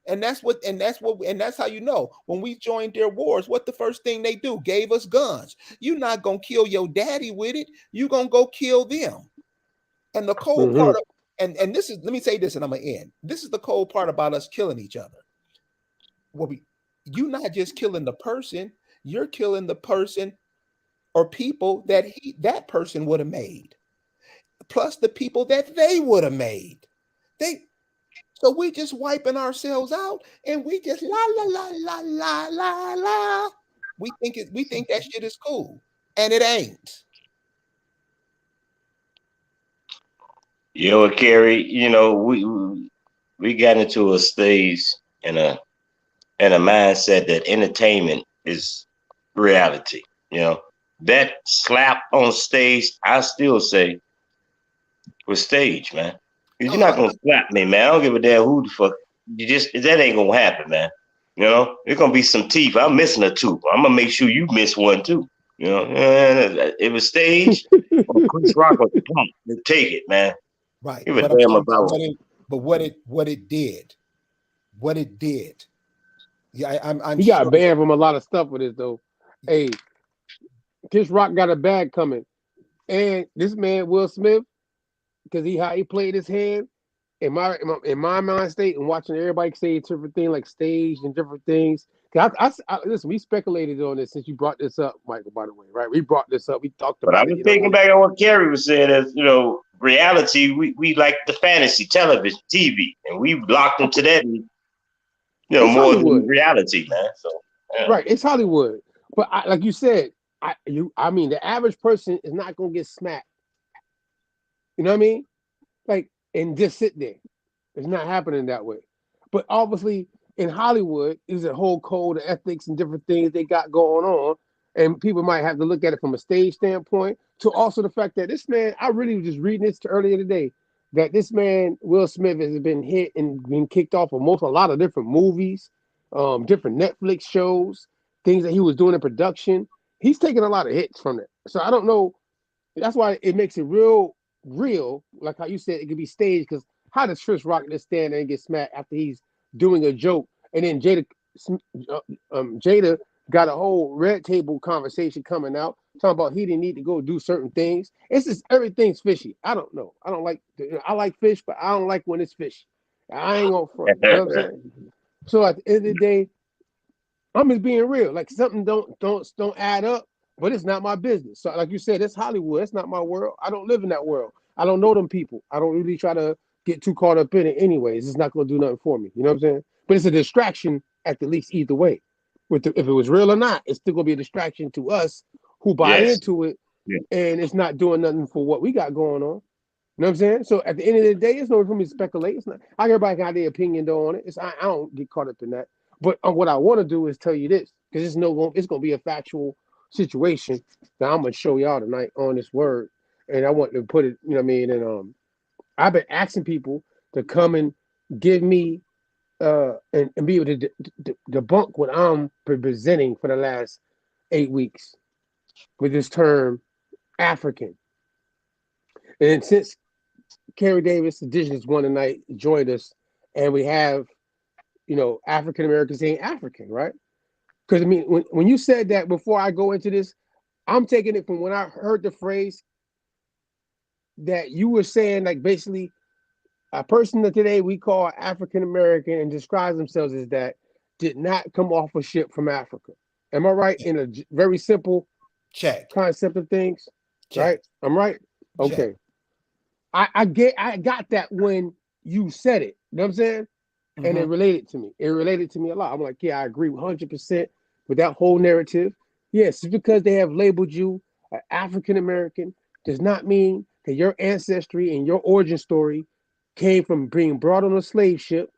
And that's how you know when we joined their wars, what the first thing they do, gave us guns. You're not gonna kill your daddy with it, you're gonna go kill them. And the cold part of and this is, let me say this and I'm gonna end. This is the cold part about us killing each other. You're not just killing the person, you're killing the person or people that person would have made, plus the people that they would have made. So we just wiping ourselves out, and we just la la la la la la la. We think that shit is cool, and it ain't. Kerry, we got into a stage and a mindset that entertainment is reality. That slap on stage, I still say, was stage, man. You're not gonna slap me, man. I don't give a damn who the fuck. That ain't gonna happen, man. There's gonna be some teeth. I'm missing a tooth. I'm gonna make sure you miss one too. It was staged. Chris Rock was pumped to take it, man. Right. Give a damn about what it did. Yeah, I'm. He got banned from a lot of stuff with this though. Hey, Chris Rock got a bag coming, and this man Will Smith, because how he played his hand, in my mind state, and watching everybody say different things like stage and different things. Listen, we speculated on this since you brought this up, Michael. By the way, right? We brought this up. We talked about it. But I was thinking back on what Kerry was saying, as reality. We like the fantasy television, TV, and we locked into that. More Hollywood. than reality, man. So right, it's Hollywood. But like you said, I mean, the average person is not gonna get smacked. You know what I mean? Like, and just sit there. It's not happening that way. But obviously, in Hollywood, there's a whole code of ethics and different things they got going on. And people might have to look at it from a stage standpoint, to also the fact that this man, I really was just reading this earlier today, that this man, Will Smith, has been hit and been kicked off of a lot of different movies, different Netflix shows, things that he was doing in production. He's taking a lot of hits from it. So I don't know. That's why it makes it real, like how you said it could be staged, because how does Chris Rock just stand there and get smacked after he's doing a joke, and then Jada got a whole red table conversation coming out talking about he didn't need to go do certain things. It's just everything's fishy. I don't know. I like fish, but I don't like when it's fishy. I ain't gonna front. You know what I'm saying? So at the end of the day, I'm just being real. Like, something don't add up, but it's not my business. So like you said, it's Hollywood. It's not my world. I don't live in that world. I don't know them people. I don't really try to get too caught up in it anyways. It's not going to do nothing for me. You know what I'm saying? But it's a distraction at the least either way. If it was real or not, it's still going to be a distraction to us who buy into it, and it's not doing nothing for what we got going on. You know what I'm saying? So at the end of the day, it's no for me to speculate. It's not. Everybody can have their opinion though on it. I don't get caught up in that. But what I want to do is tell you this, because it's going to be a factual situation that I'm going to show y'all tonight on this word, and I want to put it. You know what I mean? And I've been asking people to come and give me and be able to debunk what I'm presenting for the last 8 weeks with this term African. And since Kerry Davis, Indigenous One tonight, joined us, and we have, African Americans saying African, right? Because I mean, when you said that, before I go into this, I'm taking it from when I heard the phrase that you were saying, like basically a person that today we call African American and describes themselves as that did not come off a ship from Africa. Am I right in a very simple concept of things? Right? I'm right? Okay. I got that when you said it. You know what I'm saying? And it related to me. It related to me a lot. I'm like, yeah, I agree 100% with that whole narrative. Yes, just because they have labeled you an African American does not mean that your ancestry and your origin story came from being brought on a slave ship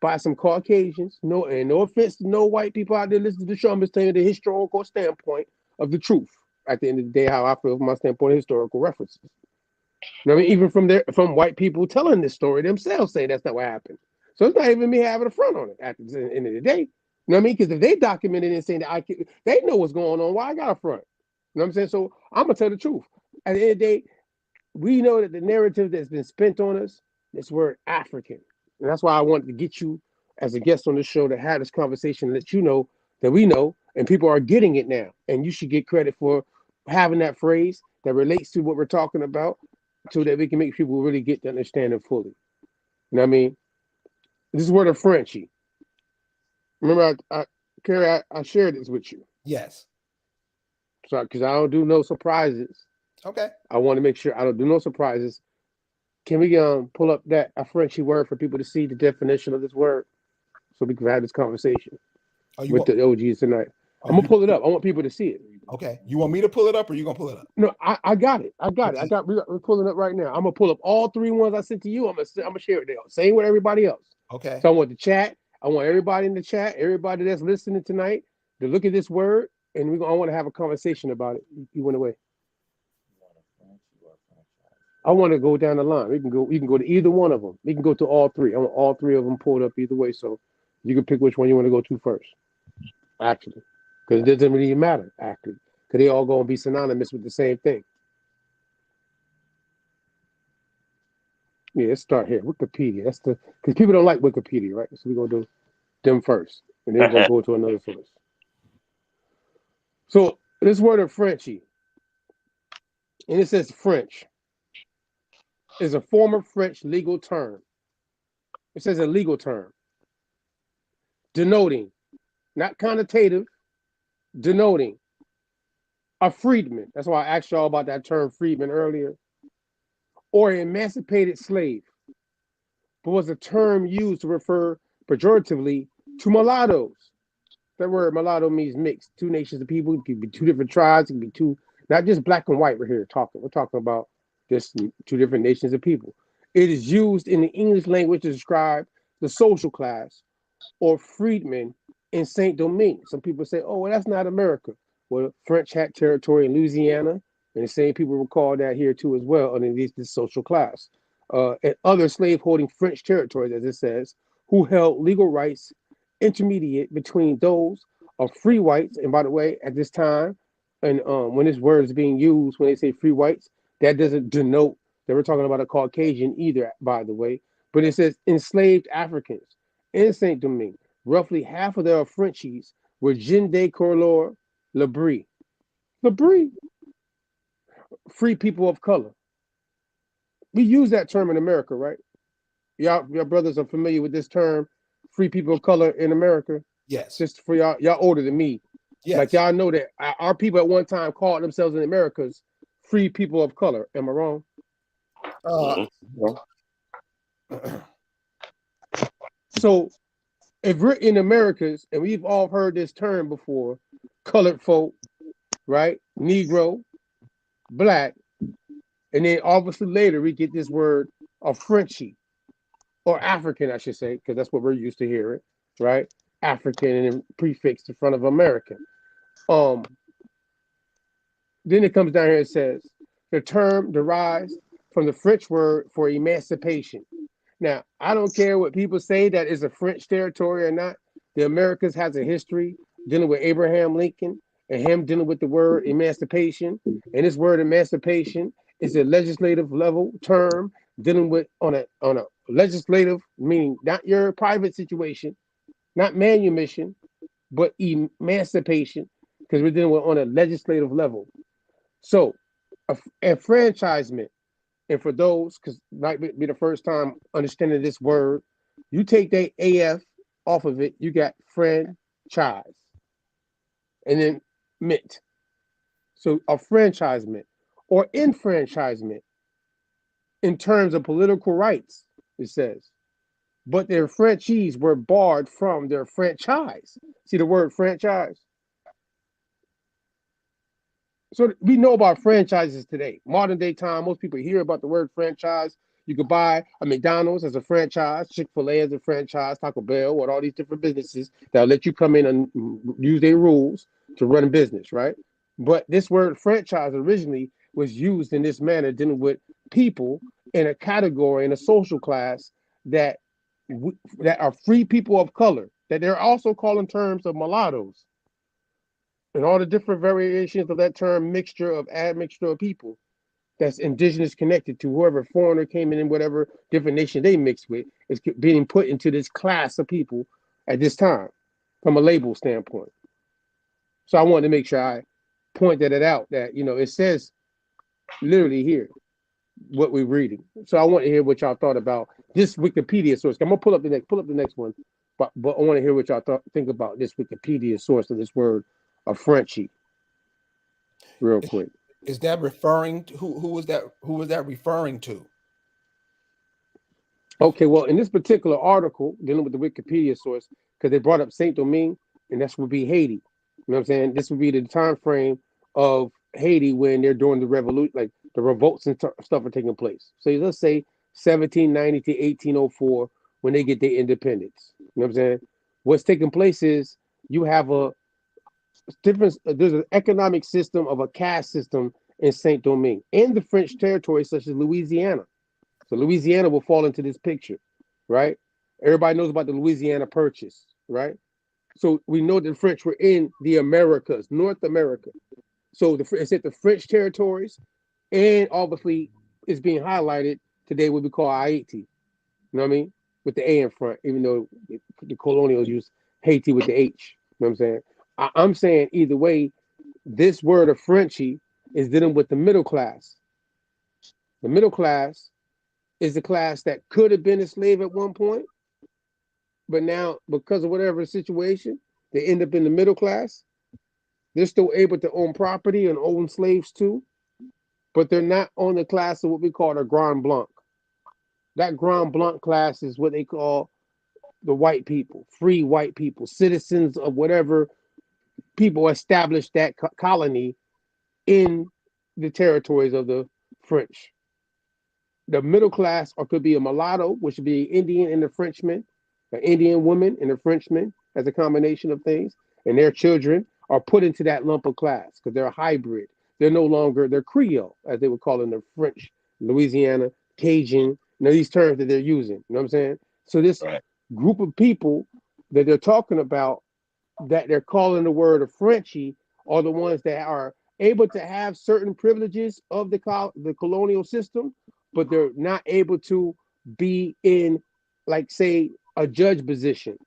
by some Caucasians. No, and no offense to no white people out there listening to the show. I'm just telling you the historical standpoint of the truth. At the end of the day, how I feel from my standpoint of historical references. You know what I mean? Even from white people telling this story themselves, saying that's not what happened. So it's not even me having a front on it at the end of the day. You know what I mean? Because if they documented it and saying that they know what's going on, why I got a front? You know what I'm saying? So I'm gonna tell the truth. At the end of the day, we know that the narrative that's been spent on us, this word African. And that's why I wanted to get you as a guest on the show to have this conversation and let you know that we know and people are getting it now. And you should get credit for having that phrase that relates to what we're talking about so that we can make people really get to understand it fully. You know what I mean? This is word of Frenchie. Remember, Kerry, I shared this with you. Yes. So, because I don't do no surprises. Okay. I want to make sure I don't do no surprises. Can we pull up a Frenchie word for people to see the definition of this word so we can have this conversation with the OGs tonight? I'm going to pull it up. I want people to see it. Okay. You want me to pull it up or you going to pull it up? No, I got it. We're pulling it up right now. I'm going to pull up all three ones I sent to you. I'm going to share it there. Same with everybody else. Okay. So I want the chat. I want everybody in the chat, everybody that's listening tonight to look at this word, and I want to have a conversation about it. You went away. I want to go down the line. We can go to either one of them. We can go to all three. I want all three of them pulled up either way, so you can pick which one you want to go to first. Actually, because it doesn't really matter. Actually, because they all going to be synonymous with the same thing. Yeah, let's start here. Wikipedia. Because people don't like Wikipedia, right? So we're gonna do them first, and then we're gonna go to another source. So this word of Frenchie, and it says French, is a former French legal term. It says a legal term, denoting, not connotative, denoting a freedman. That's why I asked y'all about that term freedman earlier. Or emancipated slave, but was a term used to refer pejoratively to mulattoes. That word mulatto means mixed, two nations of people. It could be two different tribes. It could be two, not just black and white. We're talking about just two different nations of people. It is used in the English language to describe the social class or freedmen in Saint-Domingue. Some people say, oh, well, that's not America. Well, French had territory in Louisiana, and the same people will call that here too as well underneath this social class. And other slave-holding French territories, as it says, who held legal rights intermediate between those of free whites. And by the way, at this time, and when this word is being used, when they say free whites, that doesn't denote that we're talking about a Caucasian either, by the way. But it says enslaved Africans in Saint-Domingue. Roughly half of their Frenchies were gens de couleur Labrie. Free people of color. We use that term in America, right? Y'all brothers are familiar with this term, free people of color in America? Yes. Just for y'all older than me. Yes. Like y'all know that our people at one time called themselves in America's free people of color. Am I wrong? So if we're in Americas, and we've all heard this term before, colored folk, right? Negro, black, and then obviously later we get this word of Frenchie, or African, I should say, because that's what we're used to hearing, right? African and then prefix in front of American. Then it comes down here and says, the term derives from the French word for emancipation. Now, I don't care what people say that is a French territory or not. The Americas has a history dealing with Abraham Lincoln and him dealing with the word emancipation. And this word emancipation is a legislative level term dealing with on a legislative, meaning not your private situation, not manumission, but emancipation, because we're dealing with on a legislative level. So, enfranchisement And for those, because might be the first time understanding this word, you take that AF off of it, you got franchise, and then mint. So a franchisement or enfranchisement in terms of political rights, it says. But their franchisees were barred from their franchise. See the word franchise? So we know about franchises today. Modern day time, most people hear about the word franchise. You could buy a McDonald's as a franchise, Chick-fil-A as a franchise, Taco Bell, or all these different businesses that'll let you come in and use their rules to run a business, right? But this word franchise originally was used in this manner, dealing with people in a category, in a social class that are free people of color, that they're also calling terms of mulattoes. And all the different variations of that term, mixture of people that's indigenous connected to whoever foreigner came in whatever different nation they mixed with, is being put into this class of people at this time from a label standpoint. So I wanted to make sure I pointed it out that, it says literally here what we're reading. So I want to hear what y'all thought about this Wikipedia source. I'm gonna pull up the next one, but I want to hear what y'all think about this Wikipedia source of this word of Frenchie, real quick. Is that referring to who was that referring to? Okay, well, in this particular article dealing with the Wikipedia source, because they brought up Saint Domingue, and that would be Haiti. You know what I'm saying? This would be the time frame of Haiti when they're doing the revolution, like the revolts and stuff are taking place. So let's say 1790 to 1804 when they get their independence. You know what I'm saying? What's taking place is you have a difference. There's an economic system of a caste system in Saint Domingue and the French territories such as Louisiana. So Louisiana will fall into this picture, right? Everybody knows about the Louisiana Purchase, right? So we know the French were in the Americas, North America. So it's at the French territories, and obviously it's being highlighted today what we call Haiti. You know what I mean? With the A in front, even though the colonials use Haiti with the H. You know what I'm saying? I'm saying either way, this word of Frenchie is dealing with the middle class. The middle class is the class that could have been a slave at one point, but now because of whatever situation, they end up in the middle class. They're still able to own property and own slaves too, but they're not on the class of what we call the Grand Blanc. That Grand Blanc class is what they call the white people, free white people, citizens of whatever people established that colony in the territories of the French. The middle class, or could be a mulatto, which would be Indian and a Frenchman, an Indian woman and a Frenchman, as a combination of things, and their children are put into that lump of class because they're a hybrid. They're Creole, as they would call it in the French, Louisiana, Cajun, these terms that they're using. You know what I'm saying? So this group of people that they're talking about, that they're calling the word of Frenchie, are the ones that are able to have certain privileges of the colonial system, but they're not able to be in, like, say, a judge position.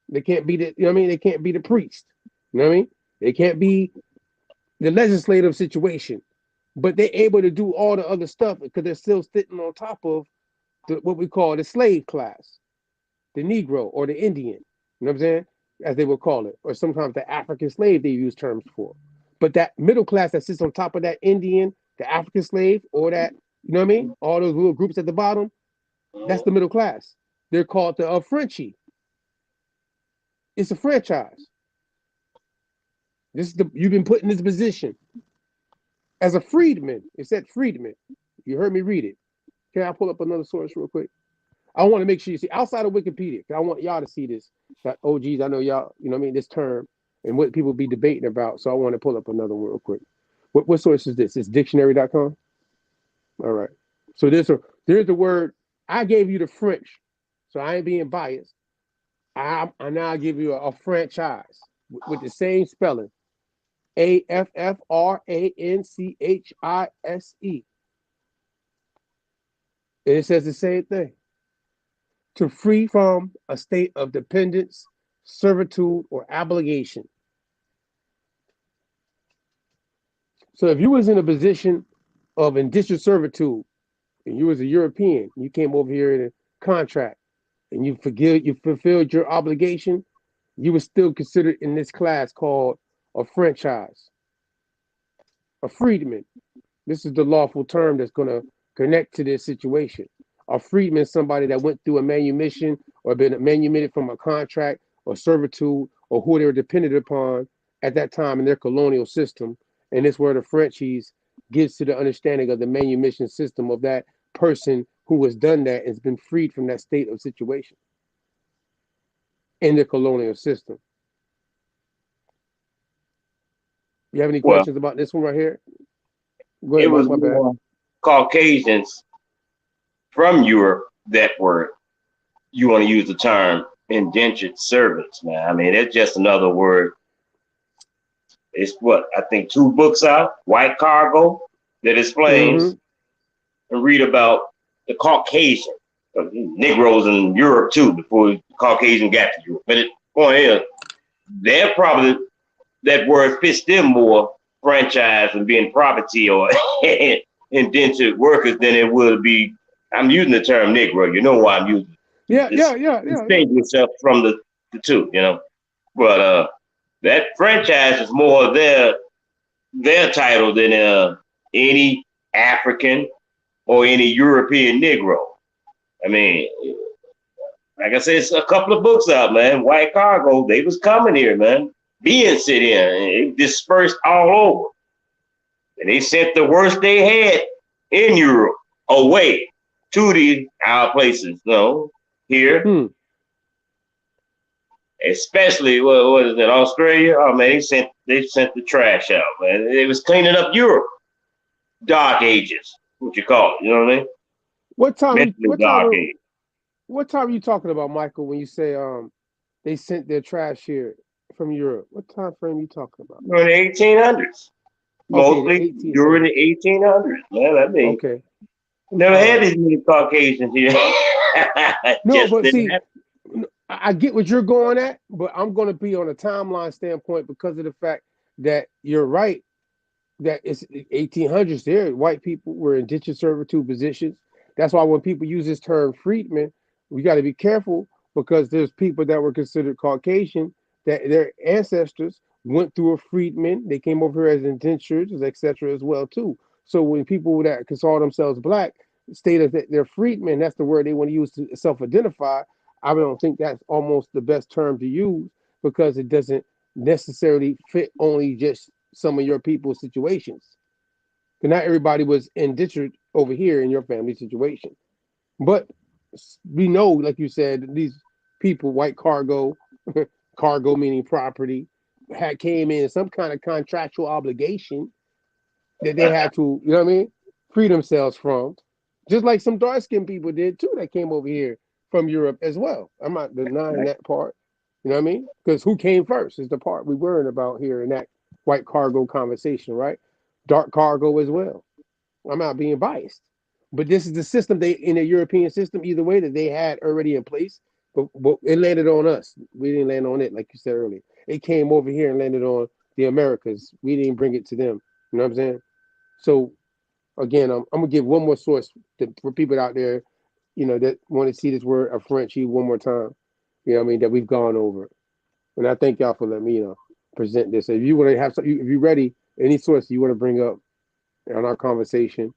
They can't be they can't be the priest. You know what I mean? They can't be the legislative situation, but they're able to do all the other stuff because they're still sitting on top of what we call the slave class, the Negro or the Indian. You know what I'm saying? As they would call it, or sometimes the African slave they use terms for. But that middle class that sits on top of that Indian, the African slave, or that, you know what I mean? All those little groups at the bottom, that's the middle class. They're called the Frenchie. It's a franchise. You've been put in this position as a freedman. It said freedman. You heard me read it. Can I pull up another source real quick? I want to make sure you see outside of Wikipedia. I want y'all to see this. That OGs, I know y'all, you know what I mean, this term and what people be debating about. So I want to pull up another one real quick. What source is this? It's dictionary.com. All right. So there's the word. I gave you the French, so I ain't being biased. I now give you a franchise with the same spelling. AFFRANCHISE. And it says the same thing. To free from a state of dependence, servitude, or obligation. So if you was in a position of indentured servitude, and you was a European, you came over here in a contract, and you fulfilled your obligation, you were still considered in this class called a franchise, a freedman. This is the lawful term that's going to connect to this situation. A freedman is somebody that went through a manumission or been manumitted from a contract or servitude or who they were dependent upon at that time in their colonial system. And it's where the Frenchies gets to the understanding of the manumission system of that person who has done that and has been freed from that state of situation in the colonial system. You have any questions about this one right here? Go ahead, it was Mike, my bad. more Caucasians from Europe that were, you want to use the term indentured servants, man. I mean, it's just another word. It's what, I think 2 books out, White Cargo, that explains and read about the Caucasian, Negroes in Europe too, before Caucasian got to Europe. But the point is, they're probably, that word fits them more franchise and being property or indentured workers than it would be. I'm using the term Negro. You know why I'm using it. Yeah. Distinguish yourself from the two, you know. But that franchise is more their title than any African or any European Negro. I mean, like I said, it's a couple of books out, man. White Cargo, they was coming here, man. Being sit in, it dispersed all over. And they sent the worst they had in Europe away to our places, you know, here. Especially what is it, Australia? Oh man, they sent the trash out, man. It was cleaning up Europe. Dark Ages, what you call it, you know what I mean? What time are you talking about, Michael, when you say they sent their trash here from Europe? What time frame are you talking about? During the 1800s. Mostly during the 1800s, man. I mean, never had as many Caucasians here. No, but see, I get what you're going at, but I'm going to be on a timeline standpoint because of the fact that you're right, that it's 1800s there. White people were in indentured servitude positions. That's why when people use this term freedmen, we got to be careful because there's people that were considered Caucasian that their ancestors went through a freedman. They came over here as indentures, etc. as well too. So when people that can call themselves black state that they're freedmen, that's the word they want to use to self-identify. I don't think that's almost the best term to use because it doesn't necessarily fit only just some of your people's situations. Because not everybody was indentured over here in your family situation. But we know, like you said, these people, white cargo, cargo meaning property, came in some kind of contractual obligation that they had to, you know what I mean, free themselves from. Just like some dark-skinned people did too that came over here from Europe as well. I'm not denying that part. You know what I mean? Because who came first is the part we worrying about here in that white cargo conversation, right? Dark cargo as well. I'm not being biased. But this is the system in the European system, either way, that they had already in place. But it landed on us. We didn't land on it, like you said earlier. It came over here and landed on the Americas. We didn't bring it to them. You know what I'm saying? So again, I'm gonna give one more source for people out there, you know, that want to see this word of Frenchie one more time. You know what I mean? That we've gone over. And I thank y'all for letting me, present this. If you want to have if you're ready, any source you want to bring up on our conversation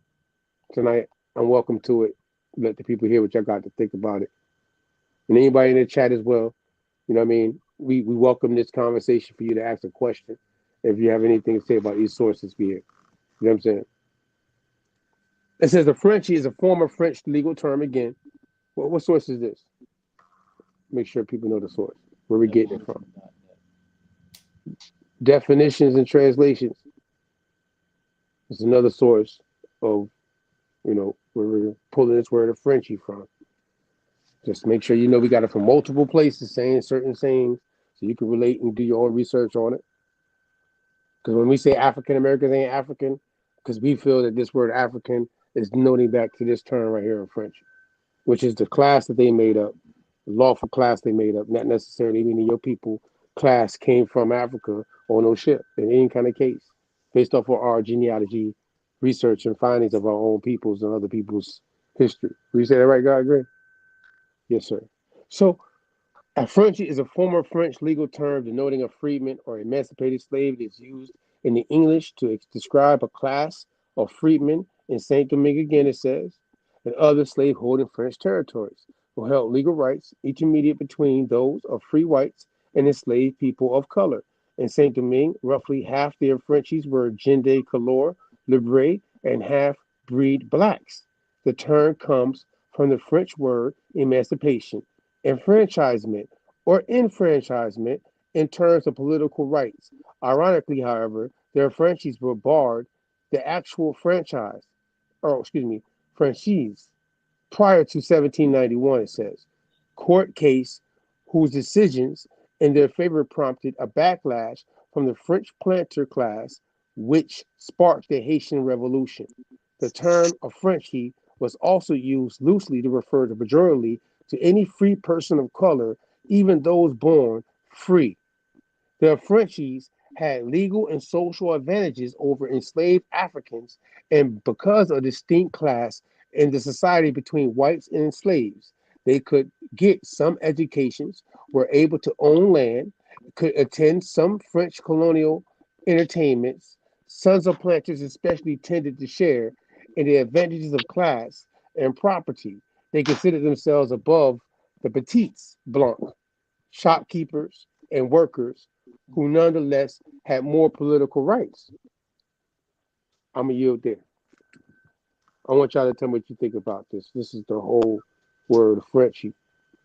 tonight, I'm welcome to it. Let the people hear what y'all got to think about it. And anybody in the chat as well, you know what I mean? We welcome this conversation for you to ask a question. If you have anything to say about these sources here. You know what I'm saying? It says the Frenchie is a former French legal term again. Well, what source is this? Make sure people know the source, where we're getting it from. Definitions and translations. It's another source of, where we're pulling this word of Frenchie from. Just make sure you know we got it from multiple places saying certain sayings so you can relate and do your own research on it. Because when we say African Americans ain't African, because we feel that this word African is noting back to this term right here in French, which is the class that they made up, the lawful class they made up, not necessarily meaning your people class came from Africa or no ship in any kind of case, based off of our genealogy research and findings of our own peoples and other peoples history. Will you say that right, God? Greg? Yes, sir. So, affranchi is a former French legal term denoting a freedman or emancipated slave. It is used in the English to describe a class of freedmen in Saint Domingue, again, it says, and other slave-holding French territories who held legal rights intermediate between those of free whites and enslaved people of color. In Saint Domingue, roughly half the affranchis were gens couleur, libre, and half-breed blacks. The term comes from the French word emancipation, enfranchisement, or enfranchisement in terms of political rights. Ironically, however, their franchises were barred the actual franchise, or excuse me, franchise prior to 1791, it says. Court case whose decisions in their favor prompted a backlash from the French planter class, which sparked the Haitian Revolution. The term affranchi was also used loosely to refer to pejoratively to any free person of color, even those born free. The affranchis had legal and social advantages over enslaved Africans, and because of distinct class in the society between whites and slaves, they could get some educations, were able to own land, could attend some French colonial entertainments. Sons of planters especially tended to share in the advantages of class and property. They considered themselves above the petites blancs, shopkeepers, and workers who nonetheless had more political rights. I'm going to yield there. I want y'all to tell me what you think about this. This is the whole word Frenchy,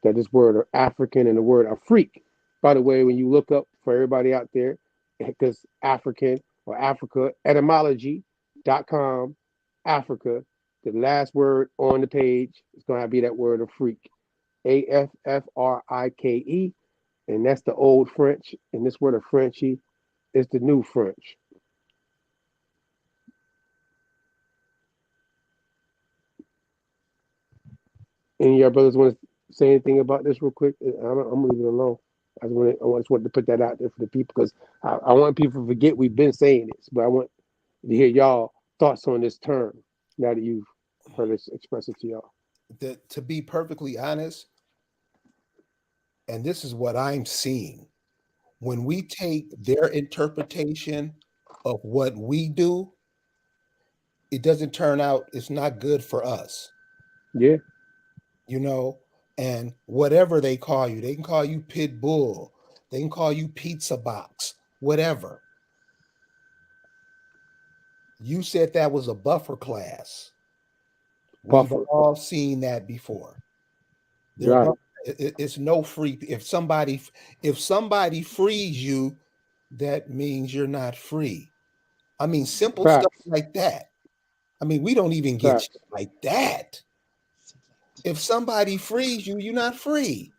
that this word African and the word Afrique. By the way, when you look up for everybody out there, because African or Africa, etymology.com, Africa, the last word on the page is going to be that word Afrique, Affrike, and that's the old French, and this word of Frenchy is the new French. Any of your brothers want to say anything about this real quick? I'm gonna leave it alone. I just wanted to put that out there for the people because I want people to forget we've been saying this, but I want to hear y'all thoughts on this term now that you've heard us express it to y'all. To be perfectly honest, and this is what I'm seeing, when we take their interpretation of what we do, it doesn't turn out, it's not good for us. Yeah. You know, and whatever they can call you pit bull, they can call you pizza box, whatever. You said that was a buffer class. We've all seen that before. Right. It's no free. If somebody frees you, that means you're not free. I mean, simple stuff like that. I mean, we don't even get shit like that. If somebody frees you, you're not free.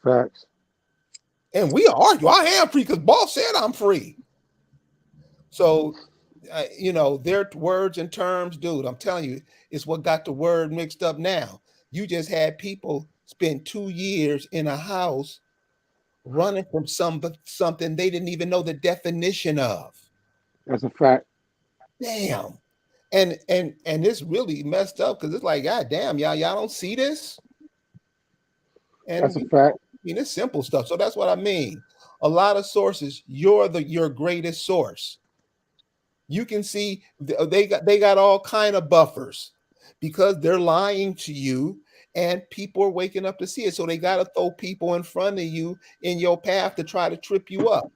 Facts. And we argue, I am free because boss said I'm free. So, you know, their words and terms, dude, I'm telling you, it's what got the word mixed up now. You just had people spend 2 years in a house running from something they didn't even know the definition of. That's a fact. Damn. And it's really messed up because it's like, God damn, y'all don't see this. And that's a fact. I mean, it's simple stuff. So that's what I mean. A lot of sources, you're your greatest source. You can see they got all kind of buffers because they're lying to you and people are waking up to see it. So they got to throw people in front of you in your path to try to trip you up.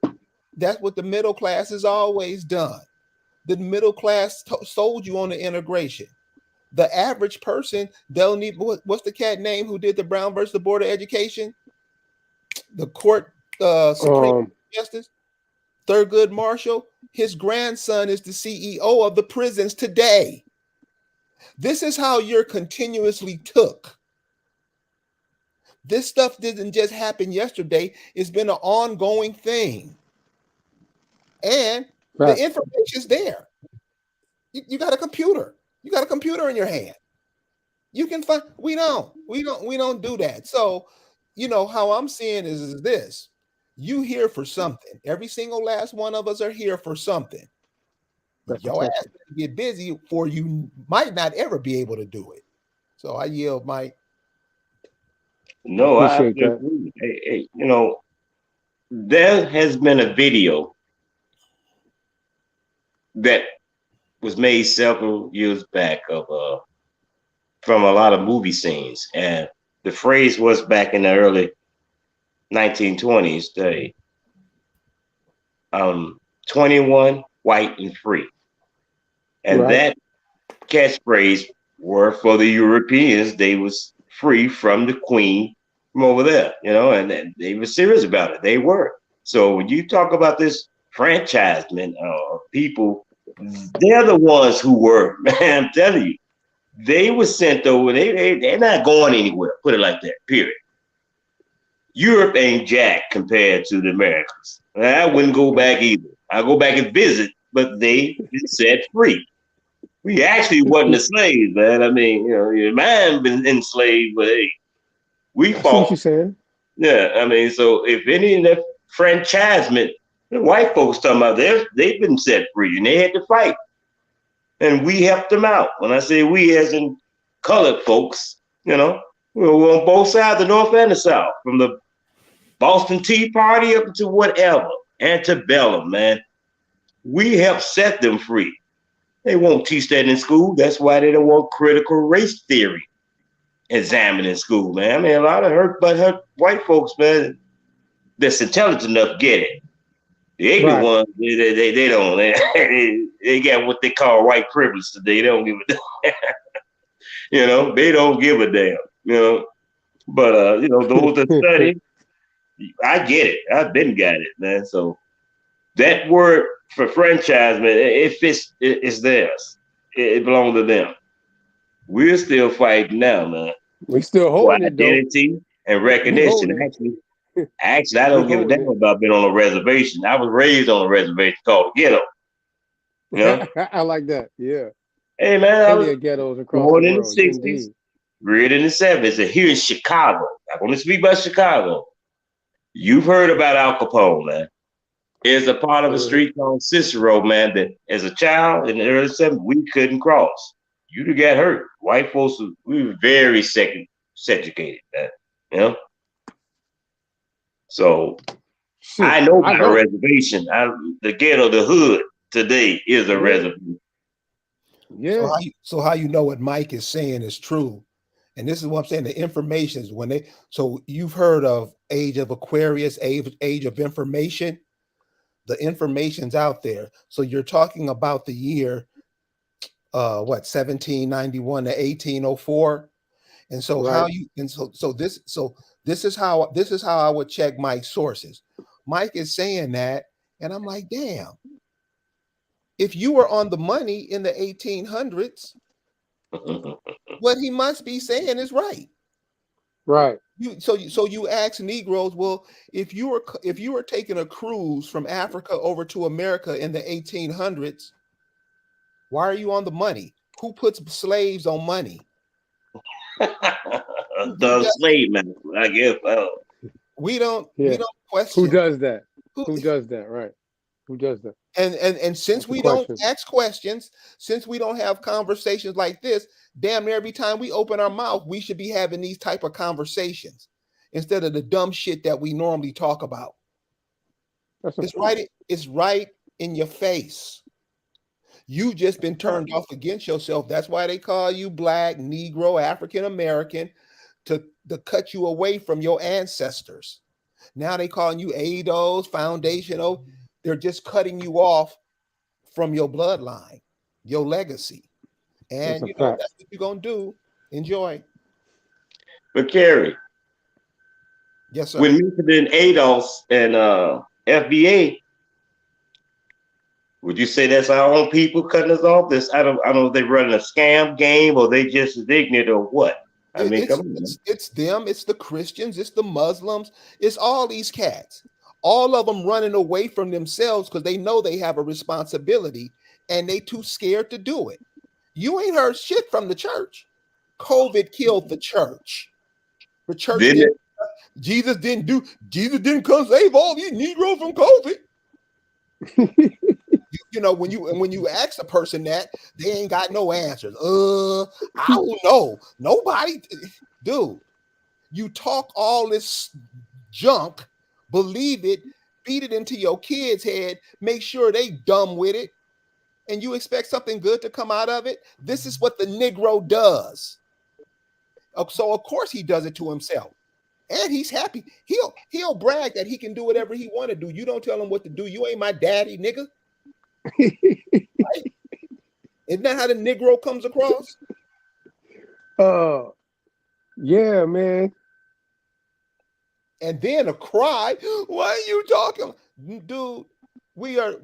That's what the middle class has always done. The middle class sold you on the integration. The average person, they'll need, what's the cat name who did the Brown versus the Board of Education? The court, Supreme Justice, Thurgood Marshall. His grandson is the CEO of the prisons today. This is how you're continuously took. This stuff didn't just happen yesterday. It's been an ongoing thing. And the information is there. You got a computer. You got a computer in your hand. You can find. We don't do that. So, you know how I'm seeing is this: you here for something. Every single last one of us are here for something. Your ass get busy, or you might not ever be able to do it. So I yield, Mike. No, I Appreciate that. agree. Hey, there has been a video that was made several years back of from a lot of movie scenes, and the phrase was back in the early 1920s, the 21, white and free, and Right. that catchphrase were for the Europeans. They was free from the queen from over there, and they were serious about it. They were. So when you talk about this franchisement, people, they're the ones who were, man, I'm telling you, they were sent over. They're not going anywhere. Put it like that, period. Europe ain't jack compared to the Americans. I wouldn't go back either. I go back and visit, but they been set free. We actually wasn't the slaves, man. I mean, your mind been enslaved, but hey, we I see fought. what you're saying. Yeah, I mean, so if any of that franchisement, the white folks talking about, they've been set free and they had to fight, and we helped them out. When I say we, as in colored folks, we were on both sides, the North and the South, from the Boston Tea Party up to whatever, antebellum, man. We helped set them free. They won't teach that in school. That's why they don't want critical race theory examined in school, man. I mean, a lot of hurt white folks, man, that's intelligent enough get it. The ignorant ones, they don't. They got what they call white privilege today. They don't give a damn. They don't give a damn. But those that study, I get it. I've been got it, man. So that word for franchisement, it's theirs. It belongs to them. We're still fighting now, man. We still For holding it, though. identity and recognition. Actually, I don't give a damn about being on a reservation. I was raised on a reservation called the ghetto. I like that. Yeah. Hey, man, I was ghettos across born the in the world. 60s, Indeed. reared in the 70s, and here in Chicago. I want to speak about Chicago. You've heard about Al Capone, man. There's a part of the street called Cicero, man, that as a child in the early 70s, we couldn't cross. You'd have got hurt. White folks, we were very segregated, man. So I know about a reservation. The ghetto, the hood today is a reservation. Yeah. So how you know what Mike is saying is true? And this is what I'm saying. The information is so you've heard of age of Aquarius, age of information. The information's out there. So you're talking about the year 1791 to 1804. And so this is how I would check Mike's sources. Mike is saying that, and I'm like, damn. If you were on the money in the 1800s, what he must be saying is right. Right. So you ask Negroes, well, if you were taking a cruise from Africa over to America in the 1800s, why are you on the money? Who puts slaves on money? The slave man, I guess. We don't question. Who does that? Who does that? Right. Who does that? And since we don't ask questions, since we don't have conversations like this, damn near every time we open our mouth, we should be having these type of conversations instead of the dumb shit that we normally talk about. It's right in your face. You just been turned off against yourself. That's why they call you Black, Negro, African American, to cut you away from your ancestors. Now they calling you ADOS, foundational. They're just cutting you off from your bloodline, your legacy. And that's what you're gonna do. Enjoy. But Kerry, yes, sir. When mentioning ADOS and FBA, would you say that's our own people cutting us off? I don't know if they're running a scam game or they just as ignorant or what. I mean, it's them, it's the Christians, it's the Muslims, it's all these cats. All of them running away from themselves because they know they have a responsibility and they too scared to do it. You ain't heard shit from the church. COVID killed the church. The church didn't. Jesus didn't come save all these Negroes from COVID. You know, when you ask a person that, they ain't got no answers. I don't know. Nobody, dude. You talk all this junk, believe it, feed it into your kids' head, make sure they dumb with it, and you expect something good to come out of it. This is what the Negro does. So of course he does it to himself. And he's happy. He'll brag that he can do whatever he want to do. You don't tell him what to do. You ain't my daddy, nigga. Right? Isn't that how the Negro comes across? Yeah, man. And then a cry. Why are you talking, dude? We are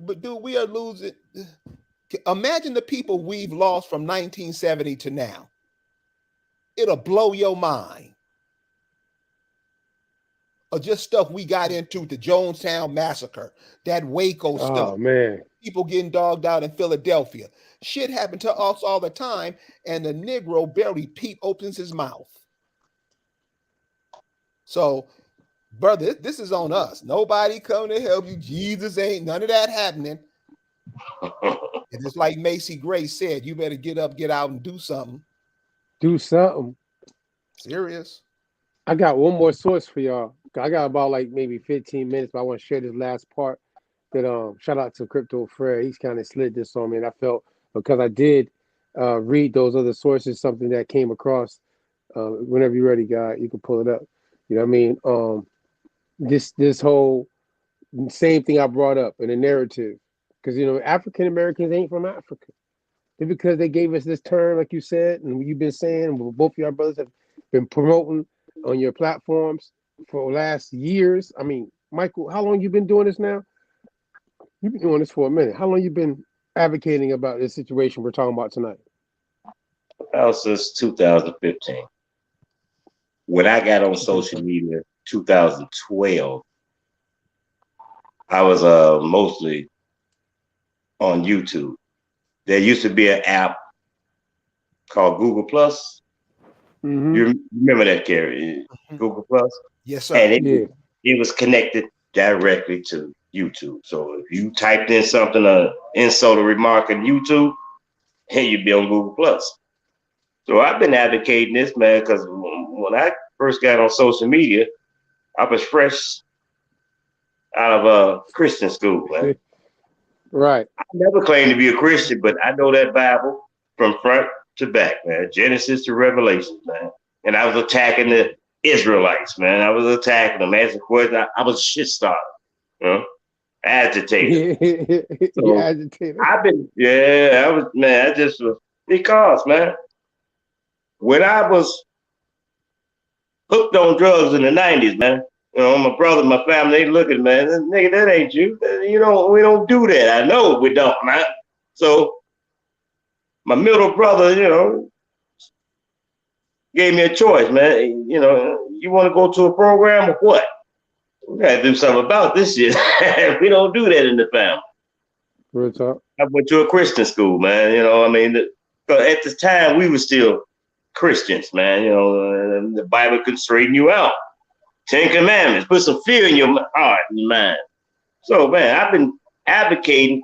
losing. Imagine the people we've lost from 1970 to now. It'll blow your mind. Or just stuff we got into, the Jonestown massacre, that Waco stuff. Oh man. People getting dogged out in Philadelphia. Shit happened to us all the time, and the Negro barely opens his mouth. So, brother, this is on us. Nobody come to help you. Jesus ain't none of that happening. And just like Macy Gray said, you better get up, get out, and do something. Do something. Serious. I got one more source for y'all. I got about like maybe 15 minutes, but I want to share this last part. That shout out to Crypto Fred. He's kind of slid this on me, and I felt because I did read those other sources, something that came across. Whenever you're ready, guy, you can pull it up. You know what I mean? This whole same thing I brought up in the narrative, because you know African Americans ain't from Africa. Just because they gave us this term, like you said, and you've been saying, both of your brothers have been promoting on your platforms for the last years. I mean, Michael, how long you been doing this now? You've been doing this for a minute. How long you been advocating about this situation we're talking about tonight? Well, since 2015. When I got on social media, 2012, I was mostly on YouTube. There used to be an app called Google Plus. Mm-hmm. You remember that, Kerry? Google Plus? Yes, sir. And it was connected directly to YouTube. So if you typed in something, insult or remark on YouTube, hey, you'd be on Google Plus. So I've been advocating this, man, because when I first got on social media, I was fresh out of Christian school, man. Right. I never claimed to be a Christian, but I know that Bible from front to back, man. Genesis to Revelation, man. And I was attacking the Israelites, man. I was attacking them, asking questions. I was a shit starter, you know, agitator. So agitator. I just was, because, man, when I was hooked on drugs in the 90s, man, you know, my brother, my family, they look at me, man, nigga, that ain't you. We don't do that. I know we don't, man. So my middle brother, you know, gave me a choice, man. You know, you want to go to a program or what? We gotta do something about this shit. We don't do that in the family. Real talk. I went to a Christian school, man. You know, I mean, at the time we were still Christians, man. You know, the Bible could straighten you out. 10 Commandments, put some fear in your heart and mind. So, man, I've been advocating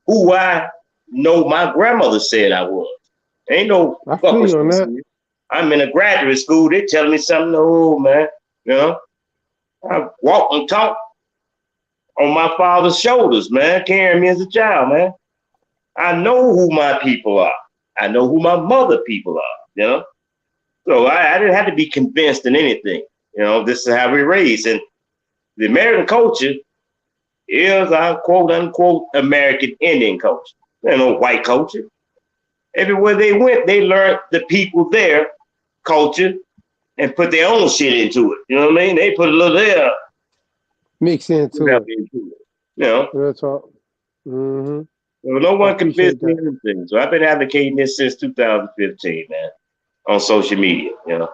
who I know my grandmother said I was. Ain't no I feel you on that. I'm in a graduate school. They telling me something old, man. You know, I walk and talk on my father's shoulders, man, carrying me as a child, man. I know who my people are. I know who my mother people are, you know. So I didn't have to be convinced in anything. You know, this is how we raised. And the American culture is our quote unquote American Indian culture. You know, white culture. Everywhere they went, they learned the people there culture and put their own shit into it. You know what I mean? They put a little there. Mix into it. You know. Real talk. Mm-hmm. So no one convinced me anything. So I've been advocating this since 2015, man, on social media, you know.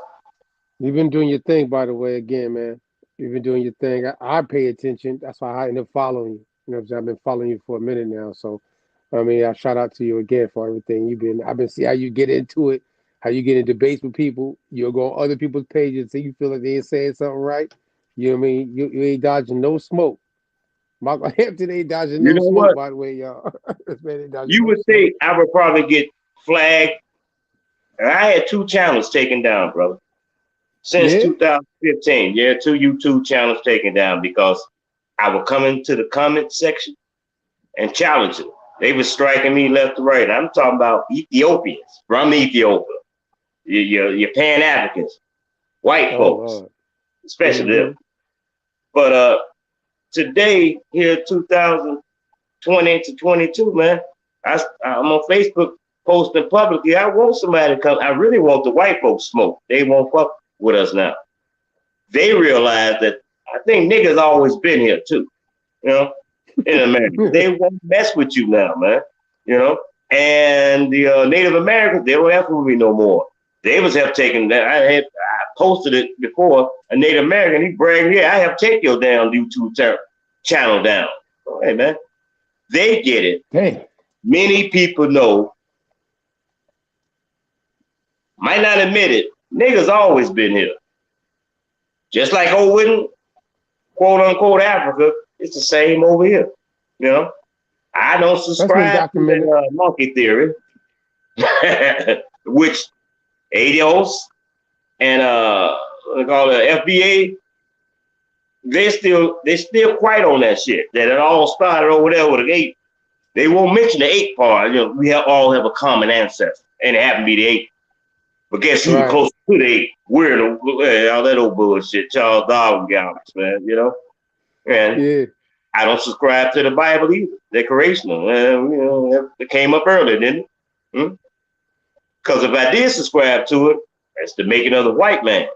You've been doing your thing, by the way, again, man. You've been doing your thing. I pay attention. That's why I end up following you. You know what I'm saying? I've been following you for a minute now. So, I mean, I shout out to you again for everything I've been seeing how you get into it, how you get in debates with people. You'll go on other people's pages so you feel like they ain't saying something right. You know what I mean? You ain't dodging no smoke. Michael Hampton ain't dodging You no know smoke, what? by the way, y'all. This man ain't dodging You no would smoke. think I would probably get flagged. And I had 2 channels taken down, brother, since Yeah? 2015. Yeah, 2 YouTube channels taken down because I would come into the comment section and challenge it. They were striking me left to right. I'm talking about Ethiopians from Ethiopia, your Pan Africans, white Oh, folks, Lord. especially Mm-hmm. them. But today, here, 2020 to 22, man, I'm on Facebook posting publicly. I want somebody to come. I really want the white folks smoke. They won't fuck with us now. They realize that I think niggas always been here too, you know, in America. They won't mess with you now, man, you know. And the Native Americans, they don't have with me no more. They was have taken that. I posted it before. A Native American, he bragged, yeah, I have taken your damn YouTube channel down. Oh, hey, man, they get it. Hey. Many people know, might not admit it, niggas always been here. Just like over in quote unquote Africa, it's the same over here. You know, I don't subscribe to that monkey theory, which ADOS and what they call it FBA, they still quite on that shit. That it all started over there with an 8. They won't mention the 8 part. You know, we all have a common ancestor, and it happened to be the 8. But guess who the closest to the 8? We're all that old bullshit, Charles Darwin galaxy, man. You know, and I don't subscribe to the Bible either. Decorational, you know, it came up early, didn't it? Because if I did subscribe to it, that's the making of the white man.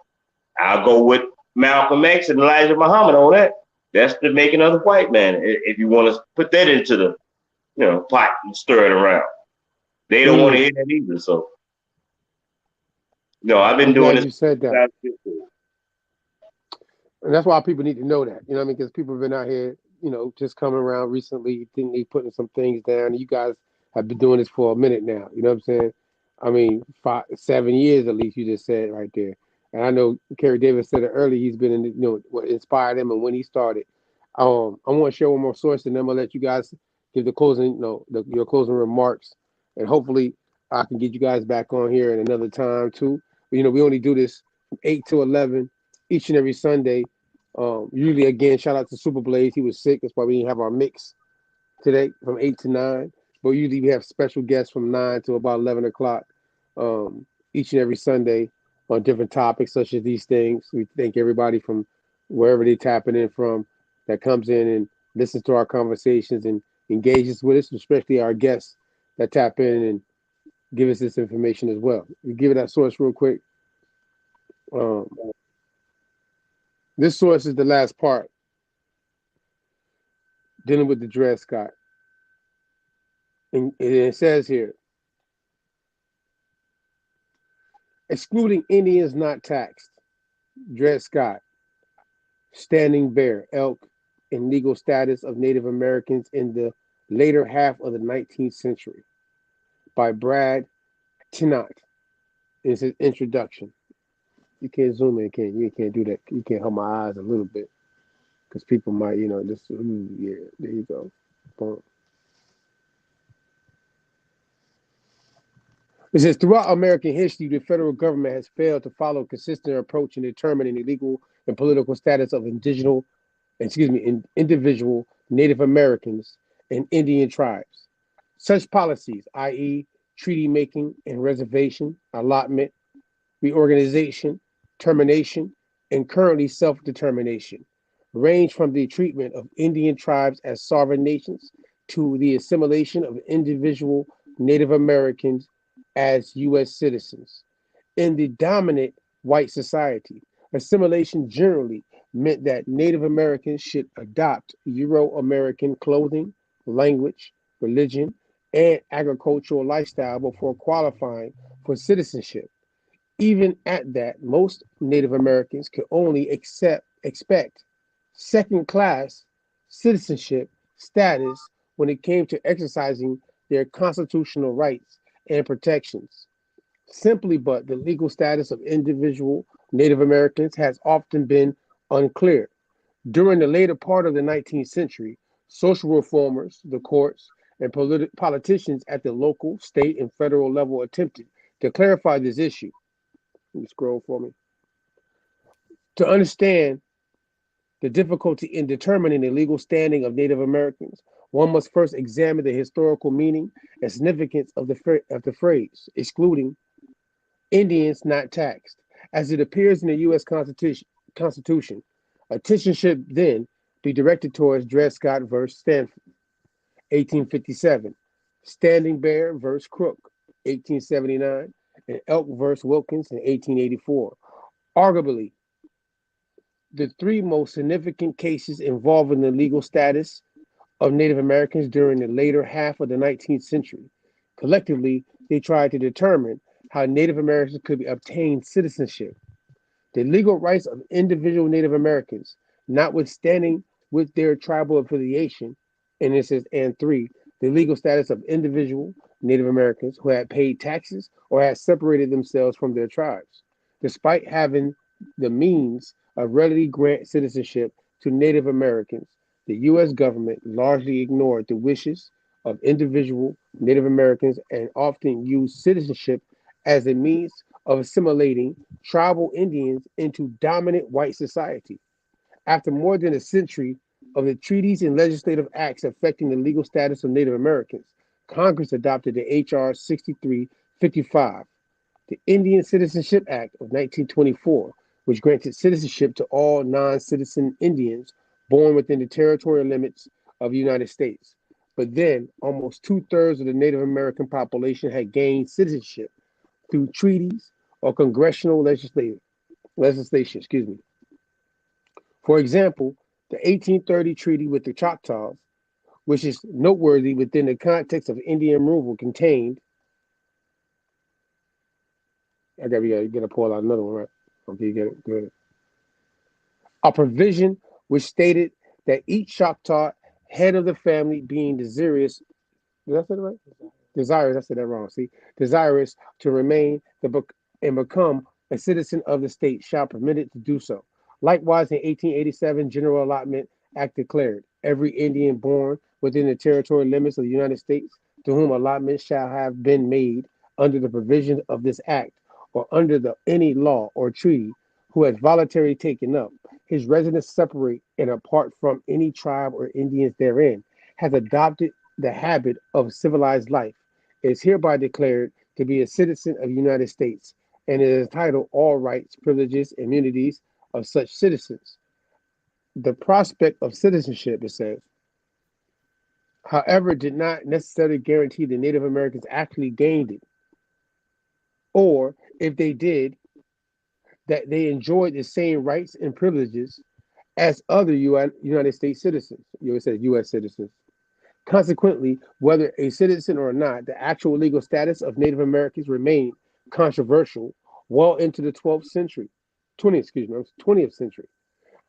I'll go with Malcolm X and Elijah Muhammad on that. That's the making of the white man. If you want to put that into the, you know, pot and stir it around, they don't want to hear that either. So, no, I've been doing this. You said that. And that's why people need to know that. You know what I mean? Because people have been out here, you know, just coming around recently, think they putting some things down. You guys have been doing this for a minute now. You know what I'm saying? I mean, 7 years at least. You just said right there. And I know Kerry Davis said it earlier. He's been in, you know, what inspired him and when he started. I want to share one more source, and then I'm gonna let you guys give the closing, you know, your closing remarks, and hopefully I can get you guys back on here at another time too. But, you know, we only do this from 8 to 11 each and every Sunday. Usually, again, shout out to Super Blaze. He was sick. That's why we didn't have our mix today from 8 to 9. But usually we have special guests from 9 to about 11 o'clock each and every Sunday on different topics such as these things. We thank everybody from wherever they're tapping in from that comes in and listens to our conversations and engages with us, especially our guests that tap in and give us this information as well. We give it that source real quick. This source is the last part, dealing with the Dred Scott. And it says here, excluding Indians not taxed, Dred Scott, Standing Bear, Elk, and legal status of Native Americans in the later half of the 19th century by Brad Tinnot is his introduction. You can't zoom in, can you? You can't do that. You can't help my eyes a little bit because people might, you know, just, yeah, there you go. Boom. It says, throughout American history, the federal government has failed to follow a consistent approach in determining the legal and political status of individual Native Americans and Indian tribes. Such policies, i.e., treaty making and reservation, allotment, reorganization, termination, and currently self-determination, range from the treatment of Indian tribes as sovereign nations to the assimilation of individual Native Americans as U.S. citizens. In the dominant white society, assimilation generally meant that Native Americans should adopt Euro-American clothing, language, religion, and agricultural lifestyle before qualifying for citizenship. Even at that, most Native Americans could only expect second-class citizenship status when it came to exercising their constitutional rights and protections. Simply but, the legal status of individual Native Americans has often been unclear. During the later part of the 19th century, social reformers, the courts, and politicians at the local, state, and federal level attempted to clarify this issue. Let me scroll for me. To understand the difficulty in determining the legal standing of Native Americans, one must first examine the historical meaning and significance of the phrase, excluding Indians not taxed. As it appears in the U.S. Constitution, attention should then be directed towards Dred Scott versus Stanford, 1857, Standing Bear versus Crook, 1879, and Elk versus Wilkins in 1884. Arguably, the three most significant cases involving the legal status of Native Americans during the later half of the 19th century. Collectively, they tried to determine how Native Americans could obtain citizenship. The legal rights of individual Native Americans, notwithstanding with their tribal affiliation, and it says, and three, the legal status of individual Native Americans who had paid taxes or had separated themselves from their tribes, despite having the means of readily grant citizenship to Native Americans. The U.S. government largely ignored the wishes of individual Native Americans and often used citizenship as a means of assimilating tribal Indians into dominant white society. After more than a century of the treaties and legislative acts affecting the legal status of Native Americans, Congress adopted the H.R. 6355, the Indian Citizenship Act of 1924, which granted citizenship to all non-citizen Indians born within the territorial limits of the United States. But then, almost two-thirds of the Native American population had gained citizenship through treaties or congressional legislation. For example, the 1830 treaty with the Choctaws, which is noteworthy within the context of Indian removal, contained. You gotta pull out another one, right? Okay, you get it. Good. A provision which stated that each Choctaw head of the family being desirous, did I say that right? Desirous, I said that wrong. See, desirous to remain and become a citizen of the state shall permit it to do so. Likewise, in 1887, General Allotment Act declared every Indian born within the territorial limits of the United States to whom allotment shall have been made under the provisions of this act or under any law or treaty who has voluntarily taken up his residence separate and apart from any tribe or Indians therein, has adopted the habit of civilized life, is hereby declared to be a citizen of the United States and is entitled all rights, privileges, and immunities of such citizens. The prospect of citizenship, it says, however, did not necessarily guarantee the Native Americans actually gained it, or if they did, that they enjoyed the same rights and privileges as other United States citizens. You said U.S. citizens. Consequently, whether a citizen or not, the actual legal status of Native Americans remained controversial well into the 20th century,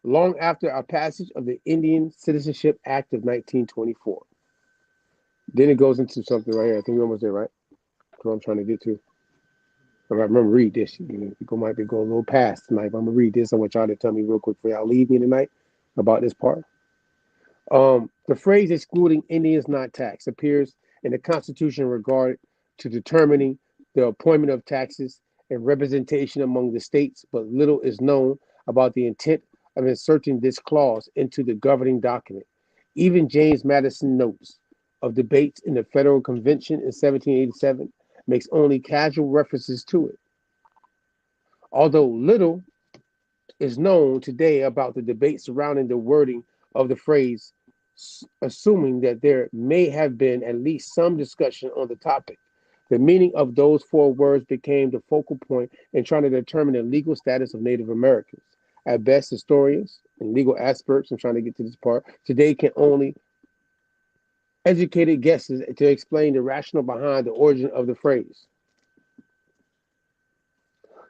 long after our passage of the Indian Citizenship Act of 1924. Then it goes into something right here. I think we're almost there, right? That's what I'm trying to get to. If I remember, read this. You might be going a little past tonight, but I'm going to read this. I want y'all to tell me real quick before y'all leave me tonight about this part. The phrase excluding Indians not taxed appears in the Constitution in regard to determining the appointment of taxes and representation among the states, but little is known about the intent of inserting this clause into the governing document. Even James Madison notes of debates in the Federal Convention in 1787 makes only casual references to it. Although little is known today about the debate surrounding the wording of the phrase, assuming that there may have been at least some discussion on the topic. The meaning of those four words became the focal point in trying to determine the legal status of Native Americans. At best, historians and legal experts, I'm trying to get to this part, today can only educated guesses to explain the rationale behind the origin of the phrase.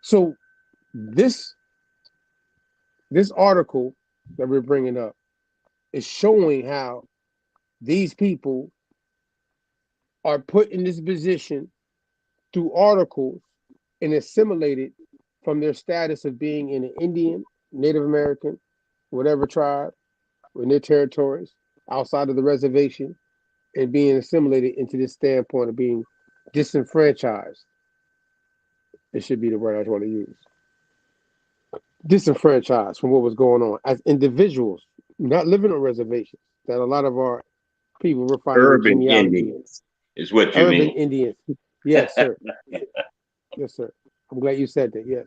So this article that we're bringing up is showing how these people are put in this position through articles and assimilated from their status of being in an Indian, Native American, whatever tribe, in their territories, outside of the reservation and being assimilated into this standpoint of being disenfranchised. It should be the word I want to use. Disenfranchised from what was going on as individuals, not living on reservations. That a lot of our people we're finding the Urban genealogy Indians is what you urban mean. Indians. Yes, sir. Yes, sir. I'm glad you said that. Yes.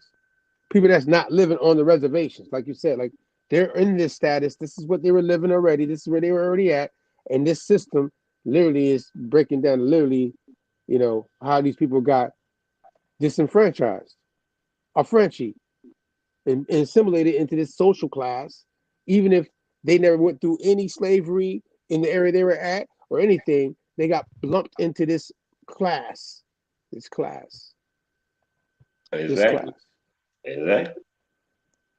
People that's not living on the reservations, like you said, like they're in this status. This is what they were living already. This is where they were already at. And this system literally is breaking down literally, how these people got disenfranchised or Frenchy and assimilated into this social class, even if they never went through any slavery in the area they were at or anything, they got lumped into this class. This class. Exactly.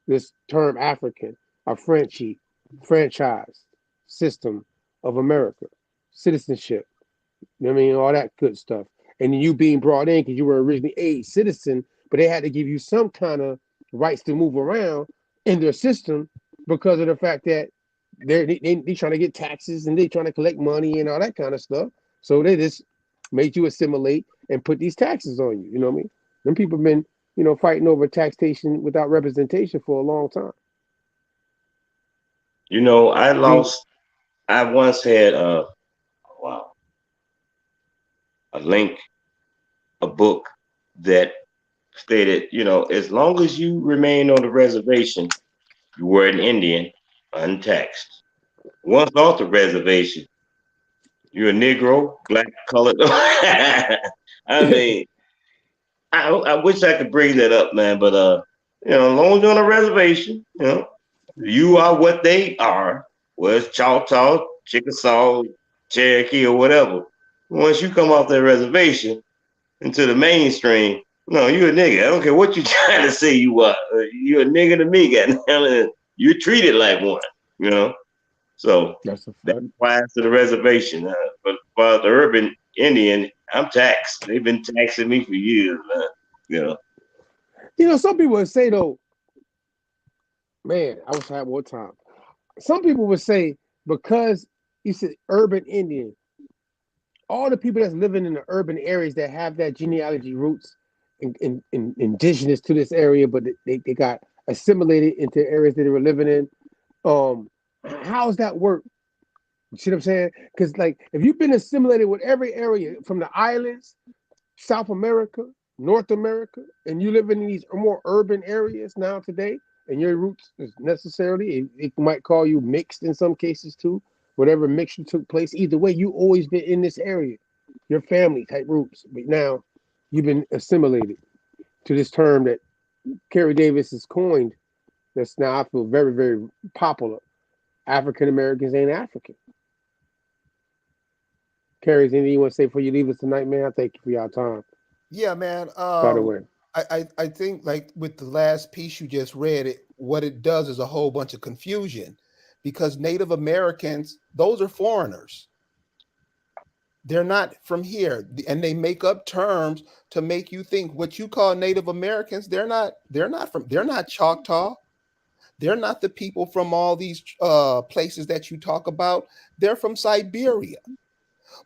This term African, a Frenchy, franchise system of America, citizenship. You know what I mean? All that good stuff. And then you being brought in because you were originally a citizen, but they had to give you some kind of rights to move around in their system because of the fact that they trying to get taxes and they trying to collect money and all that kind of stuff. So they just made you assimilate and put these taxes on you. You know what I mean? Them people have been, fighting over taxation without representation for a long time. I once had a link, a book that stated, as long as you remain on the reservation, you were an Indian, untaxed. Once off the reservation, you're a Negro, black, colored. I mean, I wish I could bring that up, man. But as long as you're on a reservation, you are what they are, whether it's Choctaw, Chickasaw, Cherokee, or whatever. Once you come off that reservation into the mainstream, no, you a nigga. I don't care what you're trying to say you are. You're a nigga to me, goddamn. You're treated like one, So that applies to the reservation. But for the urban Indian, I'm taxed. They've been taxing me for years, man. Some people would say though, man, I wish I had more time. Some people would say because you said urban Indian, all the people that's living in the urban areas that have that genealogy roots in indigenous to this area, but they got assimilated into areas that they were living in. How does that work? You see what I'm saying? Because like if you've been assimilated with every area from the islands, South America, North America, and you live in these more urban areas now today, and your roots is necessarily, it might call you mixed in some cases too, whatever mixture took place. Either way, you always been in this area, your family type roots. But now you've been assimilated to this term that Kerry Davis has coined. That's now I feel very, very popular. African Americans ain't African. Kerry, anything you want to say before you leave us tonight, man? I thank you for your time. Yeah, man. By the way, I think like with the last piece you just read, what it does is a whole bunch of confusion because Native Americans, those are foreigners. They're not from here, and they make up terms to make you think what you call Native Americans. They're not Choctaw. They're not the people from all these places that you talk about. They're from Siberia.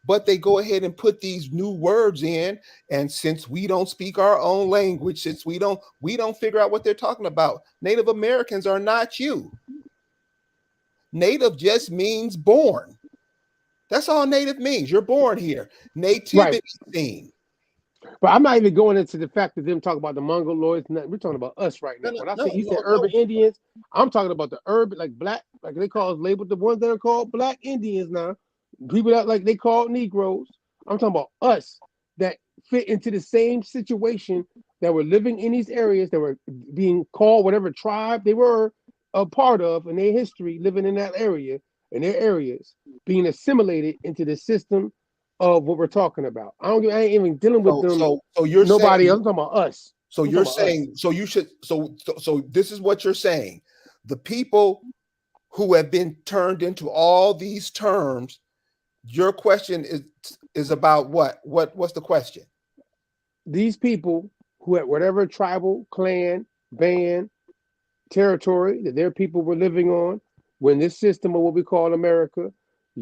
But they go ahead and put these new words in, and since we don't speak our own language, since we don't figure out what they're talking about, Native Americans are not you. Native just means born. That's all Native means. You're born here. Nativity theme. But I'm not even going into the fact that them talking about the Mongoloids. We're talking about us right now. When I say you said urban Indians, I'm talking about the urban, like black, like they call us labeled the ones that are called black Indians now. People that like they call Negroes. I'm talking about us that fit into the same situation that were living in these areas that were being called whatever tribe they were a part of in their history, living in that area, in their areas, being assimilated into the system of what we're talking about. I ain't even dealing with them. So you're nobody saying, else. I'm talking about us. So you're saying, so you should, so this is what you're saying. The people who have been turned into all these terms, your question is about what? What's the question? These people who at whatever tribal, clan, band, territory that their people were living on, when this system of what we call America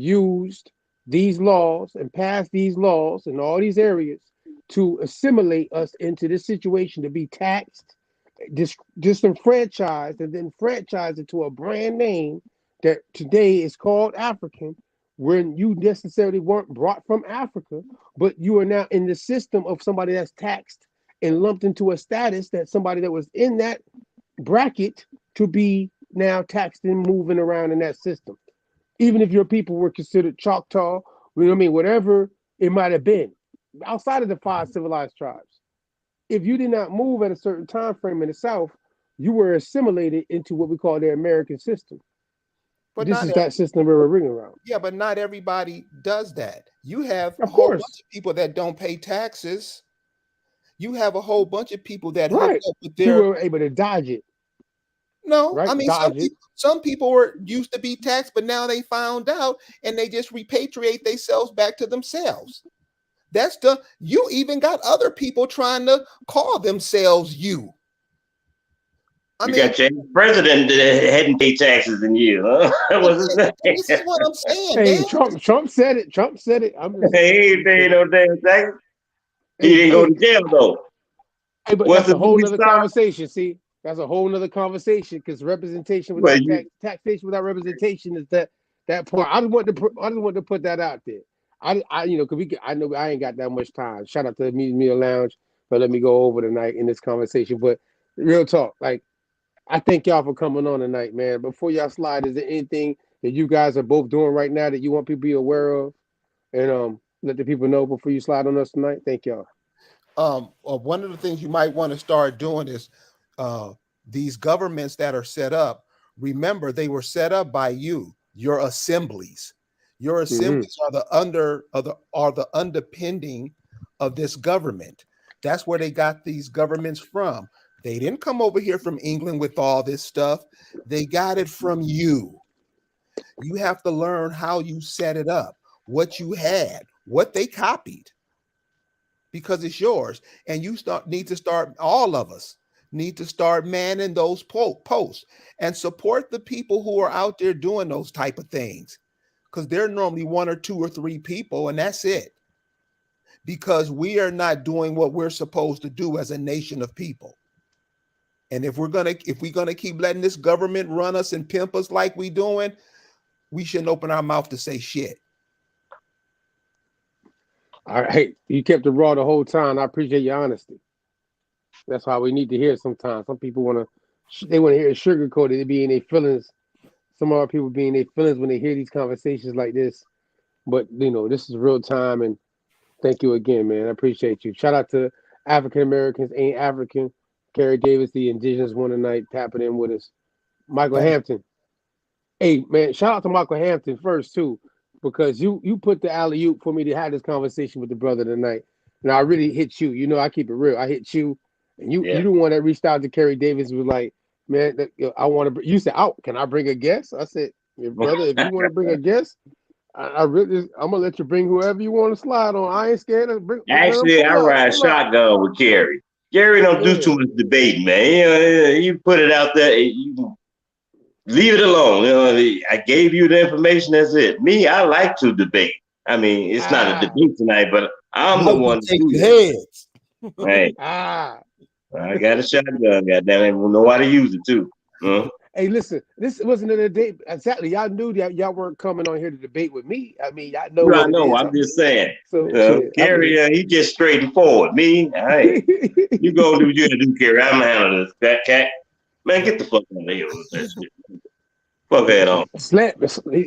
used these laws and passed these laws in all these areas to assimilate us into this situation, to be taxed, disenfranchised, and then franchised into a brand name that today is called African, when you necessarily weren't brought from Africa, but you are now in the system of somebody that's taxed and lumped into a status that somebody that was in that bracket to be now taxed and moving around in that system. Even if your people were considered Choctaw, you know what I mean, whatever it might have been, outside of the 5 civilized tribes. If you did not move at a certain time frame in the South, you were assimilated into what we call the American system. But this is that system we're ringing around. Yeah, but not everybody does that. You have Of a whole course. bunch of people that don't pay taxes. You have a whole bunch of people that Right. hook up with People their. were able to dodge it. No, Right? I mean some people were used to be taxed, but now they found out and they just repatriate themselves back to themselves. That's you even got other people trying to call themselves you. I mean, got your president that hadn't paid taxes in years. Huh? This is what I'm saying, Hey, man. Trump said it. Trump said it. I'm just he ain't paying no damn taxes. He didn't go to jail though. Hey, but What's that's a whole movie nother star? conversation. See, that's a whole nother conversation, because representation without taxation without representation is that point. I just want to put that out there. I you know, because I know I ain't got that much time. Shout out to the Media Lounge for letting me go over tonight in this conversation. But real talk, like, I thank y'all for coming on tonight, man. Before y'all slide, is there anything that you guys are both doing right now that you want people to be aware of, and let the people know before you slide on us tonight? Thank y'all. One of the things you might want to start doing is these governments that are set up. Remember, they were set up by you, your assemblies. Your assemblies are the underpinning of this government. That's where they got these governments from. They didn't come over here from England with all this stuff. They got it from you. You have to learn how you set it up, what you had, what they copied, because it's yours. And you all of us need to start manning those posts and support the people who are out there doing those type of things, because they're normally 1 or 2 or 3 people, and that's it. Because we are not doing what we're supposed to do as a nation of people. And if we're gonna keep letting this government run us and pimp us like we doing, we shouldn't open our mouth to say shit. All right, hey, you kept it raw the whole time. I appreciate your honesty. That's why we need to hear it sometimes. Some people want to hear it sugarcoated, it be in their feelings. Some of our people be in their feelings when they hear these conversations like this. But you know, this is real time, and thank you again, man. I appreciate you. Shout out to African Americans Ain't African. Kerry Davis, the indigenous one tonight, tapping in with us. Michael Hampton. Hey, man, shout out to Michael Hampton first, too, because you put the alley-oop for me to have this conversation with the brother tonight. Now, I really hit you. You know, I keep it real. I hit you, and you the one that reached out to Kerry Davis, was like, man, I want to. You said, can I bring a guest? I said, your brother, if you want to bring a guest, I'm gonna let you bring whoever you want to slide on. I ain't scared of bring. Actually, I ride shotgun with Kerry. Kerry don't do too much debating, man. You put it out there, you leave it alone. You know, I gave you the information. That's it. Me, I like to debate. I mean, it's not a debate tonight, but I'm the one to do heads. Hey, I got a shotgun. Goddamn it, we'll know how to use it too. Hey, listen, this wasn't a debate. Exactly, y'all knew that y'all weren't coming on here to debate with me. I mean, y'all know. I know. I'm just saying. So, Kerry, he just straightforward. Me, you go do what you gotta do, Kerry. I'm handling this. That cat, man, get the fuck out of here with that shit. Fuck that on. Slap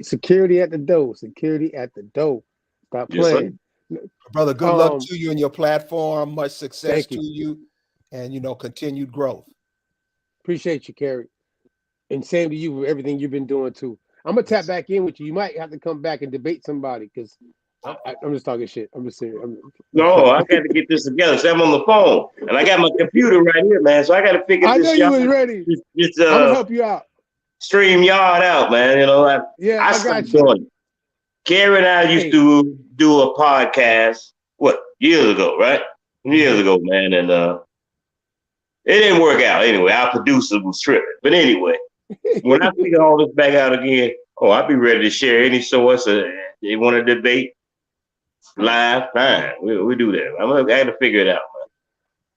security at the door. Security at the door. Stop playing, brother. Good luck to you and your platform. Much success to you, and continued growth. Appreciate you, Kerry. And same to you for everything you've been doing too. I'm gonna tap back in with you. You might have to come back and debate somebody, because I'm just talking shit. I'm just serious. No, I got to get this together. So I'm on the phone, and I got my computer right here, man. So I got to figure this. I know you was ready. I'm gonna help you out. StreamYard out, man. You know, I got you. Kerry and I used to do a podcast years ago, right? Years ago, man, and it didn't work out. Anyway, our producer was tripping, but anyway. When I figure all this back out again, Oh, I'd be ready to share any source. They want to debate live, fine. We do that. I had to figure it out.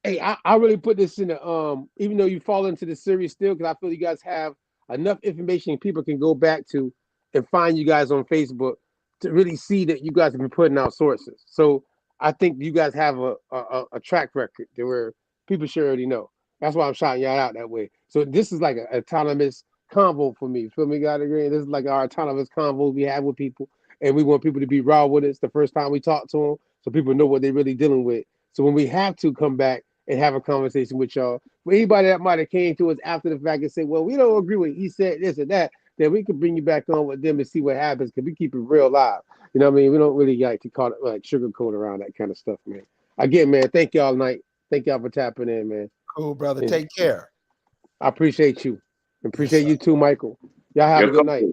Hey, I really put this in the even though you fall into the series still, because I feel you guys have enough information people can go back to and find you guys on Facebook to really see that you guys have been putting out sources. So I think you guys have a track record that where people should already know. That's why I'm shouting y'all out that way. So this is like an autonomous convo for me. Feel me, God agree? This is like our autonomous convo we have with people, and we want people to be raw with us the first time we talk to them, so people know what they're really dealing with. So when we have to come back and have a conversation with y'all, for anybody that might have came to us after the fact and said, well, we don't agree with he said this or that, then we can bring you back on with them and see what happens, because we keep it real live. You know what I mean? We don't really like to call it like sugarcoat around that kind of stuff, man. Again, man, thank y'all tonight. Thank y'all for tapping in, man. Cool, brother. And Take care. I appreciate you. Appreciate Yes, you too, Michael. Y'all have a good night.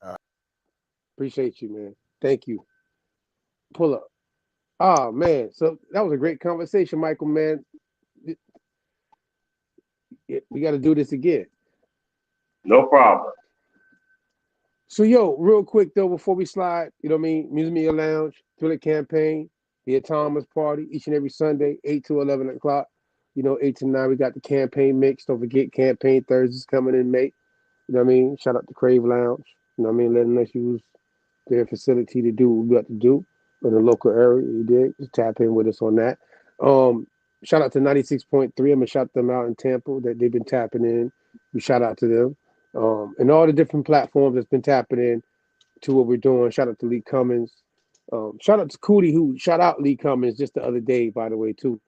All right. Appreciate you, man. Thank you. Pull up. Oh, man. So that was a great conversation, Michael, man. We got to do this again. No problem. So, yo, real quick, though, before we slide, you know what I mean? Music Media Lounge, Thriller Campaign, the Autonomous Party, each and every Sunday, 8 to 11 o'clock. 8 to 9, we got the campaign mix. Don't forget, Campaign Thursdays coming in May. You know what I mean? Shout out to Crave Lounge. You know what I mean? Letting us use their facility to do what we got to do in the local area. You did. Just tap in with us on that. Shout out to 96.3. I'm going to shout them out in Tampa that they've been tapping in. We shout out to them. And all the different platforms that's been tapping in to what we're doing. Shout out to Lee Cummins. Shout out to Cootie, who shout out Lee Cummins just the other day, by the way, too.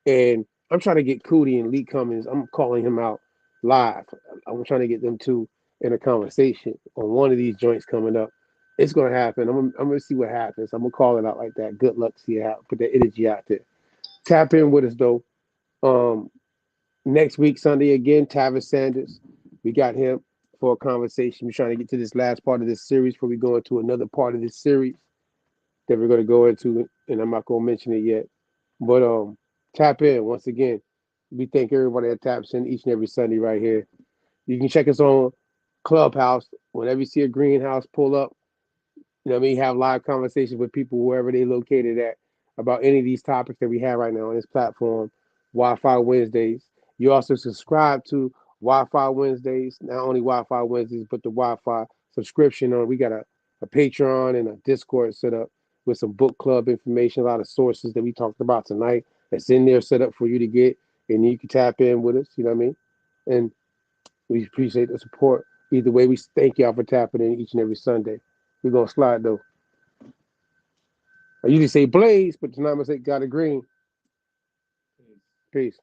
And I'm trying to get Cootie and Lee Cummins. I'm calling him out live. I'm trying to get them two in a conversation on one of these joints coming up. It's gonna happen. I'm gonna see what happens. I'm gonna call it out like that. Good luck. See how put that energy out there. Tap in with us though. Next week Sunday again, Tavis Sanders. We got him for a conversation. We're trying to get to this last part of this series before we go into another part of this series that we're gonna go into, and I'm not gonna mention it yet. But tap in once again. We thank everybody that taps in each and every Sunday right here. You can check us on Clubhouse. Whenever you see a greenhouse pull up, you know what I mean, have live conversations with people wherever they're located at about any of these topics that we have right now on this platform, Wi-Fi Wednesdays. You also subscribe to Wi-Fi Wednesdays, not only Wi-Fi Wednesdays, but the Wi-Fi subscription on. We got a Patreon and a Discord set up with some book club information, a lot of sources that we talked about tonight that's in there set up for you to get, and you can tap in with us, you know what I mean? And we appreciate the support. Either way, we thank y'all for tapping in each and every Sunday. We're going to slide, though. I usually say Blaze, but tonight I'm going to say Got a Green. Peace.